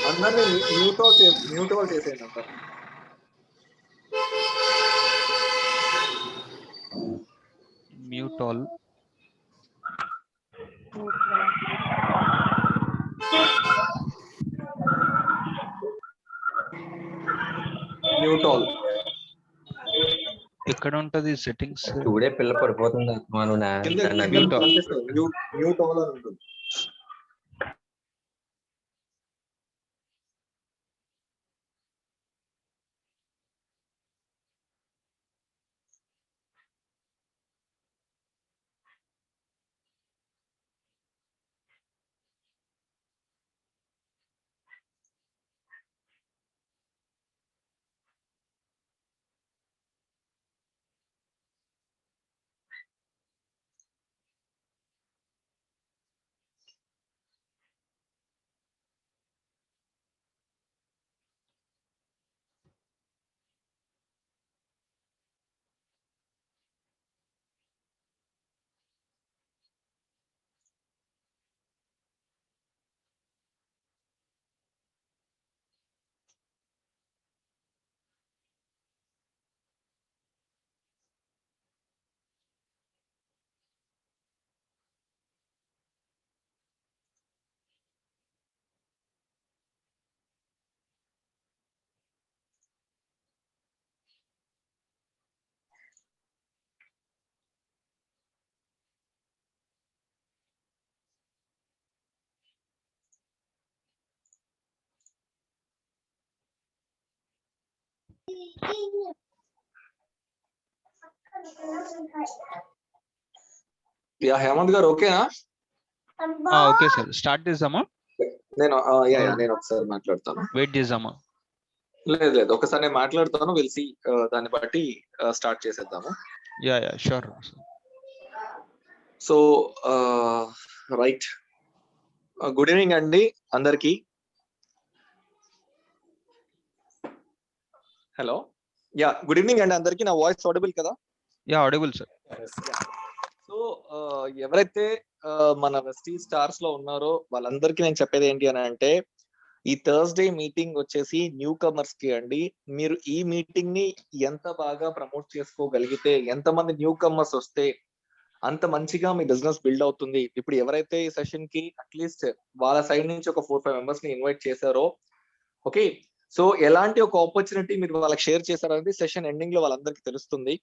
అందరినీ mute all చేసేయండి అందరు. Mute all. Mute all. ఎక్కడ ఉంటది సెట్టింగ్స్? చూడే పిల్ల పడిపోతుంది ఆత్మాను మ్యూట్ ఆల్ అని ఉంటుంది. హేమంత్ గారు ఓకేనా? ఓకే సార్, స్టార్ట్ చేద్దామా? నేను ఒకసారి మాట్లాడతాను. వెయిట్ చేద్దామా? లేదు ఒకసారి నేను మాట్లాడతాను, వెలిసి దాన్ని బట్టి స్టార్ట్ చేసేద్దాము. Ya sure. So right, good evening అండి అందరికి. హలో, గుడ్ ఈవినింగ్ అండి అందరికి. నా వాయిస్ ఆడిబుల్ కదా? Audible sir. సో ఎవరైతే మన వెస్టీ స్టార్స్ లో ఉన్నారో వాళ్ళందరికీ నేను చెప్పేది ఏంటి అని అంటే, ఈ థర్స్డే మీటింగ్ వచ్చేసి న్యూ కమర్స్ కి అండి. మీరు ఈ మీటింగ్ ని ఎంత బాగా ప్రమోట్ చేసుకోగలిగితే, ఎంతమంది న్యూ కమర్స్ వస్తే అంత మంచిగా మీ బిజినెస్ బిల్డ్ అవుతుంది. ఇప్పుడు ఎవరైతే ఈ సెషన్ కి అట్లీస్ట్ వాళ్ళ సైడ్ నుంచి ఒక 4-5 మెంబర్స్ ని ఇన్వైట్ చేశారో, ఓకే, సో ఎలాంటి ఒక ఆపర్చునిటీ మీరు వాళ్ళకి షేర్ చేశారనేది సెషన్ ఎండింగ్ లో వాళ్ళందరికీ తెలుస్తుంది.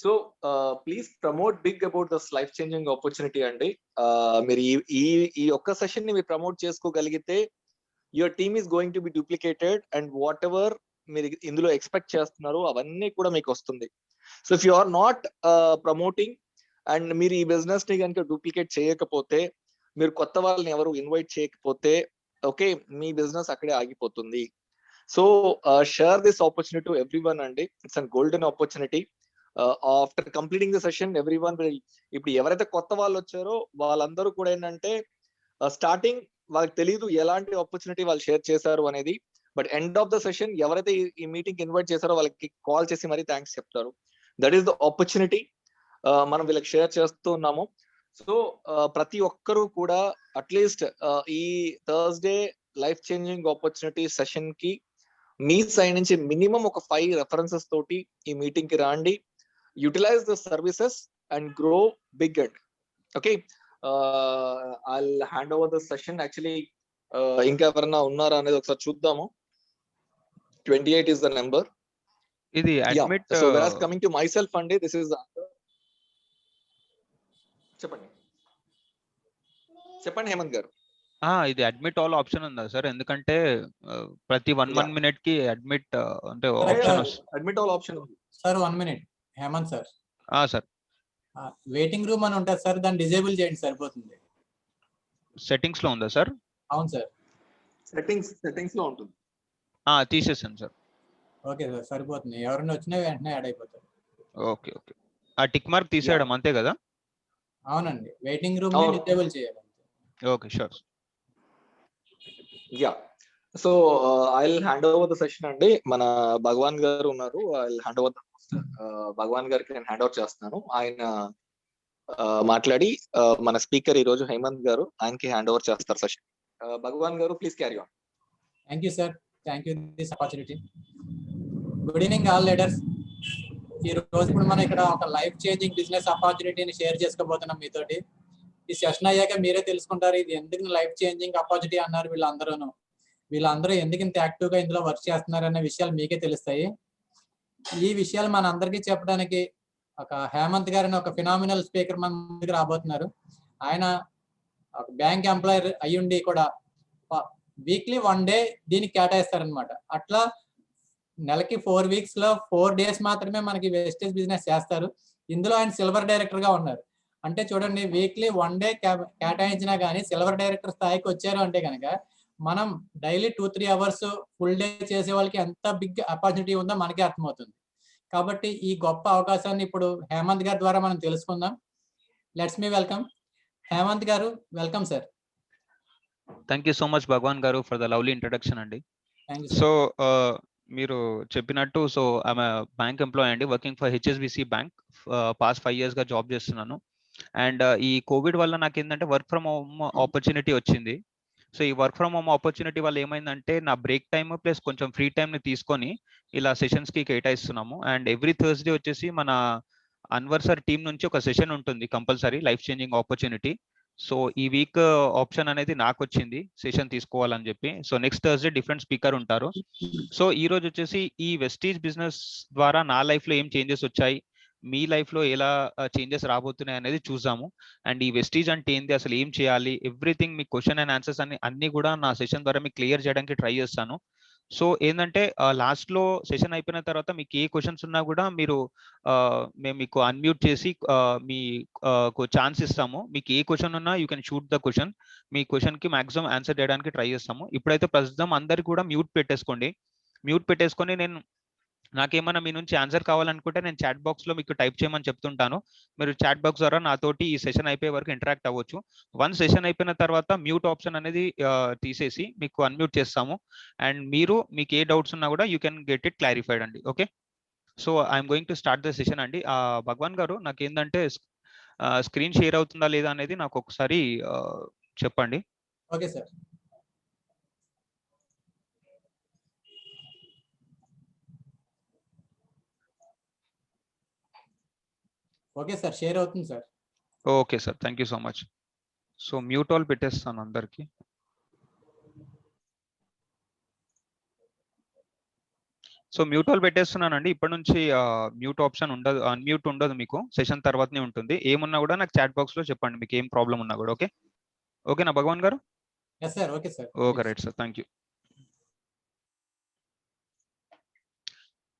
So please promote big about this life changing opportunity అండి. మీరు ఈ ఒక్క సెషన్ ని మీరు ప్రమోట్ చేసుకోగలిగితే your team is going to be duplicated and whatever మీరు ఇందులో ఎక్స్పెక్ట్ చేస్తున్నారో అవన్నీ కూడా మీకు వస్తుంది. So if you are not promoting and మీరు ఈ బిజినెస్ ని కనుక డూప్లికేట్ చేయకపోతే, మీరు కొత్త వాళ్ళని ఎవరు ఇన్వైట్ చేయకపోతే, ఓకే, మీ బిజినెస్ అక్కడే ఆగిపోతుంది. So share this opportunity to everyone అండి. It's an golden opportunity. After completing the session everyone will, ఇప్పుడు ఎవరైతే కొత్త వాళ్ళు వచ్చారో వాళ్ళందరూ కూడా ఏంటంటే స్టార్టింగ్ వాళ్ళకి తెలియదు ఎలాంటి ఆపర్చునిటీ వాళ్ళు షేర్ చేశారు అనేది, but end of the session ఎవరైతే ఈ మీటింగ్ ఇన్వైట్ చేశారో వాళ్ళకి కాల్ చేసి మరీ థ్యాంక్స్ చెప్తారు. దట్ ఈస్ ద ఆపర్చునిటీ మనం వీళ్ళకి షేర్ చేస్తూ ఉన్నాము. సో ప్రతి ఒక్కరూ కూడా అట్లీస్ట్ ఈ Thursday life changing opportunity session కి మీ సైడ్ నుంచి మినిమం ఒక 5 రెఫరెన్సెస్ తోటి ఈ మీటింగ్ కి రాండి. Utilise the services and grow big and okay. I'll hand over the session. Actually ఇంకా ఎవరైనా ఉన్నారా అనేది ఒకసారి చూద్దాము. 28 is the number. ఇది admit. So whereas coming to myself అండి, this is చెప్పండి హేమంత్ గారు. ఇది అడ్మిట్ ఆల్ ఆప్షన్ ఉందా సార్? ఎందుకంటే ప్రతి 1 minute కి అడ్మిట్ అంటే ఆప్షన్ వస్తుంది. అడ్మిట్ ఆల్ ఆప్షన్ ఉంది sir. 1 minute Hemant sir. Sir, waiting room అని ఉంటుంది సార్, దాన్ని డిజేబుల్ చేయండి సరిపోతుంది. సెట్టింగ్స్ లో ఉందా సార్? అవును సార్, సెట్టింగ్స్ లో ఉంటుంది. తీసేసాను సార్. ఓకే సార్, సరిపోతుంది. ఎవరైనా వచ్చినా వెంటనే యాడ్ అయిపోతారు. ఓకే. ఆ టిక్ మార్క్ తీసేయడం అంతే కదా? అవునండి, వెయిటింగ్ రూమ్ ని డిజేబుల్ చేయాలి. Okay, sure. So I'll hand over the session అండి. మన భగవాన్ గారు ఉన్నారు. ఐల్ హ్యాండ్ ఓవర్ భగవాన్ గారికి నేను హ్యాండ్ ఓవర్ చేస్తున్నాను. ఆయన మాట్లాడి మన స్పీకర్ ఈ రోజు హేమంత్ గారు, ఆయనకి హ్యాండ్ ఓవర్ చేస్తారు సెషన్. భగవాన్ గారు please carry on. Thank you sir, thank you this opportunity. Good evening all leaders. ఈ రోజు ఇప్పుడు మనం ఇక్కడ ఒక లైఫ్ చేంజింగ్ బిజినెస్ ఆపర్చునిటీని షేర్ చేసుకోబోతున్నాం మీతోటి. ఈ సెషన్ అయ్యాక మీరే తెలుసుకుంటారు ఇది ఎందుకు లైఫ్ చేంజింగ్ ఆపర్చునిటీ అన్నారు వీళ్ళందరూ ఎందుకు ఇంత యాక్టివ్ గా ఇందులో వర్క్ చేస్తున్నారు అనే విషయాలు మీకే తెలుస్తాయి. ఈ విషయాలు మన అందరికీ చెప్పడానికి ఒక హేమంత్ గారిని ఒక ఫినామినల్ స్పీకర్ మన ముందుకు రాబోతున్నారు. ఆయన ఒక బ్యాంక్ ఎంప్లాయర్ అయ్యుండి కూడా వీక్లీ 1 డే దీనికి కేటాయిస్తారనమాట. అట్లా నెలకి 4 weeks లో 4 days మాత్రమే మనకి వేస్టేజ్ బిజినెస్ చేస్తారు. ఇందులో ఆయన సిల్వర్ డైరెక్టర్ గా ఉన్నారు. అంటే చూడండి, వీక్లీ 1 day కేటాయించినా కానీ సిల్వర్ డైరెక్టర్ స్థాయికి వచ్చారు అంటే కనుక మనం డైలీ 2-3 hours ఫుల్ డే చేసే వాళ్ళకి ఎంత బిగ్ ఆపర్చునిటీ ఉందో మనకే అర్థమవుతుంది. కాబట్టి ఈ గొప్ప అవకాశాన్ని ఇప్పుడు హేమంత్ గారి ద్వారా మనం తెలుసుకుందాం. Let's me welcome Hemanth garu. Welcome sir. Thank you so much Bhagavan garu for the lovely introduction అండి. సో మీరు చెప్పినట్టు సో ఐఎమ్ బ్యాంక్ ఎంప్లాయ్ అండి, working for HSBC bank. Past 5 years గా జాబ్ చేస్తున్నాను. అండ్ ఈ కోవిడ్ వల్ల నాకు ఏంటంటే వర్క్ ఫ్రమ్ హోమ్ ఆపర్చునిటీ వచ్చింది. సో ఈ వర్క్ ఫ్రమ్ హోమ్ ఆపర్చునిటీ వల్ల ఏమైందంటే నా బ్రేక్ టైమ్ ప్లస్ కొంచెం ఫ్రీ టైమ్ ని తీసుకొని ఇలా సెషన్స్ కి కేటాయిస్తున్నాము. అండ్ ఎవ్రీ థర్స్డే వచ్చేసి మన అన్వర్ సార్ టీం నుంచి ఒక సెషన్ ఉంటుంది compulsory, life changing opportunity. So ఈ వీక్ ఆప్షన్ అనేది నాకు వచ్చింది సెషన్ తీసుకోవాలని చెప్పి. So next Thursday different speaker ఉంటారు. సో ఈ రోజు వచ్చేసి ఈ వెస్టీజ్ బిజినెస్ ద్వారా నా లైఫ్ లో ఏం చేంజెస్ వచ్చాయి, మీ లైఫ్ లో ఎలా చేంజెస్ రాబోతున్నాయి అనేది చూసాము. అండ్ ఈ వెస్టీజ్ అంటే ఏంటి, అసలు ఏం చేయాలి, everything me question and answers అన్ని కూడా నా సెషన్ ద్వారా మీకు క్లియర్ చేయడానికి ట్రై చేస్తాను. సో ఏంటంటే లాస్ట్ లో సెషన్ అయిపోయిన తర్వాత మీకు ఏ క్వశ్చన్స్ ఉన్నా కూడా మీరు మేము మీకు అన్మ్యూట్ చేసి మీకు ఛాన్స్ ఇస్తాము. మీకు ఏ క్వశ్చన్ ఉన్నా you can shoot the question. Me question కి మాక్సిమం ఆన్సర్ చేయడానికి ట్రై చేస్తాము. ఇప్పుడైతే ప్రస్తుతం అందరు కూడా మ్యూట్ పెట్టేసుకొని నాకేమన్నా మీ నుంచి ఆన్సర్ కావాలనుకుంటే నేను చాట్ బాక్స్ లో మీకు టైప్ చేయమని చెప్తుంటాను. మీరు చాట్ బాక్స్ ద్వారా నాతోటి ఈ సెషన్ అయిపోయే వరకు ఇంటరాక్ట్ అవ్వచ్చు. వన్ సెషన్ అయిపోయిన తర్వాత మ్యూట్ ఆప్షన్ అనేది తీసేసి మీకు అన్మ్యూట్ చేస్తాము. అండ్ మీకు ఏ డౌట్స్ ఉన్నా కూడా you can get it clarified అండి. Okay, so I'm going to start the session అండి. భగవాన్ గారు, నాకు ఏంటంటే స్క్రీన్ షేర్ అవుతుందా లేదా అనేది నాకు ఒకసారి చెప్పండి. Okay sir. Okay sir, share అవుతుంది sir. Okay sir, thank you so much. So mute all పెట్టేస్తాను అందరికి. సో మ్యూట్ ఆల్ పెట్టేస్తున్నానండి. ఇప్పటి నుంచి మ్యూట్ ఆప్షన్ ఉండదు, అన్మ్యూట్ ఉండదు, మీకు సెషన్ తర్వాతనే ఉంటుంది. ఏమున్నా కూడా నాకు చాట్ బాక్స్ లో చెప్పండి, మీకు ఏం ప్రాబ్లం ఉన్నా కూడా. ఓకే, ఓకేనా భగవాన్ గారు? Yes sir. Okay sir. Okay, right sir, thank you.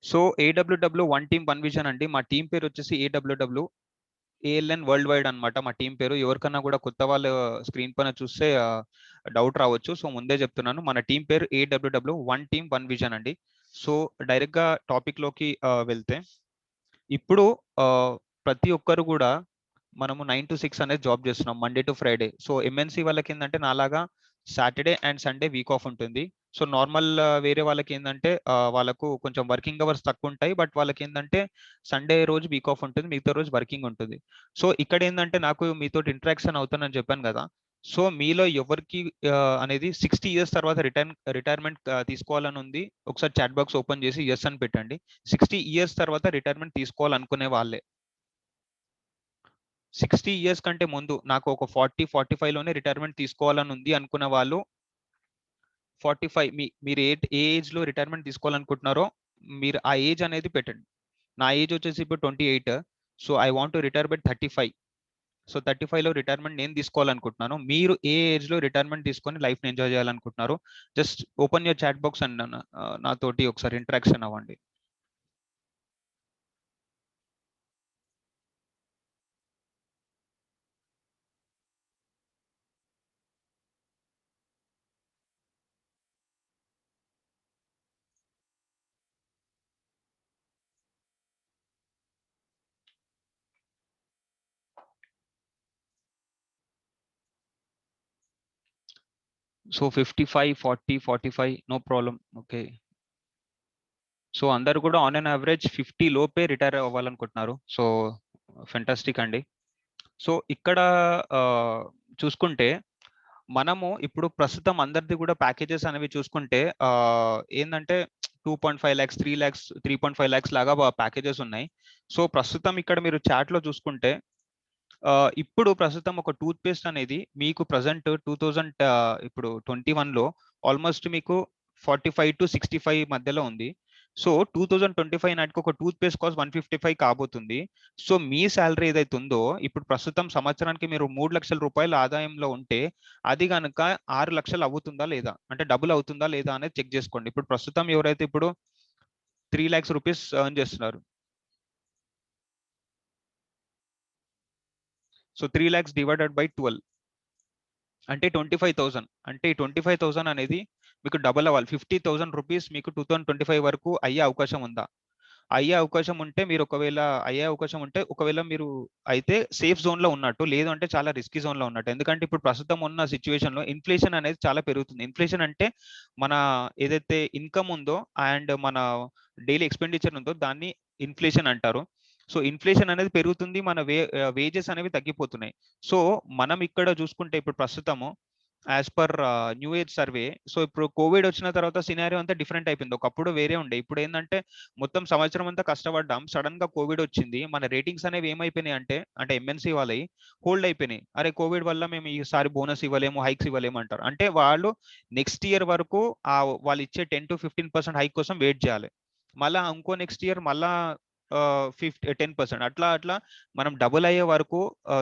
So AWW one team one vision అండి. మా టీం పేరు వచ్చేసి AWW ALN వరల్డ్ వైడ్ అనమాట మా టీం పేరు. ఎవరికన్నా కూడా కొత్త వాళ్ళు స్క్రీన్ పైన చూస్తే డౌట్ రావచ్చు. సో ముందే చెప్తున్నాను, మన టీం పేరు AWW one team one vision అండి. సో డైరెక్ట్ గా టాపిక్ లోకి వెళ్తే, ఇప్పుడు ప్రతి ఒక్కరు కూడా మనము 9 to 6 అనేది జాబ్ చేస్తున్నాం, Monday to Friday. So MNC వాళ్ళకి ఏంటంటే నాలాగా Saturday and Sunday week off ఉంటుంది. సో నార్మల్ వేరే వాళ్ళకి ఏంటంటే వాళ్ళకు కొంచెం వర్కింగ్ అవర్స్ తక్కువ ఉంటాయి, బట్ వాళ్ళకి ఏంటంటే సండే రోజు వీక్ ఆఫ్ ఉంటుంది, మిగతా రోజు వర్కింగ్ ఉంటుంది. సో ఇక్కడ ఏంటంటే నాకు మీతో ఇంటరాక్షన్ అవుతానని చెప్పాను కదా. సో మీలో ఎవరికి అనేది 60 years తర్వాత రిటైర్మెంట్ తీసుకోవాలని ఉంది, ఒకసారి చాట్ బాక్స్ ఓపెన్ చేసి ఎస్ అని పెట్టండి. 60 years తర్వాత రిటైర్మెంట్ తీసుకోవాలనుకునే వాళ్ళే. 60 years కంటే ముందు నాకు ఒక 40-45 లోనే రిటైర్మెంట్ తీసుకోవాలని ఉంది అనుకున్న వాళ్ళు 45, మీరు ఏ ఏజ్ లో రిటైర్మెంట్ తీసుకోవాలనుకుంటున్నారో మీరు ఆ ఏజ్ అనేది పెట్టండి. నా ఏజ్ వచ్చేసి ఇప్పుడు 28. So I want to retire by 35. So 35 లో రిటైర్మెంట్ నేను తీసుకోవాలనుకుంటున్నాను. మీరు ఏ ఏజ్ లో రిటైర్మెంట్ తీసుకొని లైఫ్ ని ఎంజాయ్ చేయాలనుకుంటున్నారు, just open your chat box and నాతోటి ఒకసారి ఇంటరాక్షన్ అవ్వండి. So 55, 40, 45 no problem. Okay, so అందరు కూడా ఆన్ అన్ యావరేజ్ 50 లోపే రిటైర్ అవ్వాలనుకుంటున్నారు. సో ఫెంటాస్టిక్ అండి. సో ఇక్కడ చూసుకుంటే మనము ఇప్పుడు ప్రస్తుతం అందరిది కూడా ప్యాకేజెస్ అనేవి చూసుకుంటే ఏంటంటే 2.5 lakhs 3 lakhs 3.5 lakhs లాగా ప్యాకేజెస్ ఉన్నాయి. సో ప్రస్తుతం ఇక్కడ మీరు చాట్ లో చూసుకుంటే ఇప్పుడు ప్రస్తుతం ఒక టూత్ పేస్ట్ అనేది మీకు ప్రజెంట్ 2000 ఇప్పుడు 21లో ఆల్మోస్ట్ మీకు 45 to 65 మధ్యలో ఉంది. సో 2025 నాటికి ఒక టూత్ పేస్ట్ కాస్ట్ 155 కాబోతుంది. సో మీ శాలరీ ఏదైతే ఉందో ఇప్పుడు ప్రస్తుతం సంవత్సరానికి మీరు 3 లక్షల రూపాయల ఆదాయంలో ఉంటే అది కనుక 6 లక్షలు అవుతుందా లేదా, అంటే డబుల్ అవుతుందా లేదా అనేది చెక్ చేసుకోండి. ఇప్పుడు ప్రస్తుతం ఎవరైతే ఇప్పుడు 3 lakhs రూపీస్ ఎర్న్ చేస్తున్నారు, సో 3 lakhs డివైడెడ్ బై 12 అంటే 25,000. అంటే ఈ 25,000 అనేది మీకు డబుల్ అవ్వాలి. 50,000 రూపీస్ మీకు 2025 వరకు అయ్యే అవకాశం ఉందా? అయ్యే అవకాశం ఉంటే మీరు ఒకవేళ మీరు అయితే సేఫ్ జోన్ లో ఉన్నట్టు, లేదు అంటే చాలా రిస్కీ జోన్ లో ఉన్నట్టు. ఎందుకంటే ఇప్పుడు ప్రస్తుతం ఉన్న సిచ్యువేషన్ లో ఇన్ఫ్లేషన్ అనేది చాలా పెరుగుతుంది. ఇన్ఫ్లేషన్ అంటే మన ఏదైతే ఇన్కమ్ ఉందో అండ్ మన డైలీ ఎక్స్పెండిచర్ ఉందో దాన్ని ఇన్ఫ్లేషన్ అంటారు. సో ఇన్ఫ్లేషన్ అనేది పెరుగుతుంది, మన వేజెస్ అనేవి తగ్గిపోతున్నాయి. సో మనం ఇక్కడ చూసుకుంటే ఇప్పుడు ప్రస్తుతము as per new age survey, so ఇప్పుడు కోవిడ్ వచ్చిన తర్వాత సినారియో అంతా డిఫరెంట్ అయిపోయింది. ఒకప్పుడు వేరే ఉండే, ఇప్పుడు ఏంటంటే మొత్తం సంవత్సరం అంతా కష్టపడ్డాం, సడన్ గా కోవిడ్ వచ్చింది. మన రేటింగ్స్ అనేవి ఏమైపోయినాయి అంటే ఎంఎన్సీ వాళ్ళవి హోల్డ్ అయిపోయినాయి. అరే కోవిడ్ వల్ల మేము ఈసారి బోనస్ ఇవ్వలేము, హైక్స్ ఇవ్వలేము అంటారు. అంటే వాళ్ళు నెక్స్ట్ ఇయర్ వరకు వాళ్ళు ఇచ్చే 10 to 15% హైక్ కోసం వెయిట్ చేయాలి. మళ్ళా ఇంకో నెక్స్ట్ ఇయర్ మళ్ళా 10% అట్లా మనం డబుల్ అయ్యే వరకు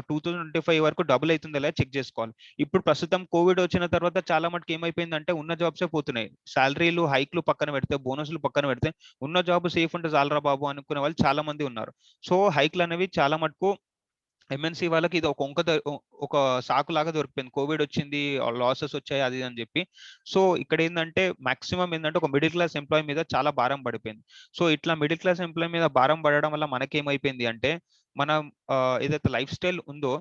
2025 వరకు డబుల్ అవుతుంది లేదా చెక్ చేసుకోవాలి. ఇప్పుడు ప్రస్తుతం కోవిడ్ వచ్చిన తర్వాత చాలా మటుకు ఏమైపోయిందంటే ఉన్న జాబ్సే పోతున్నాయి. శాలరీలు హైక్లు పక్కన పెడితే, బోనస్లు పక్కన పెడితే ఉన్న జాబ్ సేఫ్ ఉంటే చాలరా బాబు అనుకునే వాళ్ళు చాలా మంది ఉన్నారు. సో హైక్లు అనేవి చాలా మటుకు ఎంఎన్సీ వాళ్ళకి ఇది ఒక సాకు లాగా దొరికిపోయింది. కోవిడ్ వచ్చింది, లాసెస్ వచ్చాయి అది అని చెప్పి. సో ఇక్కడ ఏంటంటే మాక్సిమం ఏంటంటే ఒక మిడిల్ క్లాస్ ఎంప్లాయీ మీద చాలా భారం పడిపోయింది. సో ఇట్లా మిడిల్ క్లాస్ ఎంప్లాయీ మీద భారం పడడం వల్ల మనకేమైపోయింది అంటే మనం ఏదైతే లైఫ్ స్టైల్ ఉందో,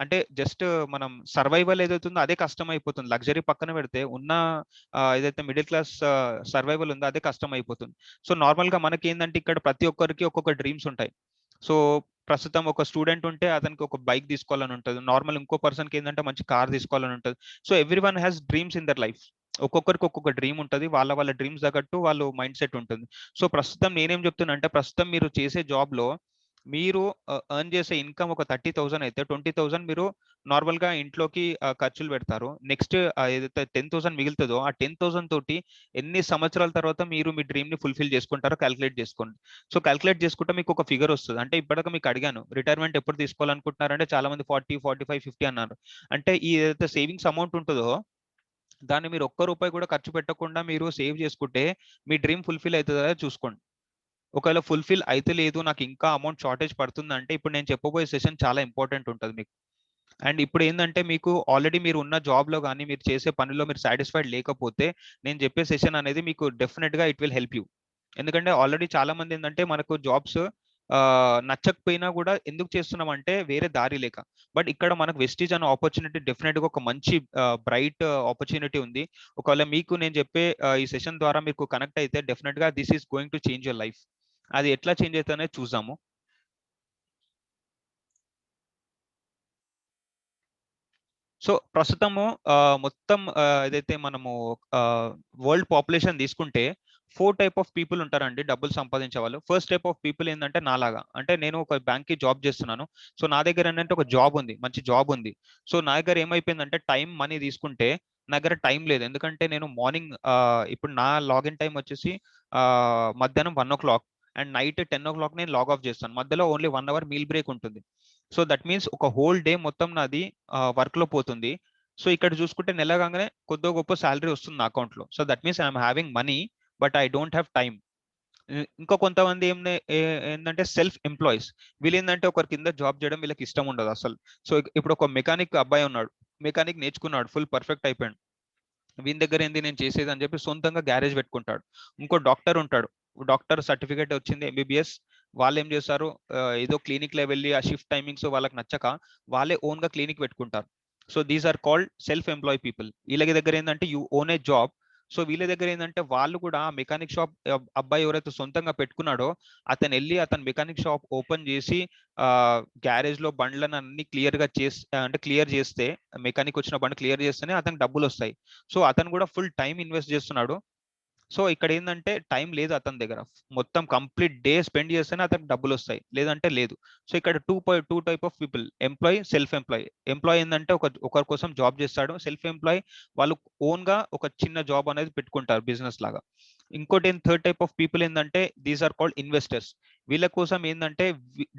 అంటే జస్ట్ మనం సర్వైవల్ ఏదైతే ఉందో అదే కష్టం అయిపోతుంది. లగ్జరీ పక్కన పెడితే ఉన్న ఏదైతే మిడిల్ క్లాస్ సర్వైవల్ ఉందో అదే కష్టం అయిపోతుంది. సో నార్మల్ గా మనకి ఏంటంటే ఇక్కడ ప్రతి ఒక్కరికి ఒక్కొక్క డ్రీమ్స్ ఉంటాయి. సో ప్రస్తుతం ఒక స్టూడెంట్ ఉంటే అతనికి ఒక బైక్ తీసుకోవాలని ఉంటుంది. నార్మల్ ఇంకో పర్సన్కి ఏంటంటే మంచి కార్ తీసుకోవాలని ఉంటుంది. So every one has dreams in their life. ఒక్కొక్కరికి ఒక్కొక్క డ్రీమ్ ఉంటుంది, వాళ్ళ డ్రీమ్స్ తగ్గట్టు వాళ్ళు మైండ్ సెట్ ఉంటుంది. సో ప్రస్తుతం నేనేం చెప్తున్నా అంటే ప్రస్తుతం మీరు చేసే జాబ్ లో మీరు ఎర్న్ చేసే ఇన్కమ్ ఒక 30,000 అయితే 20,000 మీరు నార్మల్ గా ఇంట్లోకి ఖర్చులు పెడతారు. నెక్స్ట్ ఏదైతే 10,000 మిగులుతుందో ఆ 10,000 తోటి ఎన్ని సంవత్సరాల తర్వాత మీరు మీ డ్రీమ్ ని ఫుల్ఫిల్ చేసుకుంటారో క్యాలిక్యులేట్ చేసుకోండి. సో క్యాలిక్యులేట్ చేసుకుంటే మీకు ఒక ఫిగర్ వస్తుంది. అంటే ఇప్పటికే మీకు అడిగాను రిటైర్మెంట్ ఎప్పుడు తీసుకోవాలనుకుంటున్నారంటే చాలా మంది 40, 45, 50 అన్నారు. అంటే ఈ ఏదైతే సేవింగ్స్ అమౌంట్ ఉంటుందో దాన్ని మీరు ఒక్క రూపాయి కూడా ఖర్చు పెట్టకుండా మీరు సేవ్ చేసుకుంటే మీ డ్రీమ్ ఫుల్ఫిల్ అవుతుందా చూసుకోండి. ఒకవేళ ఫుల్ఫిల్ అయితే లేదు, నాకు ఇంకా అమౌంట్ షార్టేజ్ పడుతుందంటే ఇప్పుడు నేను చెప్పబోయే సెషన్ చాలా ఇంపార్టెంట్ ఉంటుంది మీకు. అండ్ ఇప్పుడు ఏంటంటే మీకు ఆల్రెడీ మీరు ఉన్న జాబ్ లో కానీ మీరు చేసే పనిలో మీరు సాటిస్ఫైడ్ లేకపోతే నేను చెప్పే సెషన్ అనేది మీకు డెఫినెట్ గా ఇట్ విల్ హెల్ప్ యూ. ఎందుకంటే ఆల్రెడీ చాలా మంది ఏంటంటే మనకు జాబ్స్ నచ్చకపోయినా కూడా ఎందుకు చేస్తున్నాం అంటే వేరే దారి లేక. బట్ ఇక్కడ మనకు వెస్టీజ్ అనే ఆపర్చునిటీ డెఫినెట్ గా ఒక మంచి బ్రైట్ ఆపర్చునిటీ ఉంది. ఒకవేళ మీకు నేను చెప్పే ఈ సెషన్ ద్వారా మీకు కనెక్ట్ అయితే డెఫినెట్ గా this is going to change your life. అది ఎట్లా చేంజ్ అవుతుందనే చూద్దాము. సో ప్రస్తుతము మొత్తం ఏదైతే మనము వరల్డ్ పాపులేషన్ తీసుకుంటే 4 టైప్ ఆఫ్ పీపుల్ ఉంటారండి డబ్బులు సంపాదించే వాళ్ళు. ఫస్ట్ టైప్ ఆఫ్ పీపుల్ ఏంటంటే నాలాగా, అంటే నేను ఒక బ్యాంక్ కి జాబ్ చేస్తున్నాను. సో నా దగ్గర ఏంటంటే ఒక జాబ్ ఉంది, మంచి జాబ్ ఉంది. సో నా దగ్గర ఏమైపోయిందంటే టైం మనీ తీసుకుంటే నా దగ్గర టైం లేదు. ఎందుకంటే నేను మార్నింగ్ ఇప్పుడు నా లాగిన్ టైం వచ్చేసి మధ్యాహ్నం 1 o'clock అండ్ నైట్ 10 o'clock నేను లాగ్ ఆఫ్ చేస్తాను. మధ్యలో ఓన్లీ 1 hour మీల్ బ్రేక్ ఉంటుంది. సో దట్ మీన్స్ ఒక హోల్ డే మొత్తం నాది వర్క్ లో పోతుంది. సో ఇక్కడ చూసుకుంటే నెల కాగానే కొద్దిగా గొప్ప శాలరీ వస్తుంది నా అకౌంట్ లో. So that means I'm having money but I don't have time. ఇంకా కొంతమంది ఏంటంటే సెల్ఫ్ ఎంప్లాయీస్. వీళ్ళు ఏంటంటే ఒకరి కింద జాబ్ చేయడం వీళ్ళకి ఇష్టం ఉండదు అసలు. సో ఇప్పుడు ఒక మెకానిక్ అబ్బాయి ఉన్నాడు, మెకానిక్ నేర్చుకున్నాడు, ఫుల్ పర్ఫెక్ట్ అయిపోయాడు. వీని దగ్గర ఏంది నేను చేసేది అని చెప్పి సొంతంగా గ్యారేజ్ పెట్టుకుంటాడు. ఇంకో డాక్టర్ ఉంటాడు, డాక్టర్ సర్టిఫికేట్ వచ్చింది ఎంబీబీఎస్. వాళ్ళు ఏం చేస్తారు, ఏదో క్లినిక్ లో వెళ్ళి ఆ షిఫ్ట్ టైమింగ్స్ వాళ్ళకి నచ్చక వాళ్ళే ఓన్ గా క్లినిక్ పెట్టుకుంటారు. So these are called self employ people. వీళ్ళకి దగ్గర ఏంటంటే you own a job so వీళ్ళ దగ్గర ఏంటంటే వాళ్ళు కూడా మెకానిక్ షాప్ అబ్బాయి ఎవరైతే సొంతంగా పెట్టుకున్నాడో అతను వెళ్ళి అతను మెకానిక్ షాప్ ఓపెన్ చేసి గ్యారేజ్ లో బండ్లను అన్ని క్లియర్ చేస్తే మెకానిక్ వచ్చిన బండి క్లియర్ చేస్తేనే అతనికి డబ్బులు వస్తాయి. సో అతను కూడా ఫుల్ టైం ఇన్వెస్ట్ చేస్తున్నాడు. సో ఇక్కడ ఏంటంటే టైం లేదు అతని దగ్గర, మొత్తం కంప్లీట్ డే స్పెండ్ చేస్తేనే అతనికి డబ్బులు వస్తాయి, లేదంటే లేదు. సో ఇక్కడ two type of people, employee, self employee. Employee ఏంటంటే ఒకరి కోసం జాబ్ చేస్తాడు. సెల్ఫ్ ఎంప్లాయీ వాళ్ళు ఓన్ గా ఒక చిన్న జాబ్ అనేది పెట్టుకుంటారు బిజినెస్ లాగా. ఇంకోటి థర్డ్ టైప్ ఆఫ్ పీపుల్ ఏంటంటే దీస్ ఆర్ కాల్డ్ ఇన్వెస్టర్స్. వీళ్ళ కోసం ఏంటంటే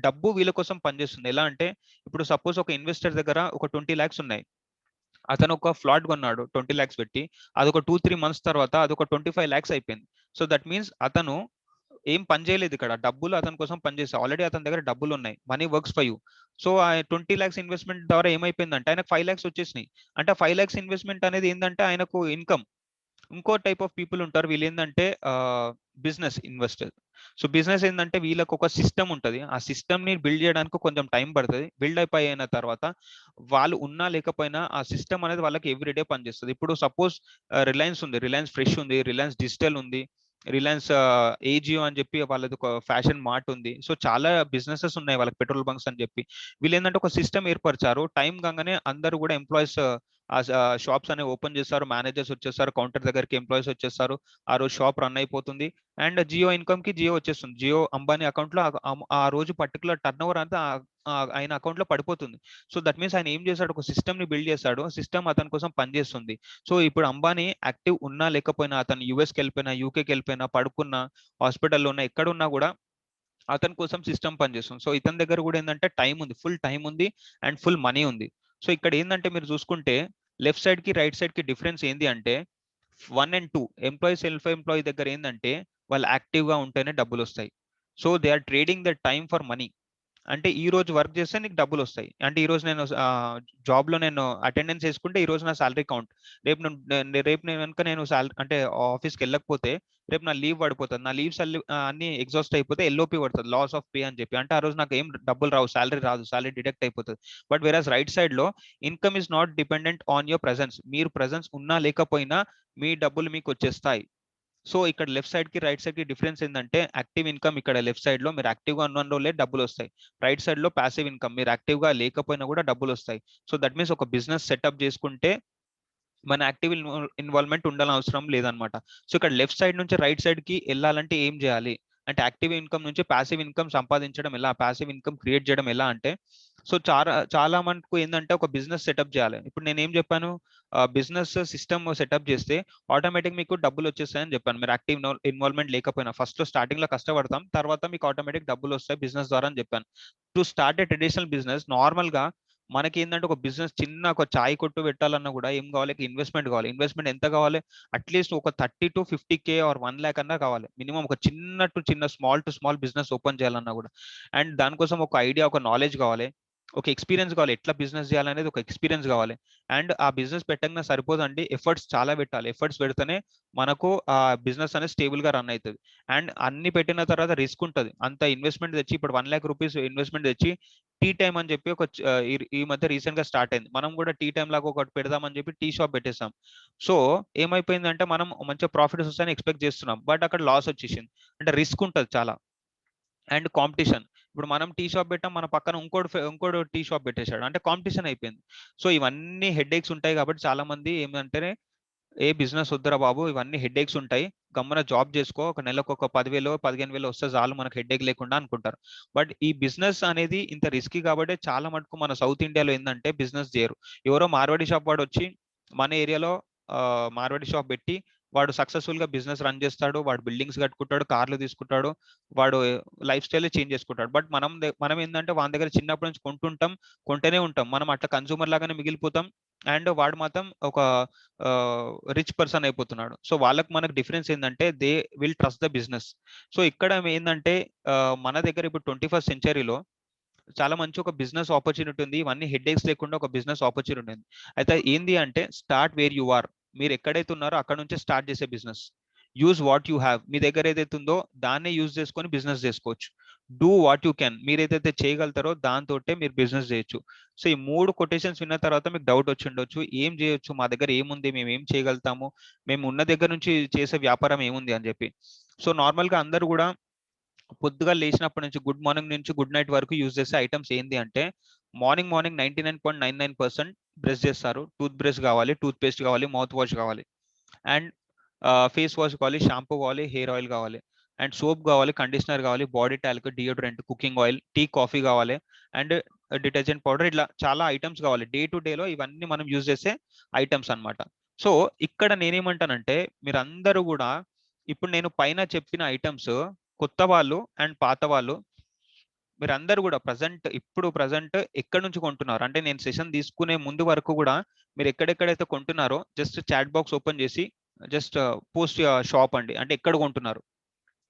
డబ్బు వీళ్ళ కోసం పనిచేస్తుంది. ఎలా అంటే ఇప్పుడు సపోజ్ ఒక ఇన్వెస్టర్ దగ్గర ఒక 20 lakhs ఉన్నాయి, అతను ఒక ఫ్లాట్ కొన్నాడు 20 lakhs పెట్టి, అదొక 2-3 months తర్వాత అదొక 25 lakhs అయిపోయింది. సో దట్ మీన్స్ అతను ఏం పని చేయలేదు ఇక్కడ, డబ్బులు అతని కోసం పనిచేస్తాయి, ఆల్రెడీ అతని దగ్గర డబ్బులు ఉన్నాయి, money works for you. So ఆ 20 lakhs ఇన్వెస్ట్మెంట్ ద్వారా ఏమైపోయిందంటే ఆయనకు 5 lakhs వచ్చేసినాయి. అంటే 5 lakhs ఇన్వెస్ట్మెంట్ అనేది ఏంటంటే ఆయనకు ఇన్కమ్. ఇంకో టైప్ ఆఫ్ పీపుల్ ఉంటారు, వీళ్ళు ఏంటంటే బిజినెస్ ఇన్వెస్టర్. సో బిజినెస్ ఏంటంటే వీళ్ళకి ఒక సిస్టమ్ ఉంటుంది, ఆ సిస్టమ్ ని బిల్డ్ చేయడానికి కొంచెం టైం పడుతుంది. బిల్డ్ అయిపోయిన తర్వాత వాళ్ళు ఉన్నా లేకపోయినా ఆ సిస్టమ్ అనేది వాళ్ళకి ఎవ్రీడే పనిచేస్తుంది. ఇప్పుడు సపోజ్ రిలయన్స్ ఉంది, రిలయన్స్ ఫ్రెష్ ఉంది, రిలయన్స్ డిజిటల్ ఉంది, రిలయన్స్ ఏజియో అని చెప్పి వాళ్ళది ఒక ఫ్యాషన్ మార్ట్ ఉంది. సో చాలా బిజినెసెస్ ఉన్నాయి వాళ్ళకి, పెట్రోల్ బంక్స్ అని చెప్పి. వీళ్ళు ఏంటంటే ఒక సిస్టమ్ ఏర్పరిచారు. టైం కాగానే అందరూ కూడా ఎంప్లాయీస్ షాప్స్ అనేవి ఓపెన్ చేస్తారు, మేనేజర్స్ వచ్చేస్తారు, కౌంటర్ దగ్గరికి ఎంప్లాయీస్ వచ్చేస్తారు, ఆ రోజు షాప్ రన్ అయిపోతుంది. అండ్ జియో ఇన్కమ్ కి జియో వచ్చేస్తుంది, జియో అంబానీ అకౌంట్ లో ఆ రోజు పర్టికులర్ టర్న్ ఓవర్ అంతా ఆయన అకౌంట్ లో పడిపోతుంది. సో దట్ మీన్స్ ఆయన ఏం చేశాడు, ఒక సిస్టమ్ ని బిల్డ్ చేశాడు, సిస్టమ్ అతని కోసం పనిచేస్తుంది. సో ఇప్పుడు అంబానీ యాక్టివ్ ఉన్నా లేకపోయినా, అతను యూఎస్కి వెళ్ళిపోయినా, యూకేకి వెళ్ళిపోయినా, పడుకున్నా, హాస్పిటల్లో ఉన్నా, ఎక్కడున్నా కూడా అతని కోసం సిస్టమ్ పనిచేస్తుంది. సో ఇతని దగ్గర కూడా ఏంటంటే టైం ఉంది, ఫుల్ టైం ఉంది అండ్ ఫుల్ మనీ ఉంది. సో ఇక్కడ ఏంటంటే మీరు చూసుకుంటే లెఫ్ట్ సైడ్ కి రైట్ సైడ్ కి డిఫరెన్స్ ఏంటి అంటే 1 and 2 ఎంప్లాయీ, సెల్ఫ్ ఎంప్లాయీ దగ్గర ఏంటంటే వాళ్ళు యాక్టివ్ గా ఉంటేనే డబ్బులు వస్తాయి. So they are trading the time for money. అంటే ఈ రోజు వర్క్ చేస్తే నీకు డబ్బులు వస్తాయి. అంటే ఈ రోజు నేను జాబ్ లో నేను అటెండెన్స్ వేసుకుంటే ఈ రోజు నా సాలరీ కౌంట్. రేపు నేను కనుక నేను అంటే ఆఫీస్కి వెళ్ళకపోతే రేపు నా లీవ్ పడిపోతుంది, నా లీవ్స్ అన్ని ఎగ్జాస్ట్ అయిపోతే ఎల్ఓపి పడుతుంది, లాస్ ఆఫ్ పే అని చెప్పి. అంటే ఆ రోజు నాకు ఏం డబ్బులు రావు, సాలరీ రాదు, సాలరీ డిడక్ట్ అయిపోతుంది. బట్ వేరస్ రైట్ సైడ్ లో income is not dependent on your presence. మీరు ప్రెసెన్స్ ఉన్నా లేకపోయినా మీ డబ్బులు మీకు వచ్చేస్తాయి. సో ఇక్కడ లెఫ్ట్ సైడ్ కి రైట్ సైడ్ కి డిఫరెన్స్ ఏంటంటే యాక్టివ్ ఇన్కమ్ ఇక్కడ లెఫ్ట్ సైడ్ లో మీరు యాక్టివ్ గా ఉన్న రోజులే డబ్బులు వస్తాయి, రైట్ సైడ్ లో ప్యాసివ్ ఇన్కమ్, మీరు యాక్టివ్ గా లేకపోయినా కూడా డబ్బులు వస్తాయి. సో దట్ మీన్స్ ఒక బిజినెస్ సెటప్ చేసుకుంటే మన యాక్టివ్ ఇన్వాల్వ్మెంట్ ఉండాలని అవసరం లేదనమాట. సో ఇక్కడ లెఫ్ట్ సైడ్ నుంచి రైట్ సైడ్ కి వెళ్ళాలంటే ఏం చేయాలి అంటే యాక్టివ్ ఇన్కమ్ నుంచి ప్యాసివ్ ఇన్కమ్ సంపాదించడం ఎలా, ప్యాసివ్ ఇన్కమ్ క్రియేట్ చేయడం ఎలా అంటే, సో చాలా మనకు ఏంటంటే ఒక బిజినెస్ సెటప్ చేయాలి. ఇప్పుడు నేను ఏం చెప్పాను, బిజినెస్ సిస్టమ్ సెటప్ చేస్తే ఆటోమేటిక్ మీకు డబ్బులు వచ్చేస్తాయని చెప్పాను. మీరు యాక్టివ్ ఇన్వాల్వ్మెంట్ లేకపోయినా ఫస్ట్ లో స్టార్టింగ్ లో కష్టపడతాం, తర్వాత మీకు ఆటోమేటిక్ డబ్బులు వస్తాయి బిజినెస్ ద్వారా అని చెప్పాను. To start A traditional business, normal గా మనకి ఏంటంటే ఒక బిజినెస్ చిన్న ఒక చాయ్ కొట్టు పెట్టాలన్నా కూడా ఏం కావాలి, ఇన్వెస్ట్మెంట్ కావాలి. ఇన్వెస్ట్మెంట్ ఎంత కావాలి, అట్లీస్ట్ ఒక 30 to 50K ఆర్ 1 lakh అన్నా కావాలి మినిమం, ఒక చిన్న small to small business open చేయాలన్నా కూడా. అండ్ దానికోసం ఒక ఐడియా, ఒక నాలెడ్జ్ కావాలి, ఒక ఎక్స్పీరియన్స్ కావాలి, ఎట్లా బిజినెస్ చేయాలనేది ఒక ఎక్స్పీరియన్స్ కావాలి. అండ్ ఆ బిజినెస్ పెట్టగానే సరిపోదండి, ఎఫర్ట్స్ చాలా పెట్టాలి. ఎఫర్ట్స్ పెడితేనే మనకు ఆ బిజినెస్ అనేది స్టేబుల్ గా రన్ అవుతుంది. అండ్ అన్ని పెట్టిన తర్వాత రిస్క్ ఉంటుంది. అంత ఇన్వెస్ట్మెంట్ తెచ్చి ఇప్పుడు 1 lakh rupees ఇన్వెస్ట్మెంట్ తెచ్చి టీ టైమ్ అని చెప్పి ఒక ఈ మధ్య రీసెంట్ గా స్టార్ట్ అయింది, మనం కూడా టీ టైమ్ లాగా ఒకటి పెడదామని చెప్పి టీ షాప్ పెట్టేసాం. సో ఏమైపోయిందంటే మనం మంచిగా ప్రాఫిట్స్ వస్తాయని ఎక్స్పెక్ట్ చేస్తున్నాం, బట్ అక్కడ లాస్ వచ్చేసింది. అంటే రిస్క్ ఉంటుంది చాలా. అండ్ కాంపిటీషన్, ఇప్పుడు మనం టీ షాప్ పెట్టాం, మన పక్కన ఇంకోటి టీ షాప్ పెట్టేశాడు, అంటే కాంపిటీషన్ అయిపోయింది. సో ఇవన్నీ హెడ్ ఏక్స్ ఉంటాయి. కాబట్టి చాలా మంది ఏమంటే ఏ బిజినెస్ వద్దురా బాబు, ఇవన్నీ హెడ్ ఏక్స్ ఉంటాయి, గమ్మున జాబ్ చేసుకో, ఒక నెలకు ఒక 10,000 15,000 వస్తే చాలు మనకు హెడ్ ఏక్ లేకుండా అనుకుంటారు. బట్ ఈ బిజినెస్ అనేది ఇంత రిస్కీ కాబట్టి చాలా మటుకు మన సౌత్ ఇండియాలో ఏంటంటే బిజినెస్ చేయరు. ఎవరో మార్వాడి షాప్ వాడు వచ్చి మన ఏరియాలో మార్వాడి షాప్ పెట్టి వాడు సక్సెస్ఫుల్ గా బిజినెస్ రన్ చేస్తాడు, వాడు బిల్డింగ్స్ కట్టుకుంటాడు, కార్లు తీసుకుంటాడు, వాడు లైఫ్ స్టైల్ చేంజ్ చేసుకుంటాడు. బట్ మనం ఏంటంటే వాళ్ళ దగ్గర చిన్నప్పటి నుంచి కొంటూనే ఉంటాం, మనం అట్లా కన్సూమర్ లాగానే మిగిలిపోతాం. అండ్ వాడు మాత్రం ఒక రిచ్ పర్సన్ అయిపోతున్నాడు. సో వాళ్ళకి మనకు డిఫరెన్స్ ఏంటంటే they will trust the business. So ఇక్కడ ఏంటంటే మన దగ్గర ఇప్పుడు 21st centuryలో చాలా మంచి ఒక బిజినెస్ ఆపర్చునిటీ ఉంది, ఇవన్నీ హెడ్ ఏక్స్ లేకుండా ఒక బిజినెస్ ఆపర్చునిటీ ఉంది. అయితే ఏంది అంటే స్టార్ట్ వేర్ యు ఆర్, మీరు ఎక్కడైతే ఉన్నారో అక్కడ నుంచే స్టార్ట్ చేసే business. Use what you have, మీ దగ్గర ఏదైతే ఉందో దాన్నే యూజ్ చేసుకొని బిజినెస్ చేసుకోవచ్చు. డూ వాట్ యూ క్యాన్, మీరు ఏదైతే చేయగలుగుతారో దాంతో మీరు బిజినెస్ చేయొచ్చు. సో ఈ 3 కొటేషన్స్ విన్న తర్వాత మీకు డౌట్ వచ్చి ఉండొచ్చు, ఏం చేయొచ్చు, మా దగ్గర ఏముంది, మేము ఏం చేయగలుగుతాము, మేము ఉన్న దగ్గర నుంచి చేసే వ్యాపారం ఏముంది అని చెప్పి. సో నార్మల్ గా అందరూ కూడా పొద్దుగా లేచినప్పటి నుంచి గుడ్ మార్నింగ్ నుంచి గుడ్ నైట్ వరకు యూజ్ చేసే ఐటమ్స్ ఏంటి అంటే, మార్నింగ్ 99.99% బ్రష్ చేస్తారు. టూత్ బ్రష్ కావాలి, టూత్ పేస్ట్ కావాలి, మౌత్ వాష్ కావాలి, అండ్ ఫేస్ వాష్ కావాలి, షాంపూ కావాలి, హెయిర్ ఆయిల్ కావాలి, అండ్ సోప్ కావాలి, కండిషనర్ కావాలి, body talc, deodorant, cooking oil, tea, coffee కావాలి, అండ్ డిటర్జెంట్ పౌడర్. ఇట్లా చాలా ఐటమ్స్ కావాలి. డే టు డేలో ఇవన్నీ మనం యూజ్ చేసే ఐటమ్స్ అన్నమాట. సో ఇక్కడ నేనేమంటానంటే, మీరందరూ కూడా ఇప్పుడు నేను పైన చెప్పిన ఐటమ్స్ కొత్త వాళ్ళు అండ్ పాత వాళ్ళు మీరందరూ కూడా ఇప్పుడు ప్రజెంట్ ఎక్కడి నుంచి కొంటున్నారు అంటే, నేను సెషన్ తీసుకునే ముందు వరకు కూడా మీరు ఎక్కడెక్కడైతే కొంటున్నారో జస్ట్ చాట్ బాక్స్ ఓపెన్ చేసి జస్ట్ పోస్ట్ షాప్ అండి, అంటే ఎక్కడ కొంటున్నారు,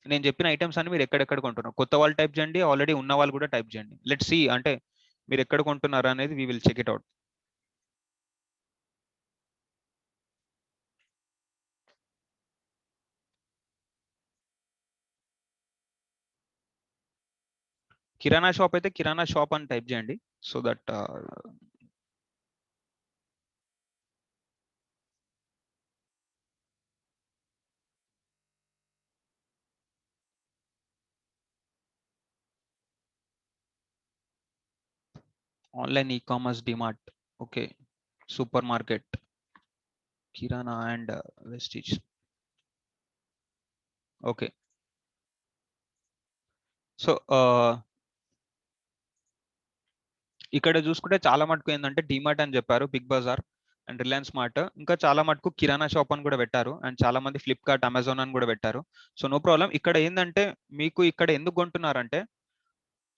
నేను చెప్పిన ఐటమ్స్ అన్ని మీరు ఎక్కడెక్కడ కొంటున్నారు, కొత్త వాళ్ళు టైప్ చేయండి, ఆల్రెడీ ఉన్న వాళ్ళు కూడా టైప్ చేయండి. లెట్ సి అంటే మీరు ఎక్కడ కొంటున్నారు అనేది we will check it out. Kirana shop అయితే కిరాణా షాప్ అని టైప్ చేయండి, so that online e-commerce, DMart, okay, super market, kirana and Vestige. Okay, so ఇక్కడ చూసుకుంటే చాలా మటుకు ఏంటంటే డిమార్ట్ అని చెప్పారు, Big Bazaar and Reliance Mart, ఇంకా చాలా మటుకు కిరాణా షాప్ అని కూడా పెట్టారు, అండ్ చాలా మంది ఫ్లిప్కార్ట్, అమెజాన్ అని కూడా పెట్టారు. So no problem. ఇక్కడ ఏంటంటే మీకు ఇక్కడ ఎందుకు కొంటున్నారంటే,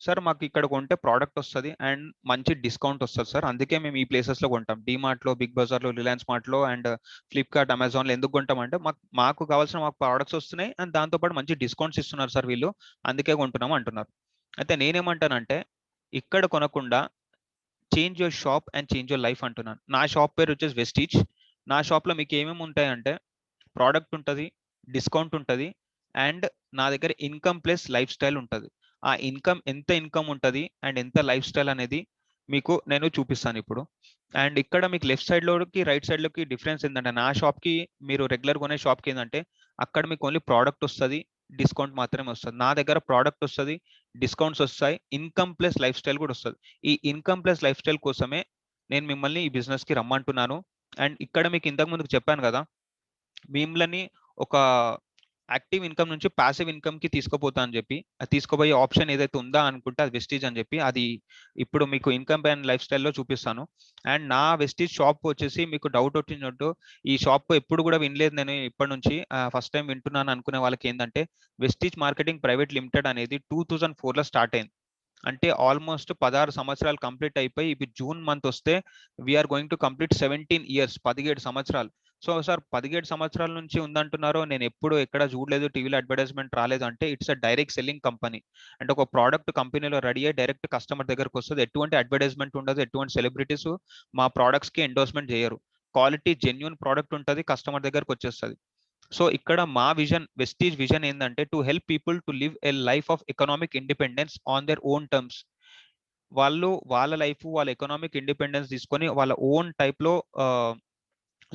సార్ మాకు ఇక్కడ కొంటే ప్రోడక్ట్ వస్తుంది అండ్ మంచి డిస్కౌంట్ వస్తుంది సార్, అందుకే మేము ఈ ప్లేసెస్ లో కొంటాం, డిమార్ట్లో, బిగ్ బజార్ లో, రిలయన్స్ మార్ట్ లో అండ్ ఫ్లిప్కార్ట్, అమెజాన్ లో ఎందుకు కొంటాం అంటే, మాకు కావాల్సిన మాకు ప్రోడక్ట్స్ వస్తున్నాయి అండ్ దాంతోపాటు మంచి డిస్కౌంట్స్ ఇస్తున్నారు సార్ వీళ్ళు, అందుకే కొంటున్నాం అంటున్నారు. అయితే నేనేమంటానంటే, ఇక్కడ కొనకుండా change your shop and change your life అంటున్నాను. నా షాప్ పేరు వచ్చేసి వెస్టీజ్. నా షాప్లో మీకు ఏమేమి ఉంటాయంటే, ప్రోడక్ట్ ఉంటుంది, డిస్కౌంట్ ఉంటుంది, అండ్ నా దగ్గర ఇన్కమ్ ప్లస్ లైఫ్ స్టైల్ ఉంటుంది. ఆ ఎంత ఇన్కమ్ ఉంటుంది అండ్ ఎంత లైఫ్ స్టైల్ అనేది మీకు నేను చూపిస్తాను ఇప్పుడు. అండ్ ఇక్కడ మీకు లెఫ్ట్ సైడ్లోకి రైట్ సైడ్లోకి డిఫరెన్స్ ఏంటంటే, నా షాప్కి మీరు రెగ్యులర్ కొనే షాప్కి ఏంటంటే అక్కడ మీకు ఓన్లీ ప్రోడక్ట్ వస్తుంది, డిస్కౌంట్ మాత్రమే వస్తుంది. నా దగ్గర ప్రోడక్ట్ వస్తుంది, డిస్కౌంట్స్ వస్తాయి, ఇన్కమ్ ప్లస్ లైఫ్ స్టైల్ కూడా వస్తుంది. ఈ ఇన్కమ్ ప్లస్ లైఫ్ స్టైల్ కోసమే నేను మిమ్మల్ని ఈ బిజినెస్కి రమ్మంటున్నాను. అండ్ ఇక్కడ మీకు ఇంతకు ముందుకు చెప్పాను కదా, మిమ్మల్ని ఒక యాక్టివ్ ఇన్కమ్ నుంచి ప్యాసివ్ ఇన్కమ్ కి తీసుకుపోతా అని చెప్పి, అది తీసుకోబోయే ఆప్షన్ ఏదైతే ఉందా అనుకుంటే అది వెస్టీజ్ అని చెప్పి, అది ఇప్పుడు మీకు ఇన్కమ్ అండ్ లైఫ్ స్టైల్లో చూపిస్తాను. అండ్ నా వెస్టీజ్ షాప్ వచ్చేసి మీకు డౌట్ వచ్చినట్టు, ఈ షాప్ ఎప్పుడు కూడా వినలేదు నేను ఇప్పటి నుంచి, ఫస్ట్ టైం వింటున్నాను అనుకునే వాళ్ళకి ఏంటంటే, వెస్టీజ్ మార్కెటింగ్ ప్రైవేట్ లిమిటెడ్ అనేది 2004లో స్టార్ట్ అయింది. అంటే ఆల్మోస్ట్ 16 సంవత్సరాలు కంప్లీట్ అయిపోయి, ఇప్పుడు జూన్ మంత్ వస్తే we are going to complete 17 years, 17 సంవత్సరాలు. సో సార్ 17 సంవత్సరాల నుంచి ఉందంటున్నారు, నేను ఎప్పుడు ఎక్కడ చూడలేదు, టీవీలో అడ్వర్టైజ్మెంట్ రాలేదు అంటే, it's a direct selling company. అంటే ఒక ప్రోడక్ట్ కంపెనీలో రెడీ అయ్యి డైరెక్ట్ కస్టమర్ దగ్గరకు వస్తుంది, ఎటువంటి అడ్వర్టైజ్మెంట్ ఉండదు, ఎటువంటి సెలబ్రిటీస్ మా ప్రోడక్ట్స్ కి ఎండోర్స్మెంట్ చేయరు, క్వాలిటీ జెన్యున్ ప్రోడక్ట్ ఉంటుంది, కస్టమర్ దగ్గరకు వచ్చేస్తుంది. సో ఇక్కడ మా విజన్, వెస్టీజ్ విజన్ ఏంటంటే, to help people to live a life of economic independence on their own terms. వాళ్ళు వాళ్ళ లైఫ్, వాళ్ళ ఎకనామిక్ ఇండిపెండెన్స్ తీసుకొని వాళ్ళ ఓన్ టైప్ లో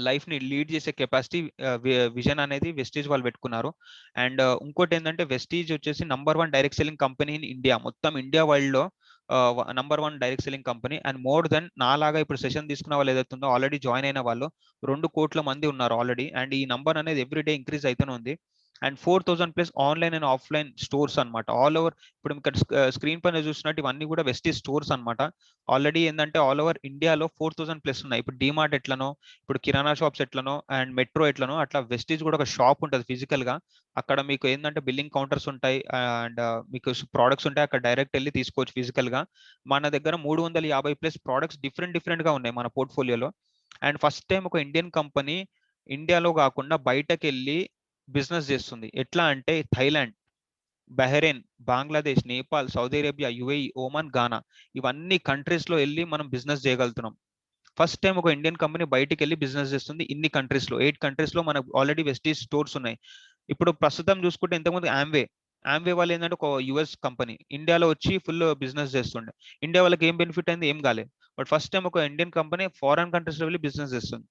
లైఫ్ ని లీడ్ చేసే కెపాసిటీ, విజన్ అనేది వెస్టీజ్ వాళ్ళు పెట్టుకున్నారు. అండ్ ఇంకోటి ఏంటంటే, వెస్టీజ్ వచ్చేసి #1 direct selling company in India, మొత్తం ఇండియా వరల్డ్ లో #1 direct selling company. And more than నాలాగా ఇప్పుడు సెషన్ తీసుకున్న వాళ్ళు ఏదైతే ఉందో, ఆల్రెడీ జాయిన్ అయిన వాళ్ళు 2 కోట్ల మంది ఉన్నారు ఆల్రెడీ. అండ్ ఈ నంబర్ అనేది ఎవ్రీడే ఇంక్రీజ్ అయితేనే ఉంది. And 4000+ online and offline stores అనమాట, ఆల్ ఓవర్. ఇప్పుడు ఇక్కడ స్క్రీన్ పైన చూసినట్టు ఇవన్నీ కూడా వెస్టీజ్ స్టోర్స్ అనమాట. ఆల్రెడీ ఏంటంటే ఆల్ ఓవర్ ఇండియాలో 4000+ ఉన్నాయి. ఇప్పుడు డిమార్ట్ ఎట్లనో, ఇప్పుడు కిరాణా షాప్స్ ఎట్లనో, అండ్ మెట్రో ఎట్లనో, అట్లా వెస్టీజ్ కూడా ఒక షాప్ ఉంటుంది ఫిజికల్ గా. అక్కడ మీకు ఏంటంటే బిల్లింగ్ కౌంటర్స్ ఉంటాయి, అండ్ మీకు ప్రోడక్ట్స్ ఉంటాయి, అక్కడ డైరెక్ట్ వెళ్ళి తీసుకోవచ్చు ఫిజికల్ గా. మన దగ్గర 350+ ప్రోడక్ట్స్ డిఫరెంట్ గా ఉన్నాయి మన పోర్ట్ఫోలియోలో. అండ్ ఫస్ట్ టైం ఒక ఇండియన్ కంపెనీ ఇండియాలో కాకుండా బయటకు వెళ్ళి బిజినెస్ చేస్తుంది. ఎట్లా అంటే, Thailand, Bahrain, Bangladesh, Nepal, Saudi Arabia, UAE, Oman, Ghana, ఇవన్నీ కంట్రీస్ లో వెళ్ళి మనం బిజినెస్ చేయగలుగుతున్నాం. ఫస్ట్ టైం ఒక ఇండియన్ కంపెనీ బయటికి వెళ్ళి బిజినెస్ చేస్తుంది ఇన్ని కంట్రీస్ లో. 8 కంట్రీస్ లో మనకు ఆల్రెడీ వెస్టీజ్ స్టోర్స్ ఉన్నాయి. ఇప్పుడు ప్రస్తుతం చూసుకుంటే, ఇంతకుముందు ఆమ్వే వాళ్ళు ఏంటంటే ఒక యుఎస్ కంపెనీ ఇండియాలో వచ్చి ఫుల్ బిజినెస్ చేస్తుండే. ఇండియా వాళ్ళకి ఏం బెనిఫిట్ అయింది, ఏం కాలేదు. బట్ ఫస్ట్ టైం ఒక ఇండియన్ కంపెనీ ఫారెన్ కంట్రీస్ లో వెళ్ళి బిజినెస్ చేస్తుంది.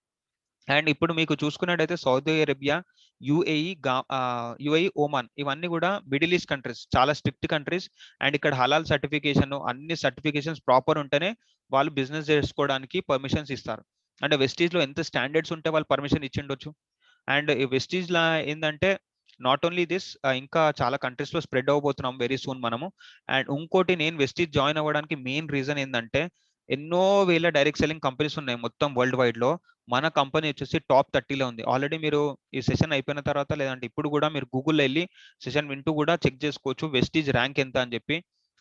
అండ్ ఇప్పుడు మీకు చూసుకున్నట్టయితే సౌదీ అరేబియా, యుఏఈ, ఒమాన్ ఇవన్నీ కూడా మిడిల్ ఈస్ట్ కంట్రీస్, చాలా స్ట్రిక్ట్ కంట్రీస్. అండ్ ఇక్కడ హలాల్ సర్టిఫికేషన్, అన్ని సర్టిఫికేషన్స్ ప్రాపర్ ఉంటేనే వాళ్ళు బిజినెస్ చేసుకోవడానికి పర్మిషన్స్ ఇస్తారు. అంటే వెస్టీజ్ లో ఎంత స్టాండర్డ్స్ ఉంటే వాళ్ళు పర్మిషన్ ఇచ్చిండొచ్చు. అండ్ ఈ వెస్టీజ్ లా ఏంటంటే నాట్ ఓన్లీ దిస్, ఇంకా చాలా కంట్రీస్ లో స్ప్రెడ్ అవ్వబోతున్నాం వెరీ సూన్ మనము. అండ్ ఇంకోటి, నేను వెస్టీజ్ జాయిన్ అవ్వడానికి మెయిన్ రీజన్ ఏంటంటే ఎన్నో వేల డైరెక్ట్ సెల్లింగ్ కంపెనీస్ ఉన్నాయి మొత్తం వరల్డ్ వైడ్ లో. మన కంపెనీ వచ్చేసి టాప్ 30లో ఉంది. ఆల్రెడీ మీరు ఈ సెషన్ అయిపోయిన తర్వాత లేదంటే ఇప్పుడు కూడా మీరు గూగుల్లో వెళ్ళి సెషన్ వింటూ కూడా చెక్ చేసుకోవచ్చు వెస్టీజ్ ర్యాంక్ ఎంత అని చెప్పి.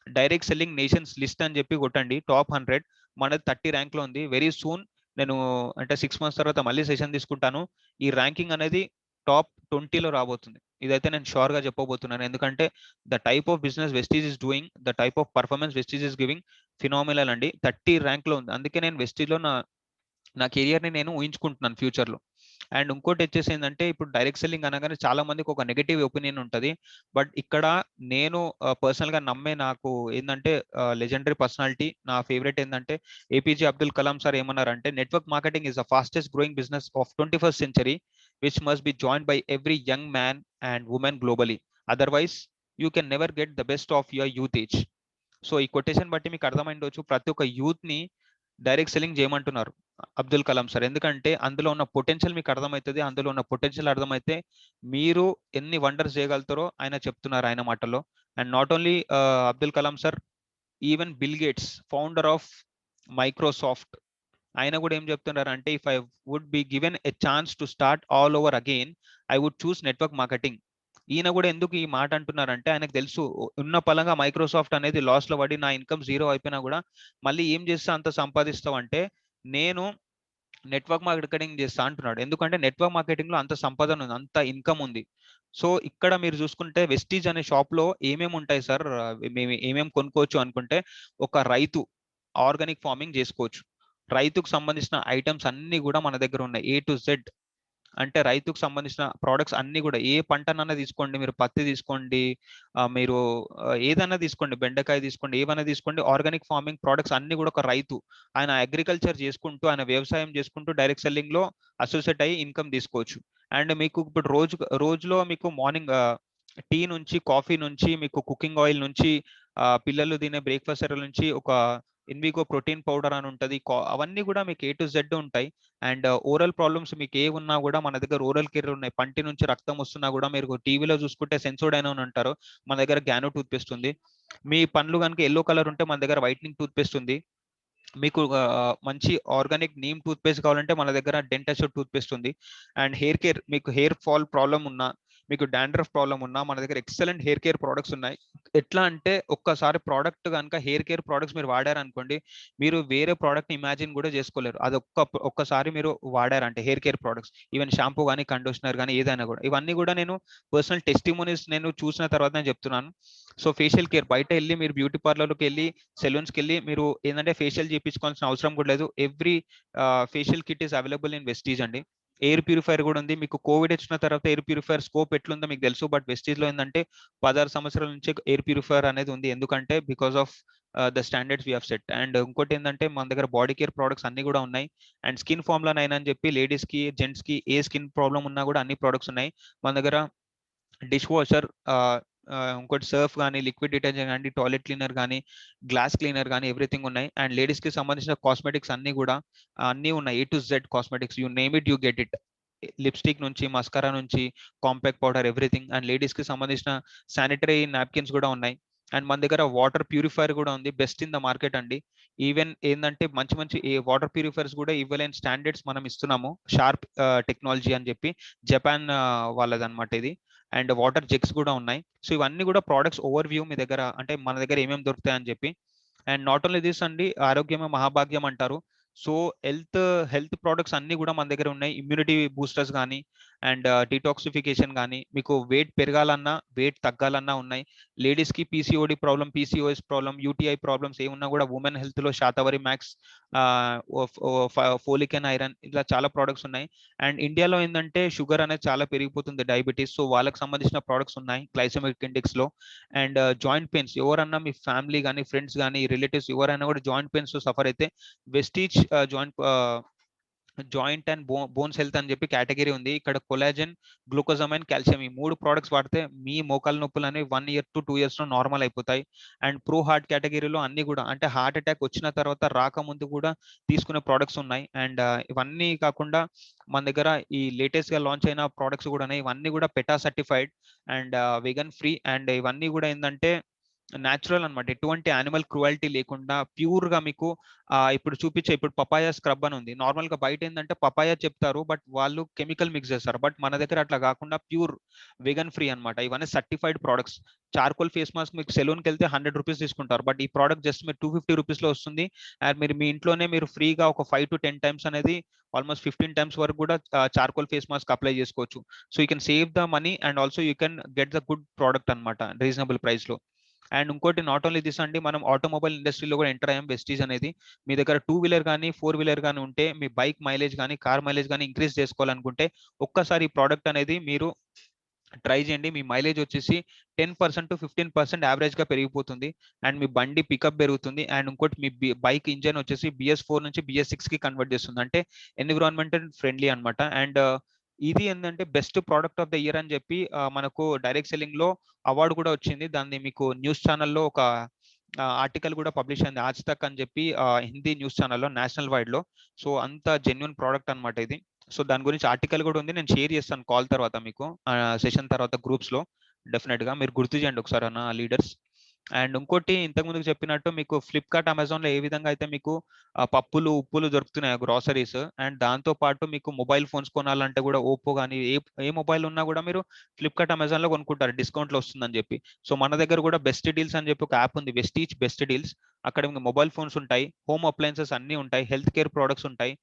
డైరెక్ట్ సెల్లింగ్ నేషన్స్ లిస్ట్ అని చెప్పి కొట్టండి, టాప్ 100 మనది 30 ర్యాంక్ లో ఉంది. వెరీ సూన్ నేను అంటే 6 months తర్వాత మళ్ళీ సెషన్ తీసుకుంటాను. ఈ ర్యాంకింగ్ అనేది టాప్ 20లో రాబోతుంది. ఇదైతే నేను షూర్ గా చెప్పబోతున్నాను. ఎందుకంటే the type of business Vestige is doing, the type of performance Vestige is giving phenomenal అండి. 30 ర్యాంక్ లో ఉంది. అందుకే నేను వెస్టీజ్ లో నా కెరియర్ ని నేను ఊహించుకుంటున్నాను ఫ్యూచర్ లో. అండ్ ఇంకోటి వచ్చేసి ఏంటంటే ఇప్పుడు డైరెక్ట్ సెల్లింగ్ అనగానే చాలా మందికి ఒక నెగటివ్ ఒపీనియన్ ఉంటుంది. బట్ ఇక్కడ నేను పర్సనల్ గా నమ్మే, నాకు ఏంటంటే లెజెండరీ పర్సనాలిటీ నా ఫేవరెట్ ఏంటంటే ఏపీజే అబ్దుల్ కలాం సార్ ఏమన్నారంటే, network marketing is the fastest growing business of 21st century which must be joined by every young man and woman globally. Otherwise you can never get the best of your youth age. So ఈ quotation బట్టి మీకు అర్థమైండొచ్చు, ప్రతి ఒక్క youth ని direct selling చేయమంటున్నారు Abdul Kalam sir. ఎందుకంటే అందులో ఉన్న పొటెన్షియల్ మీకు అర్థమవుతుంది. అందులో ఉన్న పొటెన్షియల్ అర్థమైతే మీరు ఎన్ని వండర్స్ చేయగలుగుతారో ఆయన చెప్తున్నారు ఆయన మాటల్లో. And not only Abdul Kalam sir, even Bill Gates, founder of Microsoft, ఆయన కూడా ఏం చెప్తున్నారు అంటే, if I would be given a chance to start all over again I would choose network marketing. ఈయన కూడా ఎందుకు ఈ మాట అంటున్నారంటే ఆయనకు తెలుసు ఉన్న పలంగా మైక్రోసాఫ్ట్ అనేది లాస్ లో పడి నా ఇన్కమ్ 0 అయిపోయినా కూడా మళ్ళీ ఏం చేస్తే అంత సంపాదిస్తావు అంటే నేను నెట్వర్క్ మార్కెటింగ్ చేస్తా అంటున్నాడు. ఎందుకంటే నెట్వర్క్ మార్కెటింగ్ లో అంత సంపాదన ఉంది, అంత ఇన్కమ్ ఉంది. సో ఇక్కడ మీరు చూసుకుంటే వెస్టీజ్ అనే షాప్ లో ఏమేమి ఉంటాయి సార్, మేము ఏమేమి కొనుక్కోవచ్చు అనుకుంటే, ఒక రైతు ఆర్గానిక్ ఫార్మింగ్ చేసుకోవచ్చు. రైతుకు సంబంధించిన ఐటమ్స్ అన్ని కూడా మన దగ్గర ఉన్నాయి, A to Z. అంటే రైతుకు సంబంధించిన ప్రోడక్ట్స్ అన్ని కూడా, ఏ పంటనన్నా తీసుకోండి, మీరు పత్తి తీసుకోండి, మీరు ఏదైనా తీసుకోండి, బెండకాయ తీసుకోండి, ఏమైనా తీసుకోండి, ఆర్గానిక్ ఫార్మింగ్ ప్రోడక్ట్స్ అన్ని కూడా ఒక రైతు ఆయన అగ్రికల్చర్ చేసుకుంటూ, ఆయన వ్యవసాయం చేసుకుంటూ డైరెక్ట్ సెల్లింగ్ లో అసోసియేట్ అయ్యి ఇన్కమ్ తీసుకోవచ్చు. అండ్ మీకు ఇప్పుడు రోజులో మీకు మార్నింగ్ టీ నుంచి, కాఫీ నుంచి, మీకు కుకింగ్ ఆయిల్ నుంచి, పిల్లలు తినే బ్రేక్ఫాస్ట్ నుంచి ఒక ఇన్విగో ప్రోటీన్ పౌడర్ అని ఉంటుంది, అవన్నీ కూడా మీకు A to Z ఉంటాయి. అండ్ ఓరల్ ప్రాబ్లమ్స్ మీకు ఏ ఉన్నా కూడా మన దగ్గర ఓరల్ కేర్ ఉన్నాయి. పంటి నుంచి రక్తం వస్తున్నా కూడా మీరు టీవీలో చూసుకుంటే సెన్సోడైన్ అని అంటారు, మన దగ్గర గ్యానో టూత్ పేస్ట్ ఉంది. మీ పండ్లు కనుక ఎల్లో కలర్ ఉంటే మన దగ్గర వైట్నింగ్ టూత్ పేస్ట్ ఉంది. మీకు మంచి ఆర్గానిక్ నీమ్ టూత్ పేస్ట్ కావాలంటే మన దగ్గర డెంటాష్యూర్ టూత్ పేస్ట్ ఉంది. అండ్ హెయిర్ కేర్, మీకు హెయిర్ ఫాల్ ప్రాబ్లం ఉన్నా, మీకు డాండ్రఫ్ ప్రాబ్లం ఉన్నా మన దగ్గర ఎక్సలెంట్ హెయిర్ కేర్ ప్రోడక్ట్స్ ఉన్నాయి. ఎట్లా అంటే ఒక్కసారి ప్రోడక్ట్ కనుక హెయిర్ కేర్ ప్రోడక్ట్స్ మీరు వాడారనుకోండి, మీరు వేరే ప్రోడక్ట్ ఇమాజిన్ కూడా చేసుకోలేరు. అది ఒక్కసారి మీరు వాడారంటే hair care products, even shampoo కానీ, కండిషనర్ కానీ, ఏదైనా కూడా, ఇవన్నీ కూడా నేను పర్సనల్ టెస్టిమోనీస్ నేను చూసిన తర్వాత నేను చెప్తున్నాను. సో ఫేషియల్ కేర్, బయట వెళ్ళి మీరు బ్యూటీ పార్లర్కి వెళ్ళి, సెలూన్స్కి వెళ్ళి మీరు ఏంటంటే ఫేషియల్ చేయించుకోవాల్సిన అవసరం కూడా లేదు. Every facial kit is available in Vestige అండి. ఎయిర్ ప్యూరిఫైర్ కూడా ఉంది. మీకు కోవిడ్ వచ్చిన తర్వాత ఎయిర్ ప్యూరిఫైర్ స్కోప్ ఎట్లుందో మీకు తెలుసు, బట్ వెస్టీజ్ లో ఏంటంటే 16 సంవత్సరాల నుంచి ఎయిర్ ప్యూరిఫైర్ అనేది ఉంది. ఎందుకంటే because of the standards we have set. And ఇంకోటి ఏంటంటే మన దగ్గర బాడీ కేర్ ప్రోడక్ట్స్ అన్ని కూడా ఉన్నాయి. అండ్ స్కిన్ ఫార్ములా 9 అని చెప్పి లేడీస్ కి, జెంట్స్ కి ఏ స్కిన్ ప్రాబ్లం ఉన్నా కూడా అన్ని ప్రోడక్ట్స్ ఉన్నాయి మన దగ్గర. డిష్ వాషర్, ఇంకోటి సర్ఫ్ కానీ, లిక్విడ్ డిటర్జెంట్ కానీ, టాయిలెట్ క్లీనర్ కానీ, గ్లాస్ క్లీనర్ కానీ, ఎవ్రీథింగ్ ఉన్నాయి. అండ్ లేడీస్ కి సంబంధించిన కాస్మెటిక్స్ అన్ని కూడా అన్ని ఉన్నాయి, A to Z cosmetics, you name it you get it. Lipstick నుంచి, మస్కారా నుంచి, compact powder, everything. And ladies కి సంబంధించిన శానిటరీ నాప్కిన్స్ కూడా ఉన్నాయి. అండ్ మన దగ్గర వాటర్ ప్యూరిఫైర్ కూడా ఉంది, బెస్ట్ ఇన్ ద మార్కెట్ అండి. ఈవెన్ ఏంటంటే మంచి మంచి వాటర్ ప్యూరిఫైర్స్ కూడా ఇవ్వలేని స్టాండర్డ్స్ మనం ఇస్తున్నాము, షార్ప్ టెక్నాలజీ అని చెప్పి, జపాన్ వాళ్ళది అనమాట ఇది. అండ్ వాటర్ జెగ్స్ కూడా ఉన్నాయి. సో ఇవన్నీ కూడా ప్రోడక్ట్స్ ఓవర్ వ్యూ మీ దగ్గర, అంటే మన దగ్గర ఏమేమి దొరుకుతాయి అని చెప్పి. అండ్ నాట్ ఓన్లీ దిస్ అండి, ఆరోగ్యమే మహాభాగ్యం అంటారు. సో హెల్త్ ప్రోడక్ట్స్ అన్ని కూడా మన దగ్గర ఉన్నాయి. ఇమ్యూనిటీ బూస్టర్స్ కానీ అండ్ డిటాక్సిఫికేషన్ కానీ, మీకు వెయిట్ పెరగాలన్నా వెయిట్ తగ్గాలన్నా ఉన్నాయి. లేడీస్కి PCOD problem, PCOS problem, UTI problems ఏమున్నా కూడా ఉమెన్ హెల్త్లో Shatavari max, folic and iron, ఇలా చాలా ప్రోడక్ట్స్ ఉన్నాయి. అండ్ ఇండియాలో ఏంటంటే షుగర్ అనేది చాలా పెరిగిపోతుంది, డయాబెటీస్. సో వాళ్ళకి సంబంధించిన ప్రోడక్ట్స్ ఉన్నాయి గ్లైసెమిక్ ఇండెక్స్ లో. అండ్ జాయింట్ పెయిన్స్, ఎవరన్నా మీ ఫ్యామిలీ కానీ ఫ్రెండ్స్ కానీ రిలేటివ్స్ ఎవరైనా కూడా జాయింట్ పెయిన్స్ సఫర్ అయితే Vestige joint and bones health అని చెప్పి కేటగిరీ ఉంది. ఇక్కడ కొలాజన్, గ్లూకోజమైన్, కాల్షియం ఈ 3 ప్రోడక్ట్స్ వాడితే మీ మోకాల నొప్పులు అనేవి 1 year to 2 years లో నార్మల్ అయిపోతాయి. అండ్ ప్రో హార్ట్ కేటగిరీలో అన్ని కూడా అంటే హార్ట్ అటాక్ వచ్చిన తర్వాత రాకముందు కూడా తీసుకునే ప్రోడక్ట్స్ ఉన్నాయి. అండ్ ఇవన్నీ కాకుండా మన దగ్గర ఈ లేటెస్ట్ గా లాంచ్ అయిన ప్రోడక్ట్స్ కూడా ఉన్నాయి. ఇవన్నీ కూడా PETA certified and vegan free. And ఇవన్నీ కూడా ఏంటంటే న్యాచురల్ అనమాట, ఎటువంటి యానిమల్ క్రువాలిటీ లేకుండా ప్యూర్ గా మీకు ఇప్పుడు చూపించే ఇప్పుడు పపాయా స్క్రబ్ అని ఉంది. నార్మల్ గా బయట ఏంటంటే పపాయా చెప్తారు, బట్ వాళ్ళు కెమికల్ మిక్స్ చేస్తారు. బట్ మన దగ్గర అట్లా కాకుండా ప్యూర్ వెగన్ ఫ్రీ అనమాట. ఇవన్నీ certified products. Charcoal face mask మీకు సెలూన్కి వెళ్తే 100 రూపీస్ తీసుకుంటారు, బట్ ఈ ప్రోడక్ట్ జస్ట్ మీరు 250 రూపీస్ లో వస్తుంది. అండ్ మీరు మీ ఇంట్లోనే మీరు ఫ్రీగా ఒక 5 to 10 times అనేది ఆల్మోస్ట్ 15 times వరకు కూడా చార్కోల్ ఫేస్ మాస్క్ అప్లై చేసుకోవచ్చు. So you can save the money and also you can get the good product అనమాట రీజనబుల్ ప్రైస్ లో. అండ్ ఇంకోటి నాట్ ఓన్లీ దిస్ అండి, మనం ఆటోమొబైల్ ఇండస్ట్రీలో కూడా ఎంటర్ అయ్యాం. వెస్టీజ్ అనేది మీ దగ్గర 2-wheeler కానీ 4-wheeler కానీ ఉంటే మీ బైక్ మైలేజ్ కానీ కార్ మైలేజ్ కానీ ఇంక్రీజ్ చేసుకోవాలనుకుంటే ఒక్కసారి ఈ ప్రోడక్ట్ అనేది మీరు ట్రై చేయండి. మీ మైలేజ్ వచ్చేసి 10% to 15% యావరేజ్ గా పెరిగిపోతుంది. అండ్ మీ బండి పికప్ పెరుగుతుంది. అండ్ ఇంకోటి మీ బైక్ ఇంజన్ వచ్చేసి BS4 నుంచి BS6 కి కన్వర్ట్ చేస్తుంది, అంటే ఎన్విరాన్మెంటల్ ఫ్రెండ్లీ అనమాట. అండ్ ఇది ఏంటంటే best product of the year అని చెప్పి మనకు డైరెక్ట్ సెల్లింగ్ లో అవార్డు కూడా వచ్చింది. దాన్ని మీకు న్యూస్ ఛానల్లో ఒక ఆర్టికల్ కూడా పబ్లిష్ అయింది, ఆజ్ తక్ అని చెప్పి హిందీ న్యూస్ ఛానల్లో నేషనల్ వైడ్ లో. సో అంత జెన్యున్ ప్రోడక్ట్ అనమాట ఇది. సో దాని గురించి ఆర్టికల్ కూడా ఉంది, నేను షేర్ చేస్తాను కాల్ తర్వాత మీకు సెషన్ తర్వాత గ్రూప్స్ లో. డెఫినెట్ గా మీరు గుర్తు చేయండి ఒకసారి అన్న లీడర్స్. అండ్ ఇంకోటి ఇంతకు ముందుకు చెప్పినట్టు మీకు ఫ్లిప్కార్ట్ అమెజాన్ లో ఏ విధంగా అయితే మీకు పప్పులు ఉప్పులు దొరుకుతున్నాయి గ్రాసరీస్, అండ్ దాంతో పాటు మీకు మొబైల్ ఫోన్స్ కొనాలంటే కూడా ఓప్పో కానీ ఏ మొబైల్ ఉన్నా కూడా మీరు ఫ్లిప్కార్ట్ అమెజాన్ లో కొనుక్కుంటారు, డిస్కౌంట్ లో వస్తుందని చెప్పి. సో మన దగ్గర కూడా బెస్ట్ డీల్స్ అని చెప్పి ఒక యాప్ ఉంది, వెస్టీజ్ బెస్ట్ డీల్స్. అక్కడ మీకు మొబైల్ ఫోన్స్ ఉంటాయి, హోమ్ అప్లయన్సెస్ అన్ని ఉంటాయి, హెల్త్ కేర్ ప్రోడక్ట్స్ ఉంటాయి,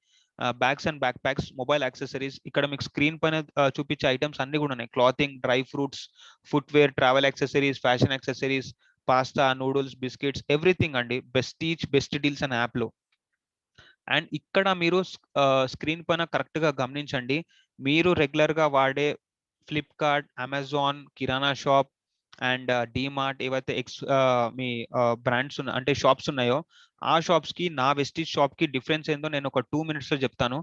bags and back packs, mobile accessories. ఇక్కడ మీకు స్క్రీన్ పైన చూపించే ఐటమ్స్ అన్ని కూడా ఉన్నాయి, clothing, dry fruits, footwear, travel accessories, fashion accessories, pasta, noodles, biscuits, everything అండి బెస్టీజ్ బెస్ట్ డీల్స్ అనే యాప్ లో. అండ్ ఇక్కడ మీరు స్క్రీన్ పైన కరెక్ట్ గా గమనించండి, మీరు రెగ్యులర్ గా వాడే Flipkart, Amazon, kirana shop and DMart ఏవైతే మీ బ్రాండ్స్ అంటే షాప్స్ ఉన్నాయో ఆ షాప్స్ కి నా వెస్టీజ్ షాప్ కి డిఫరెన్స్ ఏందో నేను ఒక 2 minutes లో చెప్తాను.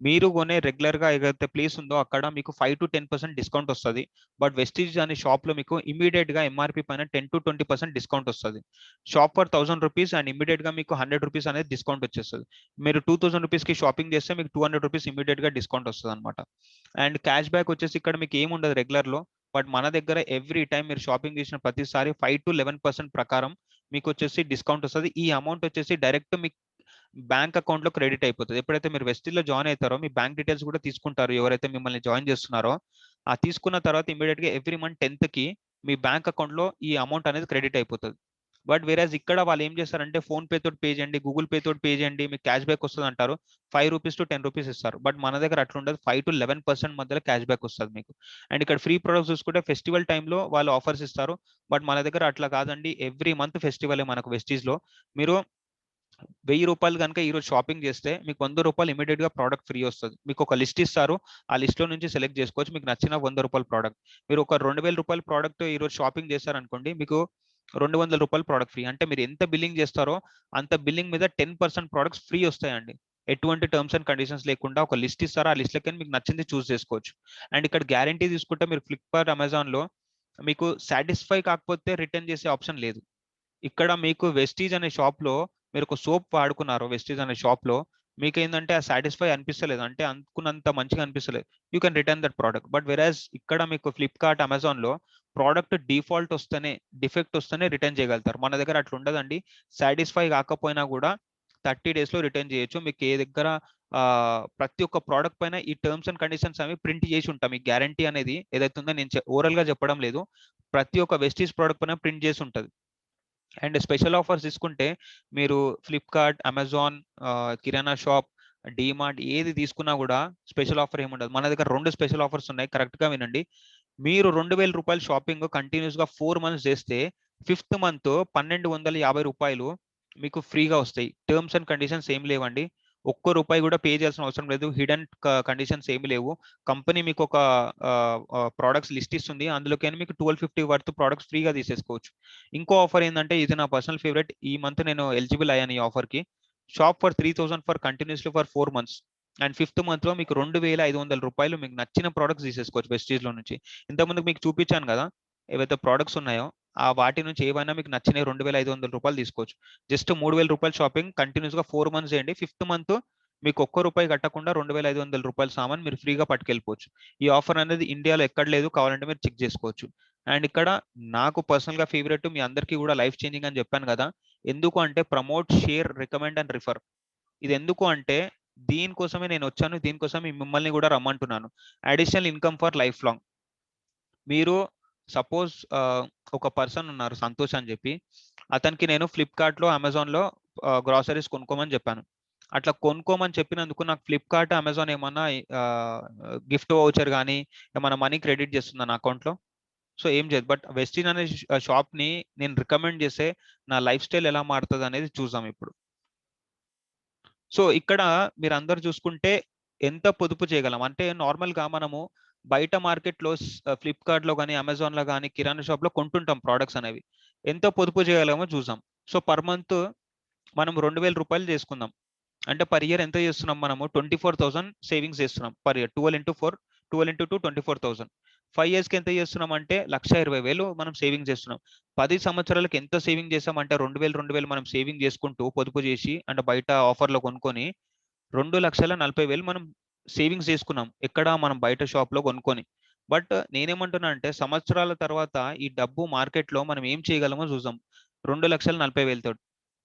మీరు కొనే రెగ్యులర్ గా ఏదైతే ప్లేస్ ఉందో అక్కడ మీకు 5 to 10% డిస్కౌంట్ వస్తుంది, బట్ వెస్టీజ్ అనే షాప్ లో మీకు ఇమీడియట్ గా ఎంఆర్పి పైన 10 to 20% డిస్కౌంట్ వస్తుంది. Shop for 1000 rupees and immediate గా మీకు 100 రూపీస్ అనేది డిస్కౌంట్ వచ్చేస్తుంది. మీరు 2000 రూపీస్ కి షాపింగ్ చేస్తే మీకు 200 రూపీస్ ఇమీడియట్ గా డిస్కౌంట్ వస్తుంది అనమాట. అండ్ క్యాష్ బ్యాక్ వచ్చేసి ఇక్కడ మీకు ఏముండదు రెగ్యులర్ లో, బట్ మన దగ్గర ఎవ్రీ టైం మీరు షాపింగ్ చేసిన ప్రతిసారి 5 to 11% ప్రకారం మీకు వచ్చేసి డిస్కౌంట్ వస్తుంది. ఈ అమౌంట్ వచ్చేసి డైరెక్ట్ మీ బ్యాంక్ అకౌంట్ లో క్రెడిట్ అయిపోతుంది. ఎప్పుడైతే మీరు వెస్టీజ్ లో జాయిన్ అవుతారో మీ బ్యాంక్ డీటెయిల్స్ కూడా తీసుకుంటారు ఎవరైతే మిమ్మల్ని జాయిన్ చేస్తున్నారో. ఆ తీసుకున్న తర్వాత ఇమీడియట్ గా ఎవ్రీ మంత్ 10th కి మీ బ్యాంక్ అకౌంట్ లో ఈ అమౌంట్ అనేది క్రెడిట్ అయిపోతుంది. బట్ వేరేజ్ ఇక్కడ వాళ్ళు ఏం చేస్తారంటే ఫోన్ పే తోటి పే చేయండి, గూగుల్ పే తోటి పే చేయండి, మీకు క్యాష్ బ్యాక్ వస్తుంది అంటారు, 5 రూపీస్ to 10 రూపీస్ ఇస్తారు. బట్ మన దగ్గర అట్లా ఉండదు, 5 to 11% మధ్యలో క్యాష్ బ్యాక్ వస్తుంది మీకు. అండ్ ఇక్కడ ఫ్రీ ప్రొడక్ట్స్ చూసుకుంటే ఫెస్టివల్ టైంలో వాళ్ళు ఆఫర్స్ ఇస్తారు, బట్ మన దగ్గర అట్లా కాదండి, ఎవ్రీ మంత్ ఫెస్టివల్ మనకు వెస్టీజ్ లో. మీరు 1000 రూపాయలు కనుక ఈ రోజు షాపింగ్ చేస్తే మీకు 100 రూపాయలు ఇమీడియట్ గా ప్రోడక్ట్ ఫ్రీ వస్తుంది. మీకు ఒక లిస్ట్ ఇస్తారు, ఆ లిస్ట్ లో నుంచి సెలెక్ట్ చేసుకోవచ్చు మీకు నచ్చిన 100 రూపాయల ప్రోడక్ట్. మీరు ఒక 2000 రూపాయల ప్రోడక్ట్ ఈ రోజు షాపింగ్ చేస్తారనుకోండి, మీకు 200 రూపాయల ప్రోడక్ట్ ఫ్రీ. అంటే మీరు ఎంత బిల్లింగ్ చేస్తారో అంత బిల్లింగ్ మీద 10% ప్రోడక్ట్స్ ఫ్రీ వస్తాయండి. ఎటువంటి టర్మ్స్ అండ్ కండిషన్స్ లేకుండా ఒక లిస్ట్ ఇస్తారో ఆ లిస్ట్ లకి మీకు నచ్చింది చూస్ చేసుకోవచ్చు. అండ్ ఇక్కడ గ్యారంటీ తీసుకుంటే మీరు ఫ్లిప్కార్ట్, అమెజాన్ లో మీకు సాటిస్ఫై కాకపోతే రిటర్న్ చేసే ఆప్షన్ లేదు. ఇక్కడ మీకు వెస్టీజ్ అనే షాప్ లో మీరు ఒక సోప్ వాడుకున్నారు వెస్టీజ్ అనే షాప్ లో, మీకు ఏంటంటే ఆ సాటిస్ఫై అనిపిస్తలేదు, అంటే అనుకున్నంత మంచిగా అనిపిస్తలేదు, you can return that product. But వెరాజ్ ఇక్కడ మీకు ఫ్లిప్కార్ట్, అమెజాన్ లో ప్రోడక్ట్ డిఫాల్ట్ వస్తేనే, డిఫెక్ట్ వస్తేనే రిటర్న్ చేయగలుగుతారు. మన దగ్గర అట్లా ఉండదండి, సాటిస్ఫై కాకపోయినా కూడా 30 days లో రిటర్న్ చేయొచ్చు. మీకు ఏ దగ్గర ప్రతి ఒక్క ప్రోడక్ట్ పైన ఈ టర్మ్స్ అండ్ కండిషన్స్ అవి ప్రింట్ చేసి ఉంటాం. ఈ గ్యారంటీ అనేది ఏదైతే ఉందో నేను ఓరల్ గా చెప్పడం లేదు, ప్రతి ఒక్క వెస్టీజ్ ప్రోడక్ట్ పైన ప్రింట్ చేసి ఉంటుంది. అండ్ స్పెషల్ ఆఫర్స్ తీసుకుంటే మీరు ఫ్లిప్కార్ట్, అమెజాన్, కిరాణా షాప్, డీమార్ట్ ఏది తీసుకున్నా కూడా స్పెషల్ ఆఫర్ ఏముండదు. మన దగ్గర 2 స్పెషల్ ఆఫర్స్ ఉన్నాయి, కరెక్ట్ గా వినండి. మీరు 2000 రూపాయలు షాపింగ్ కంటిన్యూస్ గా 4 మంత్స్ చేస్తే 5th మంత్ 1250 రూపాయలు మీకు ఫ్రీగా వస్తాయి. టర్మ్స్ అండ్ కండిషన్స్ ఏం లేవండి. ఒక్క రూపాయి కూడా పే చేయాల్సిన అవసరం లేదు. హిడెన్ కండిషన్స్ ఏమి లేవు. కంపెనీ మీకు ఒక ప్రోడక్ట్స్ లిస్ట్ ఇస్తుంది, అందులోకి మీకు 1250 వర్త్ ప్రోడక్ట్స్ ఫ్రీగా తీసేసుకోవచ్చు. ఇంకో ఆఫర్ ఏంటంటే, ఇది నా పర్సనల్ ఫేవరెట్, ఈ మంత్ నేను ఎలిజిబుల్ అయ్యాను ఈ ఆఫర్ కి. Shop for 3000 for continuously for 4 months and 5th month లో మీకు 2500 రూపాయలు మీకు నచ్చిన ప్రోడక్ట్స్ తీసేసుకోవచ్చు వెస్టీజ్ లో నుంచి. ఇంతకుముందు మీకు చూపించాను కదా ఏవైతే ప్రోడక్ట్స్ ఉన్నాయో ఆ వాటి నుంచి ఏవైనా మీకు నచ్చిన 2500 రూపాయలు తీసుకోవచ్చు. జస్ట్ 3000 రూపాయలు షాపింగ్ కంటిన్యూస్ గా 4 మంత్స్ చేయండి. 5th మంత్ మీకు ఒక్క రూపాయి కట్టకుండా 2500 రూపాయల సామాన్ మీరు ఫ్రీగా పట్టుకెళ్ళిపోవచ్చు. ఈ ఆఫర్ అనేది ఇండియాలో ఎక్కడ లేదు, కావాలంటే మీరు చెక్ చేసుకోవచ్చు. అండ్ ఇక్కడ నాకు పర్సనల్ గా ఫేవరెట్, మీ అందరికీ కూడా లైఫ్ చేంజింగ్ అని చెప్పాను కదా. ఎందుకు అంటే promote, share, recommend and refer. ఇది ఎందుకు అంటే దీనికోసమే నేను వచ్చాను, దీనికోసమే మిమ్మల్ని కూడా రమ్మంటున్నాను. Additional income for life long. మీరు సపోజ్ ఒక పర్సన్ ఉన్నారు సంతోష్ అని చెప్పి, అతనికి నేను ఫ్లిప్కార్ట్ లో, అమెజాన్ లో గ్రాసరీస్ కొనుక్కోమని చెప్పాను. అట్లా కొనుక్కోమని చెప్పినందుకు నాకు ఫ్లిప్కార్ట్, అమెజాన్ ఏమన్నా గిఫ్ట్ వౌచర్ కానీ ఏమన్నా మనీ క్రెడిట్ చేస్తుందా నా అకౌంట్ లో? సో ఏం చేయదు. బట్ వెస్టిన్ అనే షాప్ ని నేను రికమెండ్ చేస్తే నా లైఫ్ స్టైల్ ఎలా మారుతుంది అనేది చూద్దాం ఇప్పుడు. సో ఇక్కడ మీరు అందరు చూసుకుంటే ఎంత పొదుపు చేయగలం అంటే, నార్మల్ గా మనము బయట మార్కెట్ లో ఫ్లిప్కార్ట్ లో కానీ, అమెజాన్ లో కానీ, కిరాణా షాప్ లో కొంటుంటాం ప్రోడక్ట్స్ అనేవి. ఎంత పొదుపు చేయగలమో చూసాం. సో పర్ మంత్ మనం 2000 రూపాయలు చేసుకుందాం అంటే పర్ ఇయర్ ఎంత చేస్తున్నాం మనము? 24,000 సేవింగ్స్ చేస్తున్నాం per year. 12 into 4, 12 into 2, 24,000. 5 years కి ఎంత చేస్తున్నాం అంటే 1,20,000 మనం సేవింగ్ చేస్తున్నాం. 10 సంవత్సరాలకు ఎంత సేవింగ్ చేసామంటే 2000 మనం సేవింగ్ చేసుకుంటూ పొదుపు చేసి అంటే బయట ఆఫర్లో కొనుక్కొని 2,40,000 మనం సేవింగ్స్ చేసుకున్నాం. ఎక్కడ? మనం బయట షాప్ లో కొనుక్కొని. బట్ నేనేమంటున్నా అంటే సంవత్సరాల తర్వాత ఈ డబ్బు మార్కెట్ లో మనం ఏం చేయగలమో చూద్దాం. 2,40,000 తోటి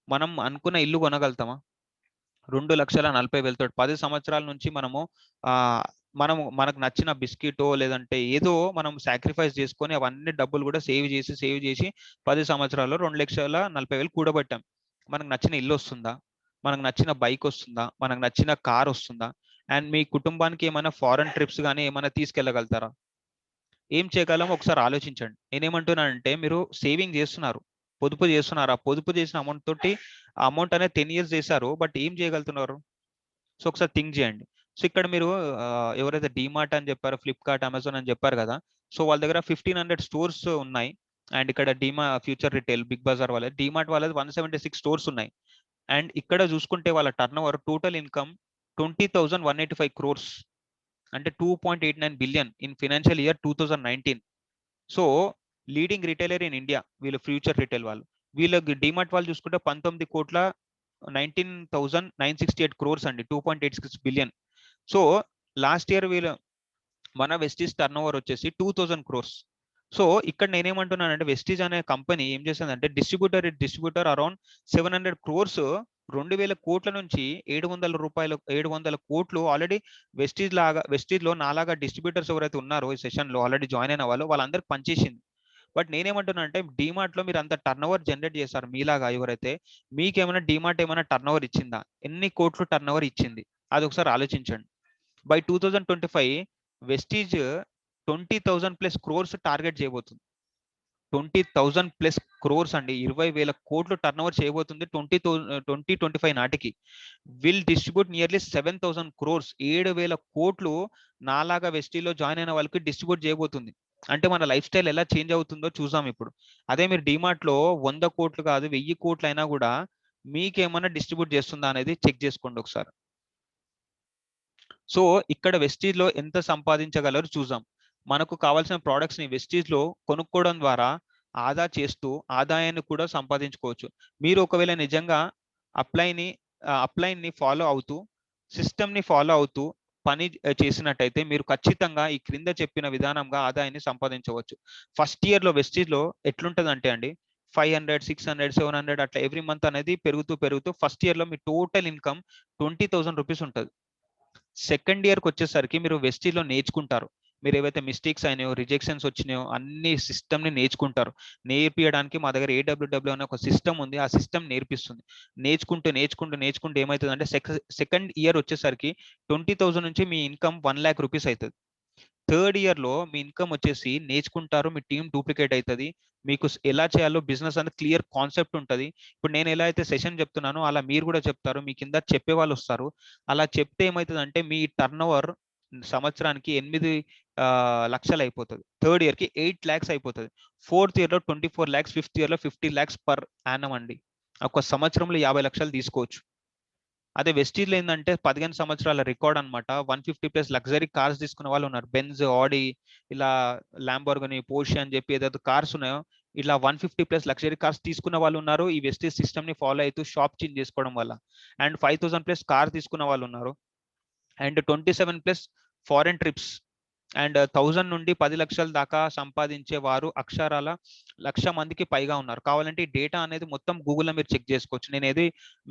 మనం అనుకున్న ఇల్లు కొనగలుగుతామా? 2,40,000 తోటి 10 సంవత్సరాల నుంచి మనకు నచ్చిన బిస్కెటో లేదంటే ఏదో మనం సాక్రిఫైస్ చేసుకొని అవన్నీ డబ్బులు కూడా సేవ్ చేసి 10 సంవత్సరాల్లో 2,40,000 కూడబెట్టాం. మనకు నచ్చిన ఇల్లు వస్తుందా? మనకు నచ్చిన బైక్ వస్తుందా? మనకు నచ్చిన కార్ వస్తుందా? అండ్ మీ కుటుంబానికి ఏమైనా ఫారెన్ ట్రిప్స్ కానీ ఏమైనా తీసుకెళ్ళగలుగుతారా? ఏం చేయగలం ఒకసారి ఆలోచించండి. నేనేమంటున్నానంటే, మీరు సేవింగ్ చేస్తున్నారు, పొదుపు చేస్తున్నారు. ఆ పొదుపు చేసిన అమౌంట్ తోటి ఆ అమౌంట్ అనేది 10 years చేశారు, బట్ ఏం చేయగలుగుతున్నారు? సో ఒకసారి థింక్ చేయండి. సో ఇక్కడ మీరు ఎవరైతే డీమార్ట్ అని చెప్పారో, ఫ్లిప్కార్ట్, అమెజాన్ అని చెప్పారు కదా, సో వాళ్ళ దగ్గర 1,500 స్టోర్స్ ఉన్నాయి. అండ్ ఇక్కడ ఫ్యూచర్ రిటైల్, బిగ్ బజార్ వాళ్ళది, డీమార్ట్ వాళ్ళది 176 స్టోర్స్ ఉన్నాయి. అండ్ ఇక్కడ చూసుకుంటే వాళ్ళ turn over total income 20,185 crores అంటే 2.89 billion in financial year 2019. So leading retailer in India వీళ్ళు, ఫ్యూచర్ రిటైల్ వాళ్ళు. వీళ్ళకి డిమార్ట్ వాళ్ళు చూసుకుంటే 19,1968 crores అండి, 2.86 billion. సో లాస్ట్ ఇయర్ మన వెస్టీజ్ టర్న్ ఓవర్ వచ్చేసి 2,000 crores. సో ఇక్కడ నేనేమంటున్నానంటే, వెస్టీజ్ అనే కంపెనీ ఏం చేస్తుందంటే డిస్ట్రిబ్యూటర్ అరౌండ్ 700 crores 2,000 కోట్ల నుంచి 700 కోట్లు ఆల్రెడీ వెస్టీజ్ లో నాలాగా డిస్ట్రిబ్యూటర్స్ ఎవరైతే ఉన్నారో ఈ సెషన్ లో ఆల్రెడీ జాయిన్ అయిన వాళ్ళందరికి పనిచేసింది. బట్ నేనేమంటున్నా అంటే, డిమార్ట్ లో మీరు అంత టర్న్ ఓవర్ జనరేట్ చేస్తారు మీలాగా ఎవరైతే, మీకేమైనా డిమార్ట్ ఏమైనా టర్న్ ఓవర్ ఇచ్చిందా? ఎన్ని కోట్లు టర్న్ ఓవర్ ఇచ్చింది అది ఒకసారి ఆలోచించండి. బై 2025 వెస్టీజ్ 20,000+ crores టార్గెట్ చేయబోతుంది. 20,000+ crores అండి, 20,000 కోట్లు టర్న్ ఓవర్ చేయబోతుంది 2025 నాటికి. విల్ డిస్ట్రిబ్యూట్ నియర్లీ 7,000 crores, 7,000 కోట్లు నాలాగా వెస్టీలో జాయిన్ అయిన వాళ్ళకి డిస్ట్రిబ్యూట్ చేయబోతుంది. అంటే మన లైఫ్ స్టైల్ ఎలా చేంజ్ అవుతుందో చూసాం ఇప్పుడు. అదే మీరు డిమార్ట్ లో 100 కోట్లు కాదు 1000 కోట్లు అయినా కూడా మీకేమైనా డిస్ట్రిబ్యూట్ చేస్తుందా అనేది చెక్ చేసుకోండి ఒకసారి. సో ఇక్కడ వెస్టీజ్ లో ఎంత సంపాదించగలరు చూద్దాం. మనకు కావాల్సిన ప్రోడక్ట్స్ ని వెస్టీజ్ లో కొనుక్కోవడం ద్వారా ఆదా చేస్తూ ఆదాయాన్ని కూడా సంపాదించుకోవచ్చు. మీరు ఒకవేళ నిజంగా అప్లైన్ ని ఫాలో అవుతూ, సిస్టమ్ ని ఫాలో అవుతూ పని చేసినట్టయితే మీరు ఖచ్చితంగా ఈ క్రింద చెప్పిన విధానంగా ఆదాయాన్ని సంపాదించవచ్చు. ఫస్ట్ ఇయర్ లో వెస్టీజ్ లో ఎట్లుంటదంటే అండి, 500, 600, 700 అట్లా ఎవ్రీ మంత్ అనేది పెరుగుతూ ఫస్ట్ ఇయర్ లో మీ టోటల్ ఇన్కమ్ 20,000 రూపీస్ ఉంటుంది. సెకండ్ ఇయర్కి వచ్చేసరికి మీరు వెస్టీజ్ లో నేర్చుకుంటారు. మీరు ఏవైతే మిస్టేక్స్ అయినాయో, రిజెక్షన్స్ వచ్చినాయో అన్ని సిస్టమ్ని నేర్చుకుంటారు. నేర్పించడానికి మా దగ్గర AWW అనే ఒక సిస్టమ్ ఉంది. ఆ సిస్టమ్ నేర్పిస్తుంది. నేర్చుకుంటూ ఏమవుతుందంటే సెకండ్ ఇయర్ వచ్చేసరికి 20,000 నుంచి మీ ఇన్కమ్ 1 lakh రూపీస్ అవుతుంది. థర్డ్ ఇయర్లో మీ ఇన్కమ్ వచ్చేసి నేర్చుకుంటారు, మీ టీం డూప్లికేట్ అవుతుంది, మీకు ఎలా చేయాలో బిజినెస్ అనేది క్లియర్ కాన్సెప్ట్ ఉంటుంది. ఇప్పుడు నేను ఎలా అయితే సెషన్ చెప్తున్నానో అలా మీరు కూడా చెప్తారు, మీ కింద చెప్పే వాళ్ళు వస్తారు. అలా చెప్తే ఏమవుతుందంటే మీ టర్న్ ఓవర్ సంవత్సరానికి 8 లక్షలు అయిపోతుంది. థర్డ్ ఇయర్కి 8 lakhs అయిపోతుంది. ఫోర్త్ ఇయర్లో 24 lakhs, ఫిఫ్త్ ఇయర్లో 50 lakhs పర్ యానం అండి. ఒక సంవత్సరంలో 50 లక్షలు తీసుకోవచ్చు. అదే వెస్టీజ్లో ఏంటంటే 15 సంవత్సరాల రికార్డ్ అనమాట. 150+ లగ్జరీ కార్స్ తీసుకున్న వాళ్ళు ఉన్నారు. బెంజ్, ఆడి, ఇలా ల్యాంబోర్గిని, పోర్షే అని చెప్పి ఏదైతే కార్స్ ఉన్నాయో ఇలా 150+ లగ్జరీ కార్స్ తీసుకున్న వాళ్ళు ఉన్నారు. ఈ వెస్టీజ్ సిస్టమ్ ని ఫాలో అవుతూ షాప్ చేంజ్ చేసుకోవడం వల్ల. అండ్ 5,000+ కార్ తీసుకున్న వాళ్ళు ఉన్నారు. అండ్ 27+ ఫారెన్ ట్రిప్స్ అండ్ 1000 నుండి 10 లక్షల దాకా సంపాదించే వారు అక్షరాల 1,00,000 మందికి పైగా ఉన్నారు. కావాలంటే ఈ డేటా అనేది మొత్తం గూగుల్లో మీరు చెక్ చేసుకోవచ్చు. నేను ఏది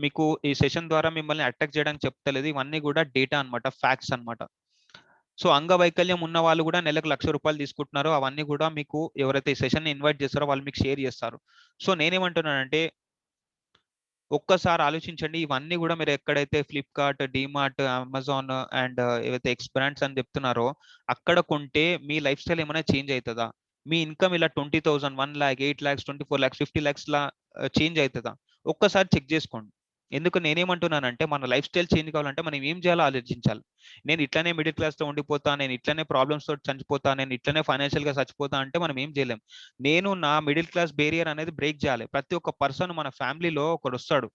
మీకు ఈ సెషన్ ద్వారా మిమ్మల్ని అటాక్ చేయడానికి చెప్తలేదు, ఇవన్నీ కూడా డేటా అనమాట, ఫ్యాక్ట్స్ అనమాట. సో అంగవైకల్యం ఉన్న వాళ్ళు కూడా నెలకు 1,00,000 రూపాయలు తీసుకుంటున్నారు. అవన్నీ కూడా మీకు ఎవరైతే ఈ సెషన్ ఇన్వైట్ చేస్తారో వాళ్ళు మీకు షేర్ చేస్తారు. సో నేనేమంటున్నానంటే ఒక్కసారి ఆలోచించండి. ఇవన్నీ కూడా మీరు ఎక్కడైతే ఫ్లిప్కార్ట్, డిమార్ట్, అమెజాన్ అండ్ ఏవైతే ఎక్స్ బ్రాండ్స్ అని చెప్తున్నారో అక్కడ కొంటే మీ లైఫ్ స్టైల్ ఏమైనా చేంజ్ అవుతుందా? మీ ఇన్కమ్ ఇలా 20,000, 1 lakh, 8 lakhs, 24 lakhs, 50 lakhs లా చేంజ్ అవుతుందా? ఒక్కసారి చెక్ చేసుకోండి. ఎందుకు నేనేమంటున్నానంటే మన లైఫ్ స్టైల్ చేంజ్ కావాలంటే మనం ఏం చేయాలో ఆలోచించాలి. నేను ఇట్లనే మిడిల్ క్లాస్తో ఉండిపోతా, నేను ఇట్లనే ప్రాబ్లమ్స్ తోటి చచ్చిపోతా, నేను ఇట్లనే ఫైనాన్షియల్గా చచ్చిపోతా అంటే మనం ఏం చేయలేం. నేను నా మిడిల్ క్లాస్ బేరియర్ అనేది బ్రేక్ చేయాలి. ప్రతి ఒక్క పర్సన్ మన ఫ్యామిలీలో ఒకడు వస్తాడు,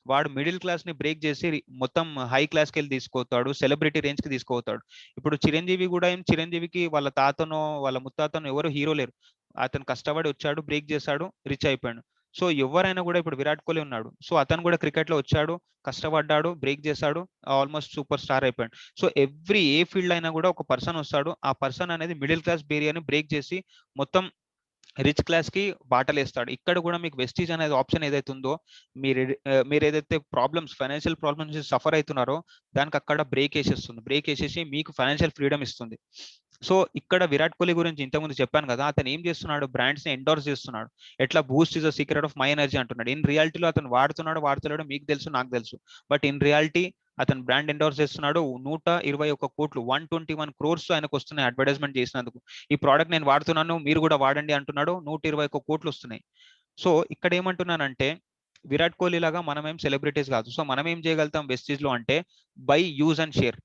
వాడు మిడిల్ క్లాస్ ని బ్రేక్ చేసి మొత్తం హై క్లాస్కి వెళ్ళి తీసుకుపోతాడు, సెలబ్రిటీ రేంజ్ కి తీసుకుపోతాడు. ఇప్పుడు చిరంజీవి కూడా చిరంజీవికి వాళ్ళ తాతనో వాళ్ళ ముత్తాతనో ఎవరు హీరో లేరు. అతను కష్టపడి వచ్చాడు, బ్రేక్ చేశాడు, రిచ్ అయిపోయాడు. సో ఎవరైనా కూడా ఇప్పుడు విరాట్ కోహ్లీ ఉన్నాడు, సో అతను కూడా క్రికెట్ లో వచ్చాడు, కష్టపడ్డాడు, బ్రేక్ చేశాడు, ఆల్మోస్ట్ సూపర్ స్టార్ అయిపోయాడు. సో ఏ ఫీల్డ్ అయినా కూడా ఒక పర్సన్ వస్తాడు, ఆ పర్సన్ అనేది మిడిల్ క్లాస్ బేరియర్ ని బ్రేక్ చేసి మొత్తం రిచ్ క్లాస్ కి బాటలేస్తాడు. ఇక్కడ కూడా మీకు వెస్టీజ్ అనేది ఆప్షన్ ఏదైతే ఉందో, మీరు ఏదైతే ప్రాబ్లమ్స్, ఫైనాన్షియల్ ప్రాబ్లమ్స్ సఫర్ అవుతున్నారో దానికి అక్కడ బ్రేక్ వేసేస్తుంది. బ్రేక్ వేసేసి మీకు ఫైనాన్షియల్ ఫ్రీడమ్ ఇస్తుంది. సో ఇక్కడ విరాట్ కోహ్లీ గురించి ఇంతకుముందు చెప్పాను కదా, అతను ఏం చేస్తున్నాడు, బ్రాండ్స్ ని ఎండోర్స్ చేస్తున్నాడు. ఎట్లా Boost is the secret of my energy అంటున్నాడు. ఇన్ రియాలిటీలో అతను వాడుతున్నాడో మీకు తెలుసు, నాకు తెలుసు. బట్ ఇన్ రియాలిటీ అతను బ్రాండ్ ఎండోర్స్ చేస్తున్నాడు. 121 కోట్లు, 121 crores ఆయనకు వస్తున్నాయి అడ్వర్టైజ్మెంట్ చేసినందుకు. ఈ ప్రోడక్ట్ నేను వాడుతున్నాను, మీరు కూడా వాడండి అంటున్నాడు. 121 కోట్లు వస్తున్నాయి. సో ఇక్కడ ఏమంటున్నానంటే విరాట్ కోహ్లీ లాగా మనం ఏం సెలబ్రిటీస్ కాదు. సో మనం ఏం చేయగలుగుతాం వెస్టీజ్ లో అంటే by, use and share.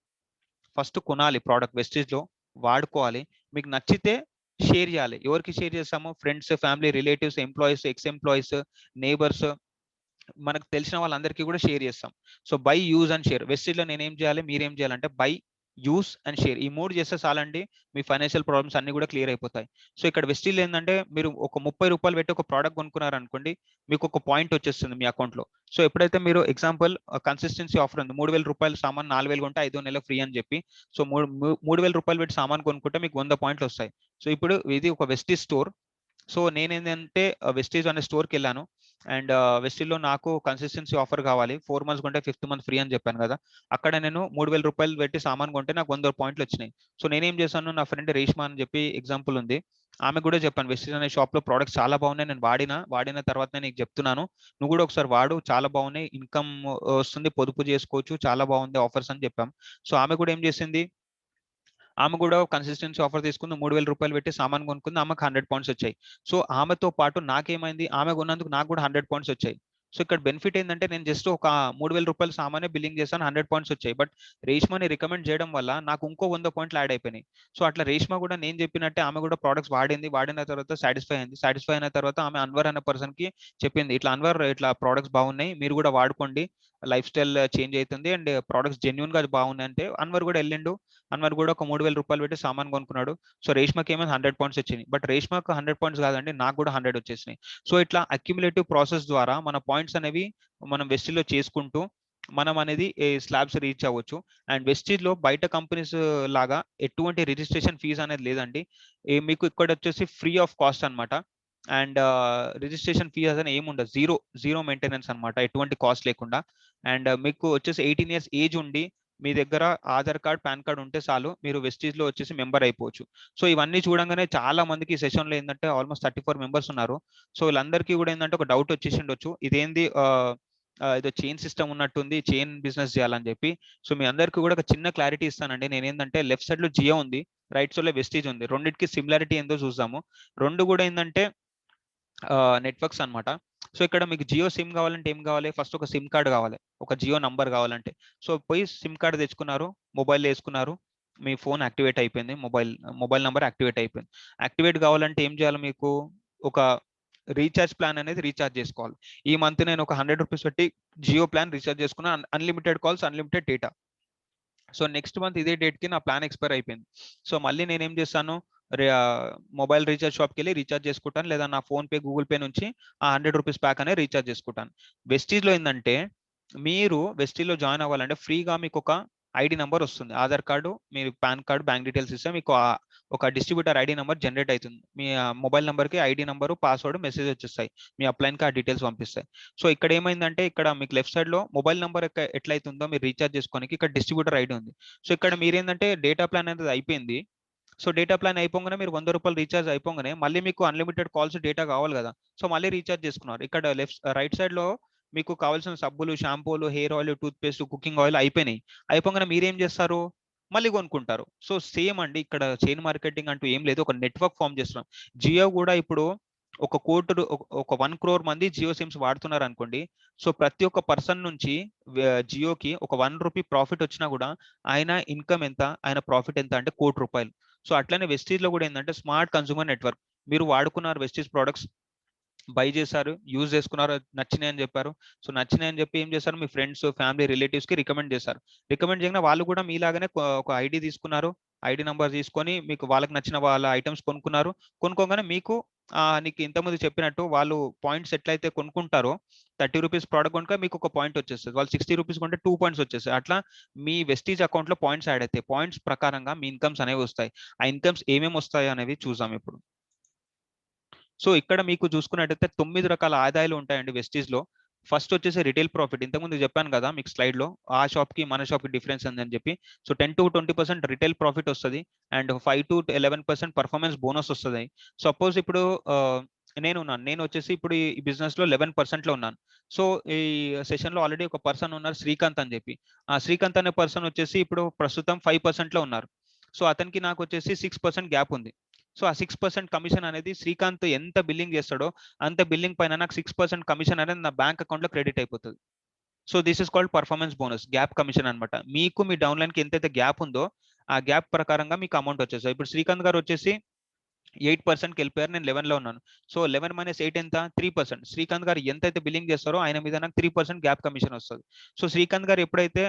First కొనాలి ప్రోడక్ట్ వెస్టీజ్ లో, వాడుకోవాలి, మీకు నచ్చితే షేర్ చేయాలి. ఎవరికి షేర్ చేస్తాము? Friends, family, relatives, employees, X employees, neighbours, మనకు తెలిసిన వాళ్ళందరికీ కూడా షేర్ చేస్తాం. So by, use and share. Vestige లో నేను ఏం చేయాలి, మీరేం చేయాలంటే బై, యూస్ అండ్ షేర్, ఈ 3 చేస్తే చాలండి, మీ ఫైనాన్షియల్ ప్రాబ్లమ్స్ అన్ని కూడా క్లియర్ అయిపోతాయి. సో ఇక్కడ వెస్టీజ్ ఏంటంటే మీరు ఒక 30 రూపాయలు పెట్టి ఒక ప్రోడక్ట్ కొనుక్కున్నారు అనుకోండి, మీకు ఒక పాయింట్ వచ్చేస్తుంది మీ అకౌంట్ లో. సో ఎప్పుడైతే మీరు ఎగ్జాంపుల్ కన్సిస్టెన్సీ ఆఫర్ ఉంది, 3,000 రూపాయలు సామాన్ 4,000 కొంటే 5వ నెల ఫ్రీ అని చెప్పి, సో 3,000 రూపాయలు పెట్టి సామాన్ కొనుక్కుంటే మీకు 100 పాయింట్లు వస్తాయి. సో ఇప్పుడు ఇది ఒక వెస్టీజ్ స్టోర్. సో నేనేంటంటే వెస్టీజ్ అనే స్టోర్కి వెళ్ళాను అండ్ వెస్టీజ్లో నాకు కన్సిస్టెన్సీ ఆఫర్ కావాలి, 4 months కొంటే 5th month ఫ్రీ అని చెప్పాను కదా. అక్కడ నేను 3,000 రూపాయలు పెట్టి సామాన్ కొంటే నాకు 100 పాయింట్లు వచ్చినాయి. సో నేనేం చేశాను, నా ఫ్రెండ్ రేష్మా అని చెప్పి ఎగ్జాంపుల్ ఉంది, ఆమె కూడా చెప్పాను వెస్టీజ్ అనే షాప్ లో ప్రొడక్ట్స్ చాలా బాగున్నాయి, నేను వాడిన తర్వాత నేను నీకు చెప్తున్నాను, నువ్వు కూడా ఒకసారి వాడు, చాలా బాగున్నాయి, ఇన్కమ్ వస్తుంది, పొదుపు చేసుకోవచ్చు, చాలా బాగుంది ఆఫర్స్ అని చెప్పాం. సో ఆమె కూడా ఏం చేసింది, ఆమె కూడా కన్సిస్టెన్సీ ఆఫర్ తీసుకుంది, 3,000 రూపాయలు పెట్టి సామాన్ కొనుక్కుంది, ఆమెకు 100 పాయింట్స్ వచ్చాయి. సో ఆమెతో పాటు నాకేమైంది, ఆమె కొన్నందుకు నాకు కూడా 100 పాయింట్స్ వచ్చాయి. సో ఇక్కడ బెనిఫిట్ ఏంటంటే నేను జస్ట్ ఒక 3,000 రూపాయలు సామానే బిల్లింగ్ చేశాను, 100 పాయింట్స్ వచ్చాయి. బట్ రేష్మాని రికమెండ్ చేయడం వల్ల నాకు ఇంకో 100 పాయింట్లు యాడ్ అయిపోయినాయి. సో అట్లా రేష్మా కూడా నేను చెప్పినట్టే ఆమె కూడా ప్రోడక్ట్స్ వాడిన తర్వాత సాటిస్ఫై అయిన తర్వాత ఆమె అన్వర్ అనే పర్సన్ కి చెప్పింది, ఇట్లా అన్వర్ ఇట్లా ప్రోడక్ట్స్ బాగున్నాయి, మీరు కూడా వాడుకోండి, లైఫ్ స్టైల్ చేంజ్ అవుతుంది అండ్ ప్రోడక్ట్స్ జెన్యున్ గా బాగున్నాయి అంటే అన్వర్ కూడా వెళ్ళిండు. అన్వర్ కూడా ఒక 3,000 రూపాయలు పెట్టి సామాన్ కొనుక్కున్నాడు. సో రేష్మాకి ఏమైనా 100 పాయింట్స్ వచ్చింది. బట్ రేష్మాకు 100 పాయింట్స్ కాదండి, నాకు కూడా 100 వచ్చేసినాయి. సో ఇట్లా అక్యుములేటివ్ ప్రాసెస్ ద్వారా మన పాయింట్స్ అనేవి మనం వెస్టీజ్ లో చేసుకుంటూ మనం అనేది స్లాబ్స్ రీచ్ అవ్వచ్చు. అండ్ వెస్టీజ్ లో బయట కంపెనీస్ లాగా ఎటువంటి రిజిస్ట్రేషన్ ఫీజు అనేది లేదండి. మీకు ఇక్కడ వచ్చేసి ఫ్రీ ఆఫ్ కాస్ట్ అనమాట. అండ్ రిజిస్ట్రేషన్ ఫీ అని ఏముండదు, జీరో మెయింటెనెన్స్ అనమాట, ఎటువంటి కాస్ట్ లేకుండా. అండ్ మీకు వచ్చేసి 18 years ఏజ్ ఉండి మీ దగ్గర ఆధార్ కార్డ్, పాన్ కార్డ్ ఉంటే చాలు, మీరు వెస్టీజ్ లో వచ్చేసి మెంబర్ అయిపోవచ్చు. సో ఇవన్నీ చూడంగానే చాలా మందికి ఈ సెషన్ లో ఏంటంటే ఆల్మోస్ట్ 34 మెంబర్స్ ఉన్నారు. సో వీళ్ళందరికీ కూడా ఏంటంటే ఒక డౌట్ వచ్చేసి ఉండొచ్చు, ఇదేంది ఏదో చైన్ సిస్టమ్ ఉన్నట్టుంది, చైన్ బిజినెస్ చేయాలని చెప్పి. సో మీ అందరికీ కూడా ఒక చిన్న క్లారిటీ ఇస్తానండి. నేను ఏంటంటే లెఫ్ట్ సైడ్ లో జియో ఉంది, రైట్ సైడ్ లో వెస్టీజ్ ఉంది. రెండింటికి సిమిలారిటీ ఏందో చూద్దాము. రెండు కూడా ఏంటంటే నెట్వర్క్స్ అన్నమాట. సో ఇక్కడ మీకు జియో సిమ్ కావాలంటే ఏం కావాలి, ఫస్ట్ ఒక సిమ్ కార్డ్ కావాలి, ఒక జియో నంబర్ కావాలంటే. సో పోయి సిమ్ కార్డ్ తెచ్చుకున్నారు, మొబైల్ వేసుకున్నారు, మీ ఫోన్ యాక్టివేట్ అయిపోయింది, మొబైల్ నంబర్ యాక్టివేట్ అయిపోయింది. యాక్టివేట్ కావాలంటే ఏం చేయాలి, మీకు ఒక రీఛార్జ్ ప్లాన్ అనేది రీఛార్జ్ చేసుకోవాలి. ఈ మంత్ నేను ఒక 100 రూపీస్ పెట్టి జియో ప్లాన్ రీఛార్జ్ చేసుకున్నా, unlimited calls, unlimited data. So next month ఇదే డేట్ కి నా ప్లాన్ ఎక్స్పైర్ అయిపోయింది. సో మళ్ళీ నేను ఏం చేస్తాను, మొబైల్ రీఛార్జ్ షాప్కి వెళ్ళి రీఛార్జ్ చేసుకుంటాను, లేదా నా ఫోన్ పే, గూగుల్ పే నుంచి ఆ 100 రూపీస్ ప్యాక్ అనేది రీఛార్జ్ చేసుకుంటాను. వెస్టీజ్ లో ఏంటంటే మీరు వెస్టీజ్ లో జాయిన్ అవ్వాలంటే ఫ్రీగా మీకు ఒక ఐడి నెంబర్ వస్తుంది. ఆధార్ కార్డు, మీరు పాన్ కార్డు, బ్యాంక్ డీటెయిల్స్ ఇస్తే మీకు ఒక డిస్ట్రిబ్యూటర్ ఐడి నెంబర్ జనరేట్ అవుతుంది. మీ మొబైల్ నెంబర్కి ఐడి నెంబరు, పాస్వర్డ్, మెసేజ్ వచ్చేస్తాయి, మీ అప్లైన్కి ఆ డీటెయిల్స్ పంపిస్తాయి. సో ఇక్కడ ఏమైందంటే ఇక్కడ మీకు లెఫ్ట్ సైడ్ లో మొబైల్ నెంబర్ ఎట్లయితుందో మీరు రీఛార్జ్ చేసుకోనికి ఇక్కడ డిస్ట్రిబ్యూటర్ ఐడి ఉంది. సో ఇక్కడ మీరేంటంటే డేటా ప్లాన్ అనేది అయిపోయింది. సో డేటా ప్లాన్ అయిపోగానే మీరు 100 రూపాయలు రీఛార్జ్ అయిపోగానే మళ్ళీ మీకు అన్లిమిటెడ్ కాల్స్, డేటా కావాలి కదా. సో మళ్ళీ రీఛార్జ్ చేసుకున్నారు. ఇక్కడ రైట్ సైడ్ లో మీకు కావాల్సిన సబ్బులు, షాంపూలు, hair oil, toothpaste, cooking oil అయిపోయినాయి. అయిపోగానే మీరేం చేస్తారు, మళ్ళీ కొనుక్కుంటారు. సో సేమ్ అండి, ఇక్కడ చైన్ మార్కెటింగ్ అంటూ ఏం లేదు, ఒక నెట్వర్క్ ఫామ్ చేస్తున్నాం. జియో కూడా ఇప్పుడు ఒక 1 crore మంది జియో సిమ్స్ వాడుతున్నారు అనుకోండి. సో ప్రతి ఒక్క పర్సన్ నుంచి జియోకి ఒక 1 రూపీ ప్రాఫిట్ వచ్చినా కూడా ఆయన ఇన్కమ్ ఎంత, ఆయన ప్రాఫిట్ ఎంత అంటే 1 కోటి రూపాయలు. సో అట్లనే వెస్టీజ్ లో కూడా ఏంటంటే స్మార్ట్ కన్సూమర్ నెట్వర్క్. మీరు వాడుకున్నారు వెస్టీజ్ ప్రొడక్ట్స్, బై చేశారు, యూజ్ చేసుకున్నారు, నచ్చినాయి అని చెప్పారు. సో నచ్చినాయి అని చెప్పి ఏం చేశారు, మీ ఫ్రెండ్స్, ఫ్యామిలీ, రిలేటివ్స్ కి రికమెండ్ చేశారు. రికమెండ్ చేయగానే వాళ్ళు కూడా మీలాగానే ఒక ఐడి తీసుకున్నారు, ఐడి నంబర్ తీసుకొని మీకు వాళ్ళకి నచ్చిన వాళ్ళ ఐటమ్స్ కొనుక్కున్నారు. కొనుక్కోగానే మీకు నీకు ఇంతకుముందు చెప్పినట్టు వాళ్ళు పాయింట్స్ ఎట్లయితే కొనుక్కుంటారో, 30 రూపీస్ ప్రోడక్ట్ కొనుక మీకు ఒక పాయింట్ వచ్చేస్తుంది. వాళ్ళు 60 రూపీస్ కొంటే 2 పాయింట్స్ వచ్చేస్తాయి. అట్లా మీ వెస్టీజ్ అకౌంట్ లో పాయింట్స్ యాడ్ అవుతాయి. పాయింట్స్ ప్రకారంగా మీ ఇన్కమ్స్ అనేవి వస్తాయి. ఆ ఇన్కమ్స్ ఏమేమి వస్తాయి అనేవి చూసాం ఇప్పుడు. సో ఇక్కడ మీకు చూసుకున్నట్టయితే 9 రకాల ఆదాయాలు ఉంటాయండి వెస్టీజ్ లో. ఫస్ట్ వచ్చేసి రిటైల్ ప్రాఫిట్. ఇంతకుముందు చెప్పాను కదా మీకు స్లైడ్ లో, ఆ షాప్ కి మన షాప్ కి డిఫరెన్స్ ఉందని చెప్పి. సో 10 to 20% రిటైల్ ప్రాఫిట్ వస్తుంది, అండ్ 5 to 11% పర్ఫార్మెన్స్ బోనస్ వస్తుంది. సపోజ్ ఇప్పుడు నేను వచ్చేసి ఇప్పుడు ఈ బిజినెస్ లో 11% లో ఉన్నాను. సో ఈ సెషన్ లో ఆల్రెడీ ఒక పర్సన్ ఉన్నారు, శ్రీకాంత్ అని చెప్పి. ఆ శ్రీకాంత్ అనే పర్సన్ వచ్చేసి ఇప్పుడు ప్రస్తుతం 5% లో ఉన్నారు. సో అతనికి నాకు వచ్చేసి 6% గ్యాప్ ఉంది. సో ఆ 6% కమిషన్ అనేది శ్రీకాంత్ ఎంత బిల్లింగ్ చేస్తాడో అంత బిల్లింగ్ పైన నాకు 6% కమిషన్ అనేది నా బ్యాంక్ అకౌంట్ లో క్రెడిట్ అయిపోతుంది. So this is called performance bonus, gap commission అనమాట. మీకు మీ డౌన్లైన్ కి ఎంతైతే గ్యాప్ ఉందో ఆ గ్యాప్ ప్రకారంగా మీకు అమౌంట్ వచ్చేస్తుంది. ఇప్పుడు శ్రీకాంత్ గారు వచ్చేసి 8%కి వెళ్ళిపోయారు, నేను 11 లో ఉన్నాను. సో 11 - 8 ఎంత, 3%. శ్రీకాంత్ గారు ఎంతైతే బిల్లింగ్ చేస్తారో ఆయన మీద నాకు 3% గ్యాప్ కమిషన్ వస్తుంది. సో శ్రీకాంత్ గారు ఎప్పుడైతే